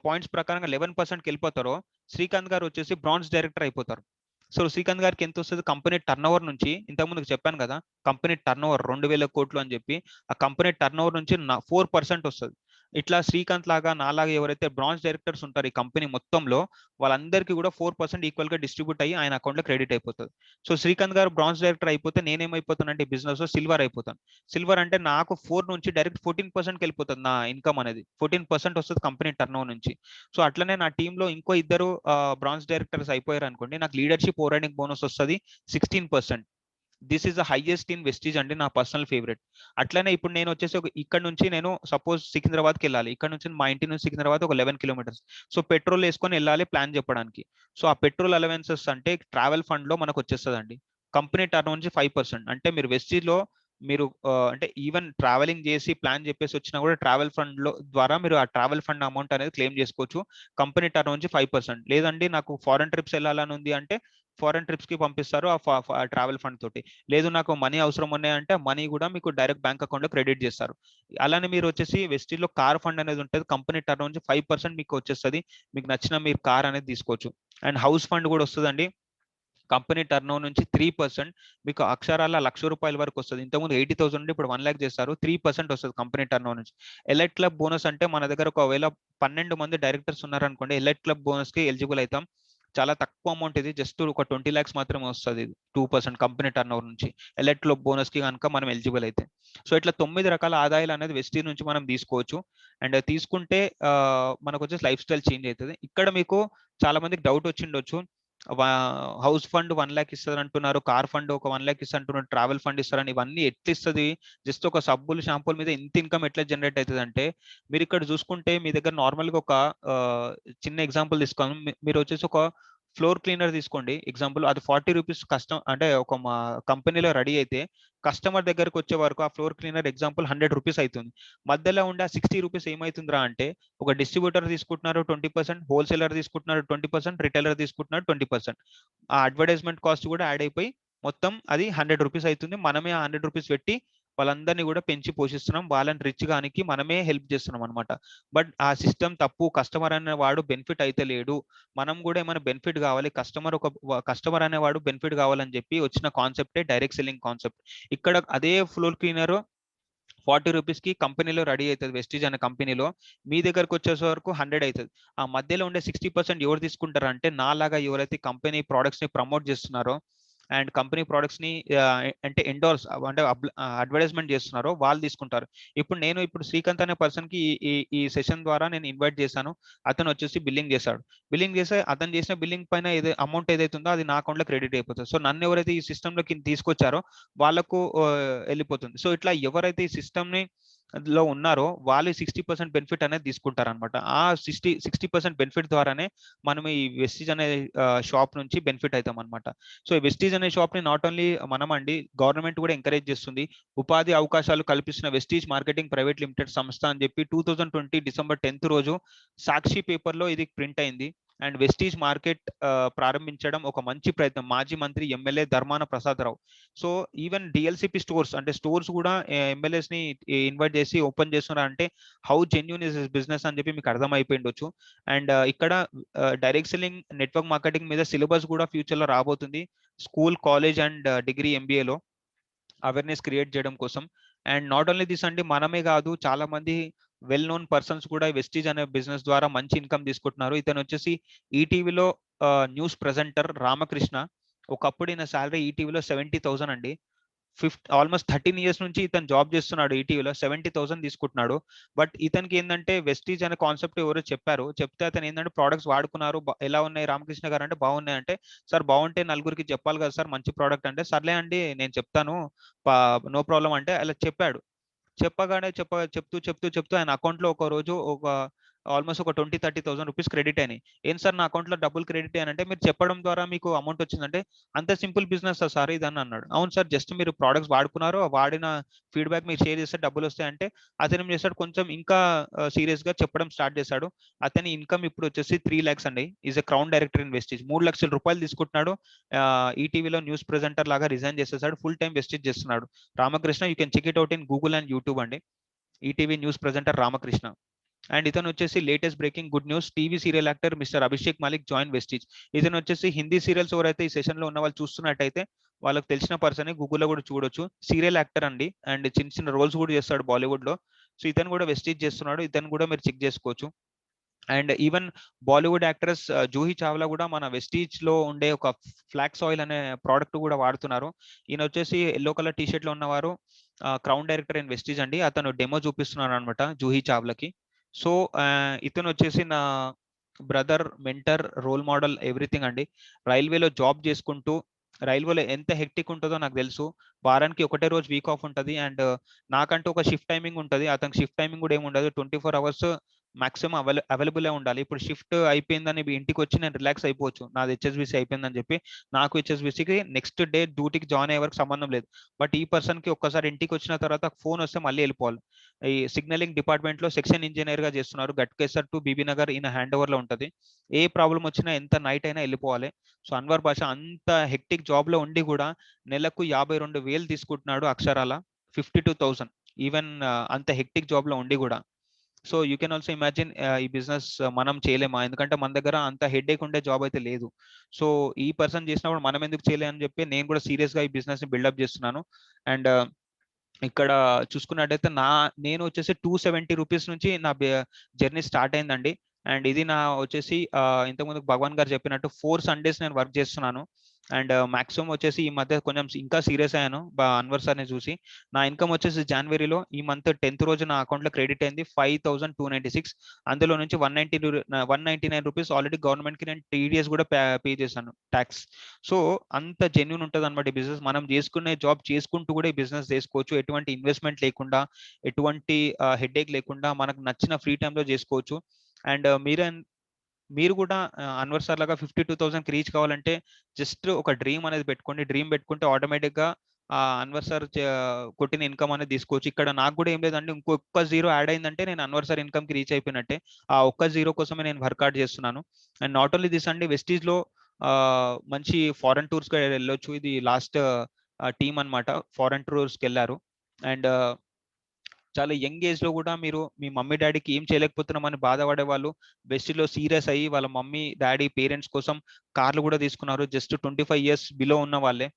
పాయింట్స్ ప్రకారంగా 11%కి వెళ్ళిపోతారో శ్రీకాంత్ గారు వచ్చేసి బ్రాంజ్ డైరెక్టర్ అయిపోతారు. సో శ్రీకాంత్ గారికి ఎంత వస్తుంది, కంపెనీ టర్న్ ఓవర్ నుంచి, ఇంతకుముందు చెప్పాను కదా కంపెనీ టర్న్ ఓవర్ 2000 కోట్లు అని చెప్పి, ఆ కంపెనీ టర్న్ ఓవర్ నుంచి 4% వస్తుంది. ఇట్లా శ్రీకాంత్ లాగా నాలాగా ఎవరైతే బ్రాంజ్ డైరెక్టర్స్ ఉంటారు ఈ కంపెనీ మొత్తంలో, వాళ్ళందరికీ కూడా 4% ఈక్వల్ గా డిస్ట్రిబ్యూట్ అయ్యి ఆయన అకౌంట్ లో క్రెడిట్ అయిపోతుంది. సో శ్రీకాంత్ గారు బ్రాంజ్ డైరెక్టర్ అయిపోతే నేనేమైపోతానంటే ఈ బిజినెస్ లో సిల్వర్ అయిపోతాను. సిల్వర్ అంటే నాకు 4 నుంచి డైరెక్ట్ 14%కి వెళ్ళిపోతుంది నా ఇన్కమ్ అనేది. 14% వస్తుంది కంపెనీ టర్న్ ఓవర్ నుంచి. సో అట్లనే నా టీమ్ లో ఇంకో ఇద్దరు బ్రాంజ్ డైరెక్టర్స్ అయిపోయారు అనుకోండి, నాకు లీడర్షిప్ ఓవరైడింగ్ బోనస్ వస్తుంది 16%. This is the highest in Vestige అండి, నా పర్సనల్ ఫేవరెట్. అట్లనే ఇప్పుడు నేను వచ్చేసి ఇక్కడ నుంచి నేను సపోజ్ సికింద్రాబాద్కి వెళ్ళాలి. ఇక్కడ నుంచి మా ఇంటి నుంచి సికింద్రాబాద్ ఒక 11 కిలోమీటర్స్. సో పెట్రోల్ వేసుకొని వెళ్ళాలి ప్లాన్ చెప్పడానికి. సో ఆ పెట్రోల్ అలవెన్సెస్ అంటే ట్రావెల్ ఫండ్ లో మనకు వచ్చేస్తుందండి. కంపెనీ టర్న్ నుంచి 5%. అంటే మీరు వెస్టీజ్ లో మీరు అంటే ఈవెన్ ట్రావెలింగ్ చేసి ప్లాన్ చెప్పేసి వచ్చినా కూడా ట్రావెల్ ఫండ్ లో ద్వారా మీరు ఆ ట్రావెల్ ఫండ్ అమౌంట్ అనేది క్లెయిమ్ చేసుకోవచ్చు. కంపెనీ టర్న్ నుంచి 5%. లేదండి నాకు ఫారెన్ ట్రిప్స్ వెళ్ళాలని ఉంది అంటే ఫారెన్ ట్రిప్స్ కి పంపిస్తారు ఆ ట్రావెల్ ఫండ్ తోటి. లేదు నాకు మనీ అవసరం ఉన్నాయంటే మనీ కూడా మీకు డైరెక్ట్ బ్యాంక్ అకౌంట్ లో క్రెడిట్ చేస్తారు. అలానే మీరు వచ్చేసి వెస్టీజ్ లో కార్ ఫండ్ అనేది ఉంటుంది. కంపెనీ టర్న్ నుంచి 5% మీకు వచ్చేస్తుంది. మీకు నచ్చిన మీరు కార్ అనేది తీసుకోవచ్చు. అండ్ హౌస్ ఫండ్ కూడా వస్తుందండి. కంపెనీ టర్న్ ఓవర్ నుంచి 3% మీకు అక్షరాల ₹1,00,000 వరకు వస్తుంది. ఇంతకుముందు 80,000 నుండి ఇప్పుడు 1 lakh చేస్తారు. 3% వస్తుంది కంపెనీ టర్న్ ఓవర్ నుంచి. ఎలైట్ క్లబ్ బోనస్ అంటే మన దగ్గర ఒకవేళ 12 మంది డైరెక్టర్స్ ఉన్నారనుకోండి, ఎలైట్ క్లబ్ బోనస్ కి ఎలిజిబుల్ అవుతాం. చాలా తక్కువ అమౌంట్, ఇది జస్ట్ ఒక 20 lakhs మాత్రమే వస్తుంది 2% కంపెనీ టర్న్ ఓవర్ నుంచి, ఎలక్ట్లో బోనస్ కి కనుక మనం ఎలిజిబుల్ అయితే. సో ఇట్లా 9 రకాల ఆదాయాలు అనేది వెస్టీజ్ నుంచి మనం తీసుకోవచ్చు. అండ్ తీసుకుంటే మనకు వచ్చేసి లైఫ్ స్టైల్ చేంజ్ అవుతుంది. ఇక్కడ మీకు చాలా మందికి డౌట్ వచ్చిండొచ్చు, హౌస్ ఫండ్ 1 lakh ఇస్తుంది అంటున్నారు, కార్ ఫండ్ ఒక 1 lakh ఇస్తుంది అంటున్నారు, ట్రావెల్ ఫండ్ ఇస్తారని, ఇవన్నీ ఎట్లా ఇస్తుంది? జస్ట్ ఒక సబ్బులు షాంపూల మీద ఇంత ఇన్కమ్ ఎట్లా జనరేట్ అవుతుంది అంటే, మీరు ఇక్కడ చూసుకుంటే మీ దగ్గర నార్మల్గా ఒక చిన్న ఎగ్జాంపుల్ తీసుకోండి. మీరు వచ్చేసి ఒక ఫ్లోర్ క్లీనర్ తీసుకోండి ఎగ్జాంపుల్, అది 40 రూపీస్ కస్టమర్ అంటే ఒక మా కంపెనీలో రెడీ అయితే కస్టమర్ దగ్గరకు వచ్చే వరకు ఆ ఫ్లోర్ క్లీనర్ ఎగ్జాంపుల్ 100 రూపీస్ అవుతుంది. మధ్యలో ఉండే ఆ 60 రూపీస్ ఏమవుతుందిరా అంటే, ఒక డిస్ట్రిబ్యూటర్ తీసుకుంటున్నారు 20%, హోల్సేలర్ తీసుకుంటున్నారు 20%, రిటైలర్ తీసుకుంటున్నారు 20%. ఆ అడ్వర్టైజ్మెంట్ కాస్ట్ కూడా యాడ్ అయిపోయి మొత్తం అది 100 రూపీస్ అవుతుంది. మనమే ఆ 100 రూపీస్ పెట్టి వాళ్ళందరినీ కూడా పెంచి పోషిస్తున్నాం, వాళ్ళని రిచ్ గానికి మనమే హెల్ప్ చేస్తున్నాం అనమాట. బట్ ఆ సిస్టమ్ తప్పు, కస్టమర్ అనేవాడు బెనిఫిట్ అయితే లేడు, మనం కూడా ఏమైనా బెనిఫిట్ కావాలి, కస్టమర్ అనేవాడు బెనిఫిట్ కావాలని చెప్పి వచ్చిన కాన్సెప్టే డైరెక్ట్ సెల్లింగ్ కాన్సెప్ట్. ఇక్కడ అదే ఫ్లోర్ క్లీనర్ 40 రూపీస్ కి కంపెనీలో రెడీ అవుతుంది, వెస్టీజ్ అనే కంపెనీలో, మీ దగ్గరకు వచ్చేసే వరకు 100 అవుతుంది. ఆ మధ్యలో ఉండే 60% ఎవరు తీసుకుంటారు అంటే, నాలాగా ఎవరైతే కంపెనీ ప్రోడక్ట్స్ ని ప్రమోట్ చేస్తున్నారో అండ్ కంపెనీ ప్రొడక్ట్స్ ని అంటే ఎండోర్స్ అంటే అడ్వర్టైజ్మెంట్ చేస్తున్నారో వాళ్ళు తీసుకుంటారు. ఇప్పుడు శ్రీకాంత్ అనే పర్సన్ కి ఈ సెషన్ ద్వారా నేను ఇన్వైట్ చేశాను, అతను వచ్చేసి బిల్లింగ్ చేశాడు. బిల్లింగ్ చేస్తే అతను చేసిన బిల్లింగ్ పైన అమౌంట్ ఏదైతే ఉందో అది నా అకౌంట్ లో క్రెడిట్ అయిపోతుంది. సో నన్ను ఎవరైతే ఈ సిస్టమ్ లోకి తీసుకొచ్చారో వాళ్ళకు వెళ్ళిపోతుంది. సో ఇట్లా ఎవరైతే ఈ సిస్టమ్ ని లో ఉన్నారో వాళ్ళు 60% బెనిఫిట్ అనేది తీసుకుంటారు అనమాట. ఆ 60% బెనిఫిట్ ద్వారానే మనం ఈ వెస్టీజ్ అనే షాప్ నుంచి బెనిఫిట్ అవుతాం అనమాట. సో ఈ వెస్టీజ్ అనే షాప్ ని నాట్ ఓన్లీ మనం అండి, గవర్నమెంట్ కూడా ఎంకరేజ్ చేస్తుంది. ఉపాధి అవకాశాలు కల్పిస్తున్న వెస్టీజ్ మార్కెటింగ్ ప్రైవేట్ లిమిటెడ్ సంస్థ అని చెప్పి 2020 డిసెంబర్ 10th రోజు సాక్షి పేపర్ లో ఇది ప్రింట్ అయింది. అండ్ వెస్టీజ్ మార్కెట్ ప్రారంభించడం ఒక మంచి ప్రయత్నం, మాజీ మంత్రి MLA Dharmana Prasad Rao. So even DLCP stores అంటే స్టోర్స్ కూడా ఎమ్మెల్యేస్ ని ఇన్వైట్ చేసి ఓపెన్ చేస్తున్నారు అంటే హౌ జెన్యూన్ ఇస్ బిజినెస్ అని చెప్పి మీకు అర్థమైపోయిండొచ్చు. అండ్ ఇక్కడ డైరెక్ట్ సెల్లింగ్ నెట్వర్క్ మార్కెటింగ్ మీద సిలబస్ కూడా ఫ్యూచర్ లో రాబోతుంది, స్కూల్, కాలేజ్ అండ్ డిగ్రీ ఎంబీఏలో అవేర్నెస్ క్రియేట్ చేయడం కోసం. అండ్ నాట్ ఓన్లీ దిస్ అండి, మనమే కాదు చాలా మంది వెల్ నోన్ పర్సన్స్ కూడా వెస్టీజ్ అనే బిజినెస్ ద్వారా మంచి ఇన్కమ్ తీసుకుంటున్నారు. ఇతను వచ్చేసి ఈటీవీలో న్యూస్ ప్రెజెంటర్ రామకృష్ణ. ఒకప్పుడు ఈయన శాలరీ ఈటీవీలో 70,000 అండి. ఆల్మోస్ట్ 13 years నుంచి ఇతను జాబ్ చేస్తున్నాడు ఈటీవీలో, 70,000 తీసుకుంటున్నాడు. బట్ ఇతనికి ఏంటంటే వెస్టీజ్ అనే కాన్సెప్ట్ ఎవరో చెప్తే అతను ఏంటంటే ప్రోడక్ట్స్ వాడుకున్నారు, ఎలా ఉన్నాయి రామకృష్ణ గారు అంటే, బాగున్నాయి అంటే, సార్ బాగుంటే నలుగురికి చెప్పాలి కదా సార్ మంచి ప్రోడక్ట్ అంటే, సర్లే అండి నేను చెప్తాను నో ప్రాబ్లం అంటే అలా చెప్పాడు. చెప్పగానే చెప్తూ ఆయన అకౌంట్ లో ఒక రోజు ఆల్మోస్ట్ ఒక 20,000-30,000 రూపీస్ క్రెడిట్ అయినాయి. ఏం సార్ నా అకౌంట్ లో డబ్బులు క్రెడిట్ అయ్యానంటే, మీరు చెప్పడం ద్వారా మీకు అమౌంట్ వచ్చిందంటే, అంత సింపుల్ బిజినెస్ సార్ ఇదని అన్నాడు. అవును సార్, జస్ట్ మీరు ప్రోడక్ట్స్ వాడుకున్నారు, వాడిన ఫీడ్బ్యాక్ మీరు షేర్ చేస్తే డబ్బులు వస్తాయి అంటే, అతను ఏం చేశాడు, కొంచెం ఇంకా సీరియస్ గా చెప్పడం స్టార్ట్ చేశాడు. అతని ఇన్కమ్ ఇప్పుడు వచ్చేసి 3 lakhs అండి. Is a crown director in Vestige. 3 లక్షల రూపాయలు తీసుకుంటున్నాడు. ఈటీవీలో న్యూస్ ప్రెజెంటర్ లాగా రిజైన్ చేసేసాడు, ఫుల్ టైం వెస్టీజ్ చేస్తున్నాడు. Ramakrishna, you can check it out in Google and YouTube అండి, ETV news presenter Ramakrishna. And ఇతను వచ్చేసి latest breaking good news, TV serial actor mister Abhishek Malik join Vestige. ఇతను వచ్చేసి హిందీ సీరియల్స్ ఎవరైతే ఈ సెషన్ లో ఉన్న వాళ్ళు చూస్తున్నట్టయితే వాళ్ళకి తెలిసిన పర్సన్, గూగుల్లో కూడా చూడొచ్చు. సీరియల్ యాక్టర్ అండి, అండ్ చిన్న చిన్న రోల్స్ కూడా చేస్తాడు బాలీవుడ్ లో. సో ఇతను కూడా వెస్టీజ్ చేస్తున్నాడు, ఇతను కూడా మీరు చెక్ చేసుకోవచ్చు. And even Bollywood actress Juhi Chawla కూడా మన వెస్టీజ్ లో ఉండే ఒక ఫ్లాక్స్ ఆయిల్ అనే ప్రోడక్ట్ కూడా వాడుతున్నారు. ఈయన వచ్చేసి ఎల్లో కలర్ టీ షర్ట్ లో ఉన్నవారు క్రౌన్ డైరెక్టర్ ఇన్ వెస్టీజ్ అండి. అతను డెమో చూపిస్తున్నారు అనమాట జూహీ చావ్లాకి. సో ఇతను వచ్చేసి నా brother, mentor, role model, everything అండి. రైల్వేలో జాబ్ చేసుకుంటూ, రైల్వేలో ఎంత హెక్టిక్ ఉంటుందో నాకు తెలుసు, వారానికి ఒకటే రోజు వీక్ ఆఫ్ ఉంటుంది. అండ్ నాకంటూ ఒక షిఫ్ట్ టైమింగ్ ఉంటుంది, అతనికి షిఫ్ట్ టైమింగ్ కూడా ఏమి ఉండదు, 24 hours మాక్సిమం అవైలబుల్ ఉండాలి. ఇప్పుడు షిఫ్ట్ అయిపోయిందని ఇంటికి వచ్చి నేను రిలాక్స్ అయిపోవచ్చు, నాది హెచ్ఎస్బిసి అయిపోయిందని చెప్పి. నాకు హెచ్ఎస్బిసికి నెక్స్ట్ డే డ్యూటీకి జాయిన్ అయ్యే వరకు సంబంధం లేదు. బట్ ఈ పర్సన్ కి ఒక్కసారి ఇంటికి వచ్చిన తర్వాత ఫోన్ వస్తే మళ్ళీ వెళ్ళిపోవాలి. ఈ సిగ్నలింగ్ డిపార్ట్మెంట్ లో సెక్షన్ ఇంజనీర్ గా చేస్తున్నారు, గట్కేసర్ టు బీబీ నగర్ ఈయన హ్యాండ్ ఓవర్ లో ఉంటుంది. ఏ ప్రాబ్లం వచ్చినా ఎంత నైట్ అయినా వెళ్ళిపోవాలి. సో అన్వర్ భాష అంత హెక్టిక్ జాబ్ లో ఉండి కూడా నెలకు 52,000 తీసుకుంటున్నాడు అక్షరాల, 52,000 ఈవెన్ అంత హెక్టిక్ జాబ్ లో ఉండి కూడా. So you can also imagine ఈ బిజినెస్ మనం చేయలేమా, ఎందుకంటే మన దగ్గర అంత హెడేక్ ఉండే జాబ్ అయితే లేదు. సో ఈ పర్సన్ చేసినప్పుడు మనం ఎందుకు చేయలేము అని చెప్పి నేను కూడా సీరియస్ గా ఈ బిజినెస్ ని బిల్డప్ చేస్తున్నాను. అండ్ ఇక్కడ చూసుకున్నట్టయితే నేను వచ్చేసి 270 రూపీస్ నుంచి నా జర్నీ స్టార్ట్ అయిందండి. అండ్ ఇది నా వచ్చేసి ఇంతకుముందు భగవాన్ గారు చెప్పినట్టు 4 Sundays నేను వర్క్ చేస్తున్నాను. అండ్ మాక్సిమం వచ్చేసి ఈ మధ్య కొంచెం ఇంకా సీరియస్ అయ్యాను అన్వర్ సార్ని చూసి. నా ఇన్కమ్ వచ్చేసి జనవరిలో ఈ మంత్ 10th రోజు నా అకౌంట్లో క్రెడిట్ అయింది 5296. అందులో నుంచి 199 రూపీస్ ఆల్రెడీ గవర్నమెంట్కి నేను TDS కూడా పే చేశాను ట్యాక్స్. సో అంత జెన్యూన్ ఉంటుంది అనమాట ఈ బిజినెస్. మనం చేసుకునే జాబ్ చేసుకుంటూ కూడా ఈ బిజినెస్ చేసుకోవచ్చు, ఎటువంటి ఇన్వెస్ట్మెంట్ లేకుండా, ఎటువంటి హెడేక్ లేకుండా మనకు నచ్చిన ఫ్రీ టైంలో చేసుకోవచ్చు. అండ్ మీరు కూడా అన్వర్ సార్ లాగా 52,000కి రీచ్ కావాలంటే జస్ట్ ఒక డ్రీమ్ అనేది పెట్టుకోండి. డ్రీమ్ పెట్టుకుంటే ఆటోమేటిక్గా అన్వర్ సార్ కొట్టిన ఇన్కమ్ అనేది తీసుకోవచ్చు. ఇక్కడ నాకు కూడా ఏం లేదండి, ఇంకొక జీరో యాడ్ అయిందంటే నేను అన్వర్ సార్ ఇన్కమ్కి రీచ్ అయిపోయినట్టే. ఆ ఒక్క జీరో కోసమే నేను వర్కౌట్ చేస్తున్నాను. అండ్ నాట్ ఓన్లీ దిస్ అండి, వెస్టీజ్లో మంచి ఫారెన్ టూర్స్కి వెళ్ళొచ్చు. ఇది లాస్ట్ టీమ్ అనమాట ఫారెన్ టూర్స్కి వెళ్ళారు. అండ్ చాలా యంగ్ ఏజ్ లో కూడా మీరు మీ మమ్మీ డాడీకి ఏం చేయలేకపోతున్నామని బాధపడే వాళ్ళు వెస్టీలో సీరియస్ అయ్యి వాళ్ళ మమ్మీ డాడీ పేరెంట్స్ కోసం కార్లు కూడా తీసుకున్నారు, జస్ట్ 25 years బిలో ఉన్న వాళ్ళే.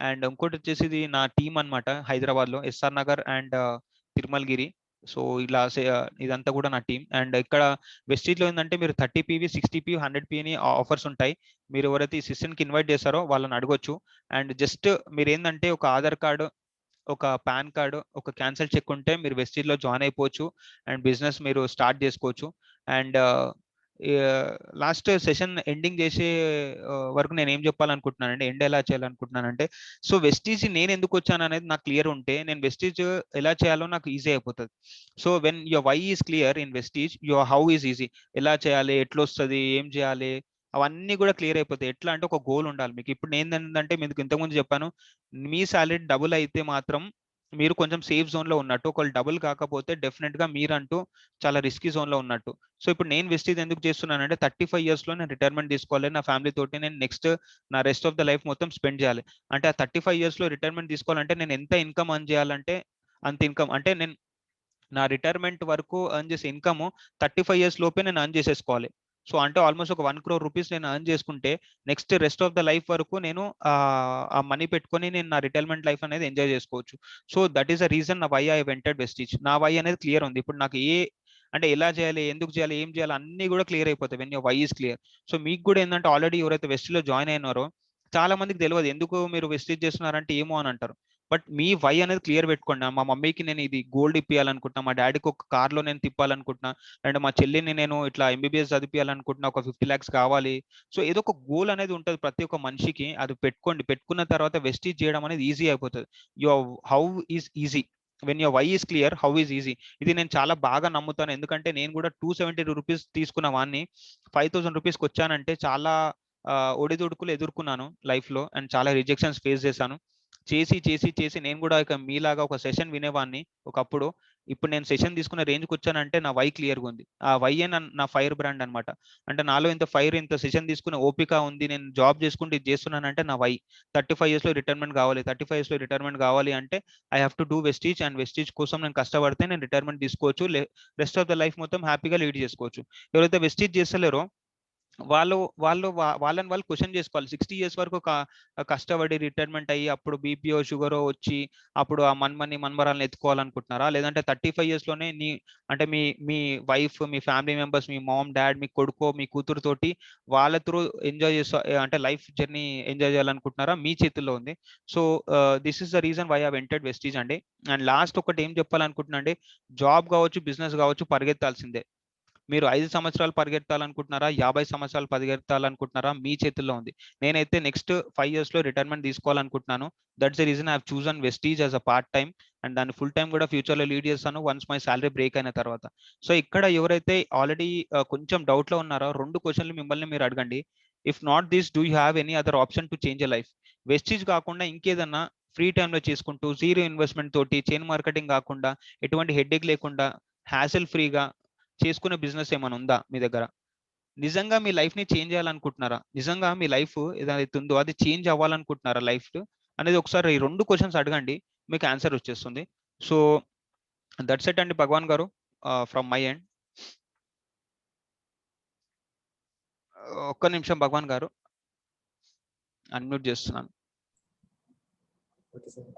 అండ్ ఇంకోటి వచ్చేసి ఇది నా టీం అనమాట, హైదరాబాద్ లో SR Nagar and Tirumalagiri. So ఇలా ఇదంతా కూడా నా టీం. అండ్ ఇక్కడ వెస్టీజ్ లో ఏంటంటే మీరు 30 PV 60 PV 100 PV అని ఆఫర్స్ ఉంటాయి. మీరు ఎవరైతే ఈ సెషన్కి ఇన్వైట్ చేస్తారో వాళ్ళని అడగొచ్చు. అండ్ జస్ట్ మీరు ఏంటంటే ఒక ఆధార్ కార్డు, ఒక పాన్ కార్డు, ఒక క్యాన్సల్ చెక్ ఉంటే మీరు వెస్టీజ్లో జాయిన్ అయిపోవచ్చు అండ్ బిజినెస్ మీరు స్టార్ట్ చేసుకోవచ్చు. అండ్ లాస్ట్ సెషన్ ఎండింగ్ చేసే వరకు నేను ఏం చెప్పాలనుకుంటున్నానంటే, ఎండ్ ఎలా చేయాలనుకుంటున్నానంటే, సో వెస్టీజ్ నేను ఎందుకు వచ్చాను అనేది నాకు క్లియర్ ఉంటే నేను వెస్టీజ్ ఎలా చేయాలో నాకు ఈజీ అయిపోతుంది. So when your why is clear in Vestige, your how is easy. ఎలా చేయాలి, ఎట్లా వస్తుంది, ఏం చేయాలి, అవన్నీ కూడా క్లియర్ అయిపోతాయి. ఎట్లా అంటే ఒక గోల్ ఉండాలి మీకు. ఇప్పుడు నేను ఏంటంటే మీకు ఇంతకుముందు చెప్పాను, మీ సాలరీ డబుల్ అయితే మాత్రం మీరు కొంచెం సేఫ్ జోన్ లో ఉన్నట్టు, ఒకవేళ డబుల్ కాకపోతే డెఫినెట్ గా మీరంటూ చాలా రిస్కీ జోన్ లో ఉన్నట్టు. సో ఇప్పుడు నేను వెస్టీజ్ ఎందుకు చేస్తున్నానంటే 35 years లో నేను రిటైర్మెంట్ తీసుకోవాలి, నా ఫ్యామిలీ తోటి నేను నెక్స్ట్ నా రెస్ట్ ఆఫ్ ద లైఫ్ మొత్తం స్పెండ్ చేయాలి. అంటే ఆ 35 years లో రిటైర్మెంట్ తీసుకోవాలంటే నేను ఎంత ఇన్కమ్ అర్న్ చేయాలంటే అంత ఇన్కమ్, అంటే నేను నా రిటైర్మెంట్ వరకు అర్న్ చేసే ఇన్కమ్ 35 years లోపే నేను అర్న్ చేసేసుకోవాలి. సో అంటే ఆల్మోస్ట్ ఒక 1 crore రూపీస్ నేను అర్న్ చేసుకుంటే next rest of the life వరకు నేను ఆ మనీ పెట్టుకొని నేను నా రిటైర్మెంట్ లైఫ్ అనేది ఎంజాయ్ చేసుకోవచ్చు. So that is the reason why I wanted Vestige. నా వై అనేది క్లియర్ ఉంది. ఇప్పుడు నాకు అంటే ఎలా చేయాలి, ఎందుకు చేయాలి, ఏం చేయాలి అన్ని కూడా క్లియర్ అయిపోతాయి when your why is clear. So మీకు కూడా ఏంటంటే ఆల్రెడీ ఎవరైతే వెస్టీజ్లో జాయిన్ అయినారో చాలా మందికి తెలియదు ఎందుకు మీరు వెస్టీజ్ చేస్తున్నారంటే ఏమో అని అంటారు. బట్ మీ వై అనేది క్లియర్ పెట్టుకోండి. మా మమ్మీకి నేను ఇది గోల్డ్ ఇప్పియాలనుకుంటున్నా, మా డాడీకి ఒక కార్లో నేను తిప్పాలనుకుంటున్నా, అండ్ మా చెల్లిని నేను ఇట్లా MBBS చదివియాలనుకుంటున్నా, ఒక 50 lakhs కావాలి. సో ఏదో ఒక గోల్ అనేది ఉంటుంది ప్రతి ఒక్క మనిషికి. అది పెట్టుకోండి. పెట్టుకున్న తర్వాత వెస్టీజ్ చేయడం అనేది ఈజీ అయిపోతుంది. Your how is easy when your why is clear, how is easy. ఇది నేను చాలా బాగా నమ్ముతాను. ఎందుకంటే నేను కూడా 270 రూపీస్ తీసుకున్న వాడిని 5000 రూపీస్కి వచ్చానంటే చాలా ఒడిదుడుకులు ఎదుర్కొన్నాను లైఫ్ లో అండ్ చాలా రిజెక్షన్స్ ఫేస్ చేశాను. చేసి చేసి చేసి నేను కూడా ఇక మీలాగా ఒక సెషన్ వినేవాడిని ఒకప్పుడు. ఇప్పుడు నేను సెషన్ తీసుకున్న రేంజ్కి వచ్చానంటే నా వై క్లియర్గా ఉంది. ఆ వై నా ఫైర్ బ్రాండ్ అనమాట. అంటే నాలో ఇంత ఫైర్, ఇంత సెషన్ తీసుకునే ఓపిక ఉంది, నేను జాబ్ చేసుకుంటూ ఇది చేస్తున్నానంటే నా వై. 35 years లో రిటైర్మెంట్ కావాలి, 35 years లో రిటైర్మెంట్ కావాలి అంటే I have to do Vestige. And Vestige కోసం నేను కష్టపడితే నేను రిటైర్మెంట్ తీసుకోవచ్చు, రెస్ట్ ఆఫ్ ద లైఫ్ మొత్తం హ్యాపీగా లీడ్ చేసుకోవచ్చు. ఎవరైతే వెస్టీజ్ చేస్తలేరో వాళ్ళని వాళ్ళు క్వశ్చన్ చేసుకోవాలి. 60 years వరకు కష్టపడి రిటైర్మెంట్ అయ్యి అప్పుడు BPO షుగరో వచ్చి అప్పుడు ఆ మన్మరాలను ఎత్తుకోవాలనుకుంటున్నారా, లేదంటే 35 years లోనే అంటే మీ వైఫ్, మీ ఫ్యామిలీ మెంబర్స్, మీ మామ్ డాడ్, మీ కొడుకో మీ కూతురు తోటి వాళ్ళ త్రూ ఎంజాయ్ చేస్తా అంటే లైఫ్ జర్నీ ఎంజాయ్ చేయాలనుకుంటున్నారా, మీ చేతుల్లో ఉంది. So this is the reason why I wanted Vestige అండి. అండ్ లాస్ట్ ఒకటి ఏం చెప్పాలనుకుంటున్నా అండి, జాబ్ కావచ్చు, బిజినెస్ కావచ్చు, పరిగెత్తాల్సిందే. మీరు 5 సంవత్సరాలు పరిగెత్తాలనుకుంటున్నారా, 50 సంవత్సరాలు పరిగెత్తాలనుకుంటున్నారా, మీ చేతుల్లో ఉంది. నేనైతే నెక్స్ట్ 5 years లో రిటైర్మెంట్ తీసుకోవాలనుకుంటున్నాను. That's the reason I have chosen Vestige as a part time. And దాన్ని ఫుల్ టైం కూడా ఫ్యూచర్లో లీడ్ చేస్తాను వన్స్ మై సాలరీ బ్రేక్ అయిన తర్వాత. సో ఇక్కడ ఎవరైతే ఆల్రెడీ కొంచెం డౌట్లో ఉన్నారో 2 క్వశ్చన్లు మిమ్మల్ని మీరు అడగండి. If not this, do you have any other option to change your life? Vestige కాకుండా ఇంకేదన్నా ఫ్రీ టైంలో చేసుకుంటూ జీరో ఇన్వెస్ట్మెంట్ తోటి చైన్ మార్కెటింగ్ కాకుండా ఎటువంటి హెడ్ఏక్ లేకుండా హ్యాసిల్ ఫ్రీగా చేసుకునే బిజినెస్ ఏమైనా ఉందా మీ దగ్గర? నిజంగా మీ లైఫ్ ని చేంజ్ చేయాలనుకుంటున్నారా? నిజంగా మీ లైఫ్ ఏదైతే ఉందో అది చేంజ్ అవ్వాలనుకుంటున్నారా లైఫ్ అనేది ఒకసారి ఈ 2 క్వశ్చన్స్ అడగండి, మీకు ఆన్సర్ వచ్చేస్తుంది. సో దట్స్ ఇట్ అండి భగవాన్ గారు, ఫ్రమ్ మై ఎండ్. ఒక్క నిమిషం భగవాన్ గారు, అన్మ్యూట్ చేస్తున్నాను. Okay sir,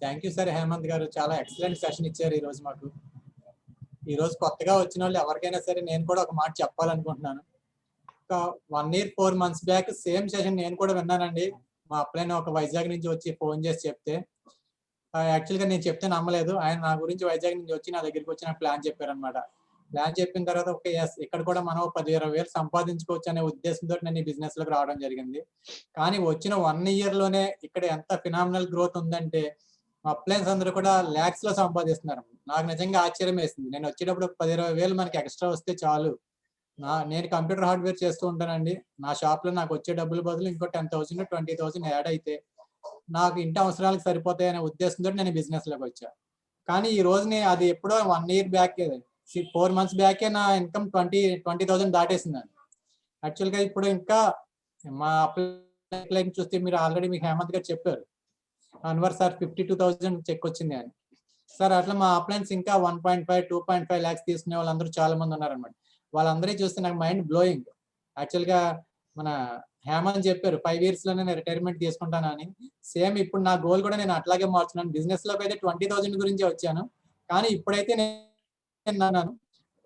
thank you sir. Hemant గారు చాలా ఎక్సలెంట్ సెషన్ ఇచ్చారు ఈ రోజు మాకు. ఈ రోజు కొత్తగా వచ్చిన వాళ్ళు ఎవరికైనా సరే నేను కూడా ఒక మాట చెప్పాలనుకుంటున్నాను. ఒక 1 year 4 months back same session నేను కూడా విన్నానండి. మా అప్లైన్ ఒక వైజాగ్ నుంచి వచ్చి ఫోన్ చేసి చెప్తే యాక్చువల్గా నేను చెప్తే నమ్మలేదు. ఆయన నా గురించి వైజాగ్ నుంచి వచ్చి నా దగ్గరికి వచ్చి నాకు ప్లాన్ చెప్పారనమాట. ప్లాన్ చెప్పిన తర్వాత ఓకే ఎస్ ఇక్కడ కూడా మనం 10,000-20,000 సంపాదించుకోవచ్చు అనే ఉద్దేశంతో నేను ఈ బిజినెస్ లోకి రావడం జరిగింది. కానీ వచ్చిన 1 year లోనే ఇక్కడ ఎంత ఫినామినల్ గ్రోత్ ఉందంటే మా అప్లయన్స్ అందరూ కూడా లాక్స్ లో సంపాదిస్తున్నారు. నాకు నిజంగా ఆశ్చర్యం వేసింది. నేను వచ్చేటప్పుడు 10,000-20,000 మనకి ఎక్స్ట్రా వస్తే చాలు. నేను కంప్యూటర్ హార్డ్వేర్ చేస్తూ ఉంటానండి. నా షాప్ లో నాకు వచ్చే డబ్బుల బదులు ఇంకో 10,000 20,000 యాడ్ అయితే నాకు ఇంటి అవసరాలకు సరిపోతాయి అనే ఉద్దేశంతో నేను బిజినెస్ లోకి వచ్చా. కానీ ఈ రోజుని అది ఎప్పుడో 1 year బ్యాక్ 4 months బ్యాకే నా ఇన్కమ్ 20,000 దాటేసింది. యాక్చువల్ గా ఇప్పుడు ఇంకా మా అప్లైన్ చూస్తే మీరు ఆల్రెడీ మీకు హేమంత్ గారు చెప్పారు అన్వర్ సార్ 52,000 చెక్ వచ్చింది అని. సార్ అట్లా మా అప్లైన్స్ ఇంకా 1.5 2.5 lakhs తీసుకునే వాళ్ళందరూ చాలా మంది ఉన్నారనమాట. వాళ్ళందరినీ చూస్తే నాకు మైండ్ బ్లోయింగ్. యాక్చువల్ గా మన హేమంత్ చెప్పారు 5 years లోనే నేను రిటైర్మెంట్ తీసుకుంటాను అని. సేమ్ ఇప్పుడు నా గోల్ కూడా నేను అట్లాగే మార్చున్నాను. బిజినెస్ లోకి అయితే 20,000 గురించి వచ్చాను. కానీ ఇప్పుడైతే నేను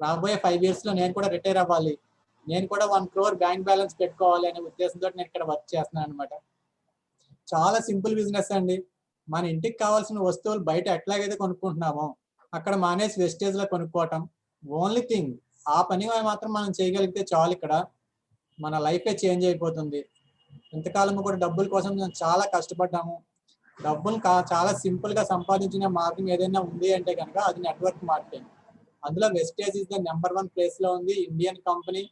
రాబోయే 5 years లో నేను కూడా రిటైర్ అవ్వాలి, నేను కూడా 1 crore బ్యాంక్ బ్యాలెన్స్ పెట్టుకోవాలి అనే ఉద్దేశంతో నేను ఇక్కడ వర్క్ చేస్తున్నాను అనమాట. చాలా సింపుల్ బిజినెస్ అండి. మన ఇంటికి కావాల్సిన వస్తువులు బయట ఎట్లాగైతే కొనుక్కుంటున్నామో అక్కడ మానేసి వెస్టేజ్ లో కొనుక్కోవటం. ఓన్లీ థింగ్ ఆ పని మాత్రం మనం చేయగలిగితే చాలు, ఇక్కడ మన లైఫే చేంజ్ అయిపోతుంది. ఇంతకాలం కూడా డబ్బుల కోసం మేము చాలా కష్టపడ్డాము. డబ్బులు చాలా సింపుల్ గా సంపాదించిన మార్గం ఏదైనా ఉంది అంటే కనుక అది నెట్వర్క్ మార్కెటింగ్. అందులో Vestige is the number 1 place లో ఉంది. ఇండియన్ కంపెనీ,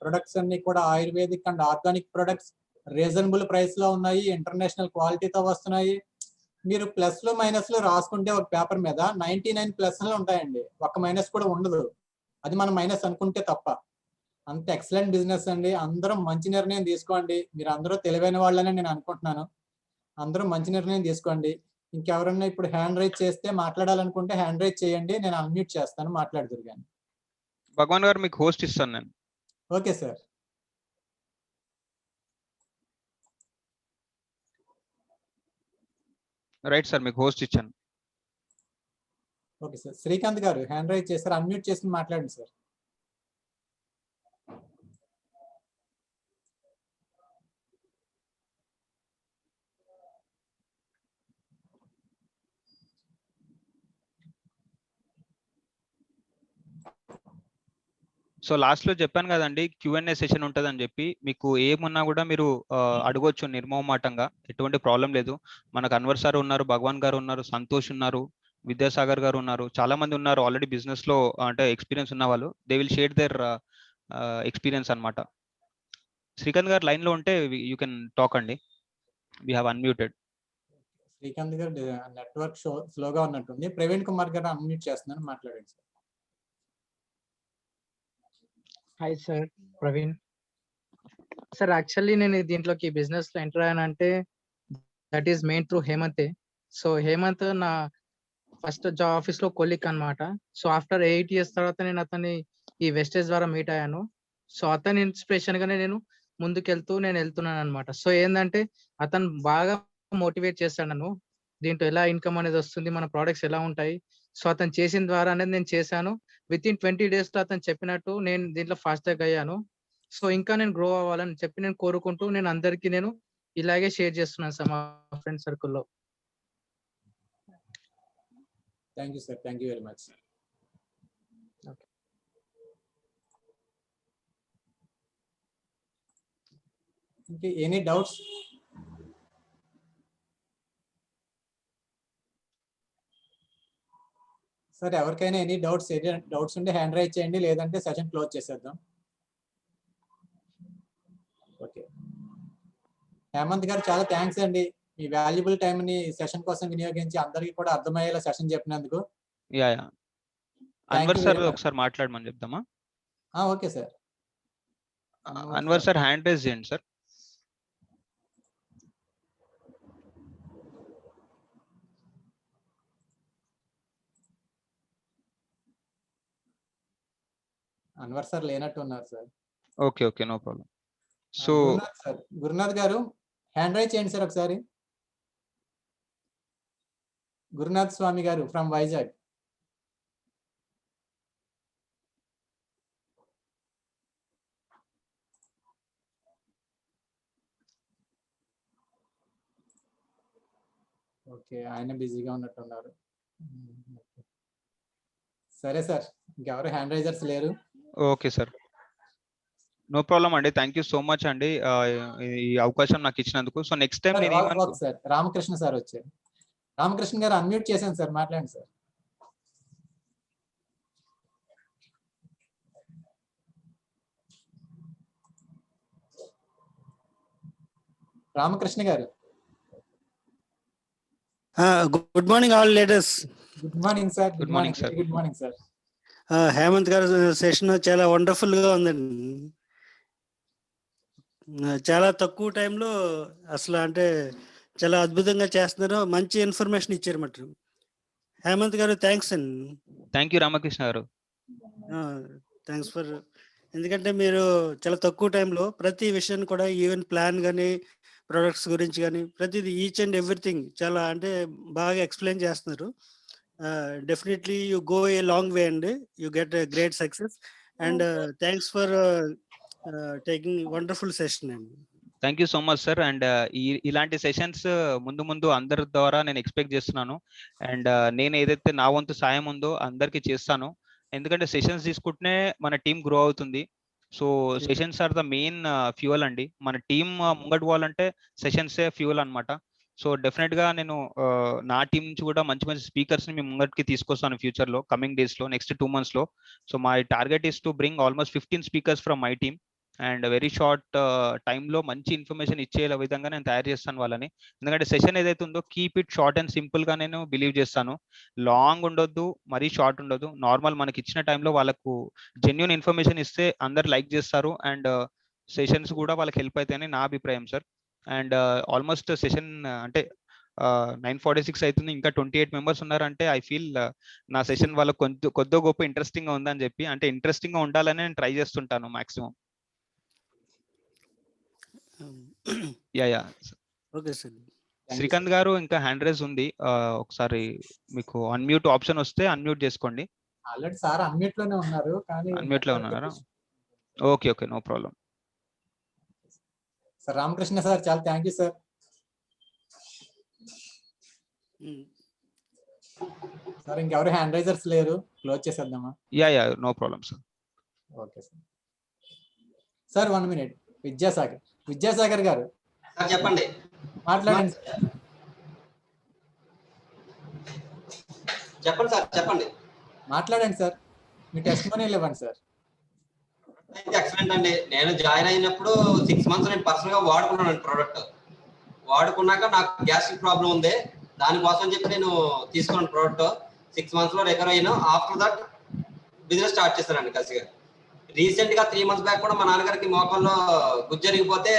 ప్రొడక్ట్స్ అన్ని కూడా ayurvedic and organic products reasonable price లో ఉన్నాయి, ఇంటర్నేషనల్ క్వాలిటీతో వస్తున్నాయి. మీరు ప్లస్లు మైనస్లు రాసుకుంటే ఒక పేపర్ మీద 99 ప్లస్లు ఉంటాయండి, ఒక్క మైనస్ కూడా ఉండదు. అది మనం మైనస్ అనుకుంటే తప్ప. అంత ఎక్సలెంట్ బిజినెస్ అండి. అందరూ మంచి నిర్ణయం తీసుకోండి. మీరు అందరూ తెలివైన వాళ్ళని నేను అనుకుంటున్నాను. అందరూ మంచి నిర్ణయం తీసుకోండి. ఇంకెవరన్నా ఇప్పుడు హ్యాండ్ రైజ్ చేస్తే మాట్లాడాలనుకుంటే హ్యాండ్ రైజ్ చేయండి, నేను అన్మ్యూట్ చేస్తాను, మాట్లాడుదురు కానీ. భగవాన్ గారు మీకు హోస్ట్ ఇస్తాను నేను. Okay sir. రైట్ సార్, మీకు హోస్ట్ ఇచ్చాను. Okay sir. Srikanth garu hand rise చేస్తారు, అన్మ్యూట్ చేసి మాట్లాడండి సార్. సో లాస్ట్ లో చెప్పాను కదండి Q&A సెషన్ ఉంటుందని చెప్పి. మీకు ఏమున్నా కూడా మీరు అడగొచ్చు నిర్మోహమాటంగా, ఎటువంటి ప్రాబ్లం లేదు. మనకు అన్వర్ సార్ ఉన్నారు, భగవాన్ గారు ఉన్నారు, సంతోష్ ఉన్నారు, విద్యాసాగర్ గారు ఉన్నారు, చాలా మంది ఉన్నారు ఆల్రెడీ బిజినెస్ లో అంటే ఎక్స్పీరియన్స్ ఉన్న వాళ్ళు. They will share their experience అన్నమాట. శ్రీకాంత్ గారు లైన్ లో ఉంటే యూ కెన్ టాక్ అండి. We have unmuted. శ్రీకాంత్ గారు నెట్వర్క్ స్లోగా ఉన్నట్టుంది. ప్రవీణ్ కుమార్ గారు అన్మ్యూట్ చేస్తున్నాను, మాట్లాడండి sir. Hi sir, Praveen sir. Actually నేను దీంట్లోకి బిజినెస్ లో ఎంటర్ అయ్యానంటే దట్ ఈస్ మెయిన్ త్రూ హేమంతే. సో హేమంత్ నా ఫస్ట్ జాబ్ ఆఫీస్ లో కొలీగ్ అన్నమాట. సో ఆఫ్టర్ 8 years తర్వాత నేను అతన్ని ఈ వెస్టేజ్ ద్వారా మీట్ అయ్యాను. సో అతని ఇన్స్పిరేషన్ గానే నేను ముందుకెళ్తూ నేను వెళ్తున్నాను అనమాట. సో ఏంటంటే అతను బాగా మోటివేట్ చేస్తాడు నన్ను, దీంట్లో ఎలా ఇన్కమ్ అనేది వస్తుంది, మన ప్రోడక్ట్స్ ఎలా ఉంటాయి. సో అతను చేసిన ద్వారా అనేది నేను చేశాను. విత్ ఇన్ 20 days లో అతను చెప్పినట్టు నేను దీంట్లో ఫాస్ట్గా అయ్యాను. సో ఇంకా నేను గ్రో అవ్వాలని చెప్పి నేను కోరుకుంటూ నేను అందరికీ నేను ఇలాగే షేర్ చేస్తున్నాను సార్ మా ఫ్రెండ్ సర్కిల్లో. Thank you sir, thank you very much. ఇంకా ఎనీ డౌట్స్? సార్ ఎవరికైనా ఎనీ డౌట్స్ ఉంటే హ్యాండ్ రైజ్ చేయండి, లేదంటే సెషన్ క్లోజ్ చేసేద్దాం. ఓకే, హేమంత్ గారు చాలా థ్యాంక్స్ అండి. మీ వాల్యుబుల్ టైం ని సెషన్ కోసం వినియోగించి అందరికీ కూడా అర్థమయ్యేలా సెషన్ చెప్పినందుకు. యా అన్వర్ సార్ ఒకసారి మాట్లాడమని చెప్తామా? Okay sir. Anwar sir hand raise చేయండి సార్. అన్వర్ సార్ లేనట్టు ఉన్నారు sir. Okay okay, no problem. So Gurunath garu hand raise చేయండి సార్ ఒకసారి. గురునాథ్ స్వామి గారు ఫ్రమ్ వైజాగ్. ఓకే, ఆయన బిజీగా ఉన్నట్టున్నారు. సరే సార్, ఇంకెవరు హ్యాండ్ రైజర్స్ లేరు. ఓకే సార్, నో ప్రాబ్లం అండి. థ్యాంక్ యూ సో మచ్ అండి ఈ అవకాశం నాకు ఇచ్చినందుకు. సో నెక్స్ట్ టైం నేను ఏమనుకో సార్ రామకృష్ణ సార్ వచ్చారు. రామకృష్ణ గారు అన్మ్యూట్ చేశాను సార్, మాట్లాడండి సార్. రామకృష్ణ గారు. Good morning all leaders. Good morning sir. Good morning, sir. Good morning sir. Hemant గారు సెషన్ చాలా వండర్ఫుల్ గా ఉందండి. చాలా తక్కువ టైంలో అసలు అంటే చాలా అద్భుతంగా చేస్తున్నారు. మంచి ఇన్ఫర్మేషన్ ఇచ్చారు మాట. హేమంత్ గారు థ్యాంక్స్ అండి. థ్యాంక్ యూ రామకృష్ణ గారు. థ్యాంక్స్ ఫర్, ఎందుకంటే మీరు చాలా తక్కువ టైంలో ప్రతి విషయాన్ని కూడా ఈవెన్ ప్లాన్ కానీ ప్రొడక్ట్స్ గురించి కానీ ప్రతిదీ ఈచ్ అండ్ ఎవ్రీథింగ్ చాలా అంటే బాగా ఎక్స్ప్లెయిన్ చేస్తున్నారు. Definitely you go a long way అండి, you get great success and thanks for taking wonderful session అండి. Thank you so much sir. And ఇలాంటి సెషన్స్ ముందు ముందు అందరి ద్వారా నేను ఎక్స్పెక్ట్ చేస్తున్నాను. అండ్ నేను ఏదైతే నా వంతు సాయం ఉందో అందరికీ చేస్తాను. ఎందుకంటే సెషన్స్ తీసుకుంటేనే మన టీం గ్రో అవుతుంది. So sessions are the main fuel అండి. మన టీం ముంగట్ పోవాలంటే సెషన్సే ఫ్యూయల్ అన్నమాట. సో డెఫినెట్ గా నేను నా టీం నుంచి కూడా మంచి మంచి స్పీకర్స్ ని మీ ముంగట్కి తీసుకొస్తాను ఫ్యూచర్ లో, కమింగ్ డేస్ లో, నెక్స్ట్ 2 months లో. So my target is to bring almost 15 speakers from my team. And very short టైంలో మంచి ఇన్ఫర్మేషన్ ఇచ్చే విధంగా నేను తయారు చేస్తాను వాళ్ళని. ఎందుకంటే సెషన్ ఏదైతే ఉందో keep it short and simple గా నేను బిలీవ్ చేస్తాను. లాంగ్ ఉండొద్దు, మరీ షార్ట్ ఉండొద్దు. నార్మల్ మనకి ఇచ్చిన టైంలో వాళ్ళకు జెన్యున్ ఇన్ఫర్మేషన్ ఇస్తే అందరు లైక్ చేస్తారు అండ్ సెషన్స్ కూడా వాళ్ళకి హెల్ప్ అవుతాయని నా అభిప్రాయం సార్. అండ్ ఆల్మోస్ట్ సెషన్ అంటే 9:46 అవుతుంది, ఇంకా 28 members ఉన్నారంటే ఐ ఫీల్ నా సెషన్ వాళ్ళకి కొద్ది గొప్ప ఇంట్రెస్టింగ్ గా ఉందని చెప్పి, అంటే ఇంట్రెస్టింగ్ గా ఉండాలని నేను ట్రై చేస్తుంటాను maximum. Ya okay sir. Srikanth garu ఇంకా హ్యాండ్ రైజ్ ఉంది, ఒకసారి మీకు అన్మ్యూట్ ఆప్షన్ వస్తే అన్మ్యూట్ చేసుకోండి. ఆల్రెడీ సార్ అన్మ్యూట్ లోనే ఉన్నారు, కానీ అన్మ్యూట్ లో ఉన్నారా? Okay okay, no problem. Sir Ramakrishna sir, చాలా థ్యాంక్ యూ సార్. సార్ ఇంకెవరు హ్యాండ్ రైజర్స్ లేరు, క్లోజ్ చేసేద్దామా? Ya no problem sir. Okay sir. Sir 1 minute. Vidyasagar garu చెప్పండి. మాట్లాడండి. చెప్పండి సార్, చెప్పండి. మాట్లాడండి సార్, మీ టెస్టిమోనియల్ ఇవ్వండి సార్. ఎక్సలెంట్ అండి. నేను జాయిన్ అయినప్పుడు 6 months నేను పర్సనల్ గా వాడుకున్నాను ప్రోడక్ట్. వాడుకున్నాక నాకు గ్యాస్ట్రిక్ ప్రాబ్లం ఉంది, దానికోసం చెప్పి నేను తీసుకున్నాను ప్రోడక్ట్. 6 months లో రికవర్ అయినా. ఆఫ్టర్ దట్ బిజినెస్ స్టార్ట్ చేశానండి కసిగా. రీసెంట్ గా 3 months బ్యాక్ కూడా మా నాన్నగారికి మోకాల్లో గుజ్జు జరిగిపోతే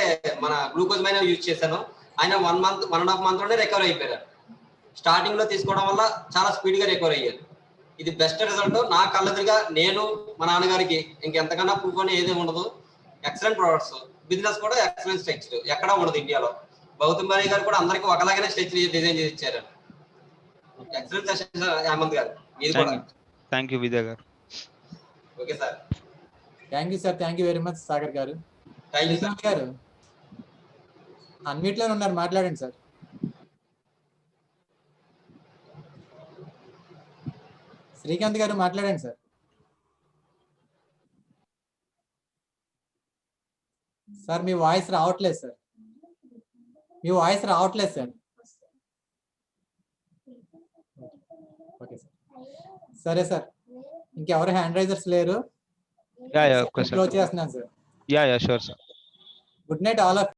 మన గ్లూకోజ్ మైనా యూజ్ చేశాను. ఆయన 1.5 month లోనే రికవర్ అయిపోయారు. స్టార్టింగ్ లో తీసుకోవడం వల్ల చాలా స్పీడ్ గా రికవర్ అయ్యారు. ఇది బెస్ట్ రిజల్ట్. నా కళ్ళెదురుగా నేను మా నాన్నగారికి ఇంకెంతకన్నా ప్రూఫ్ అని ఏది ఉండదు. ఎక్సలెంట్ ప్రొడక్ట్స్, బిజినెస్ కూడా ఎక్సలెంట్ స్ట్రక్చర్ ఎక్కడా ఉండదు ఇండియాలో. గౌతమ్ బారి గారు కూడా అందరికి ఒకలాగానే స్ట్రక్చర్ డిజైన్ చేసి ఇచ్చారు. ఎక్సలెంట్ సెషన్ హేమంత్ గారు, ఇది కూడా. Thank you Vidya garu. Okay sir, thank you sir. Thank you very much Sagar garu. Thank you sir. Srikanth గారు అన్మ్యూట్ లోనే ఉన్నారు, మాట్లాడండి సార్. శ్రీకాంత్ గారు మాట్లాడండి సార్. సార్ మీ వాయిస్ రావట్లేదు సార్, మీ వాయిస్ రావట్లేదు సార్. ఓకే సార్, సరే సార్. ఇంకెవరు హ్యాండ్ రైజర్స్ లేరు, యా క్లోజ్ చేస్తున్నాను sir. Yeah sure sir. Good night all of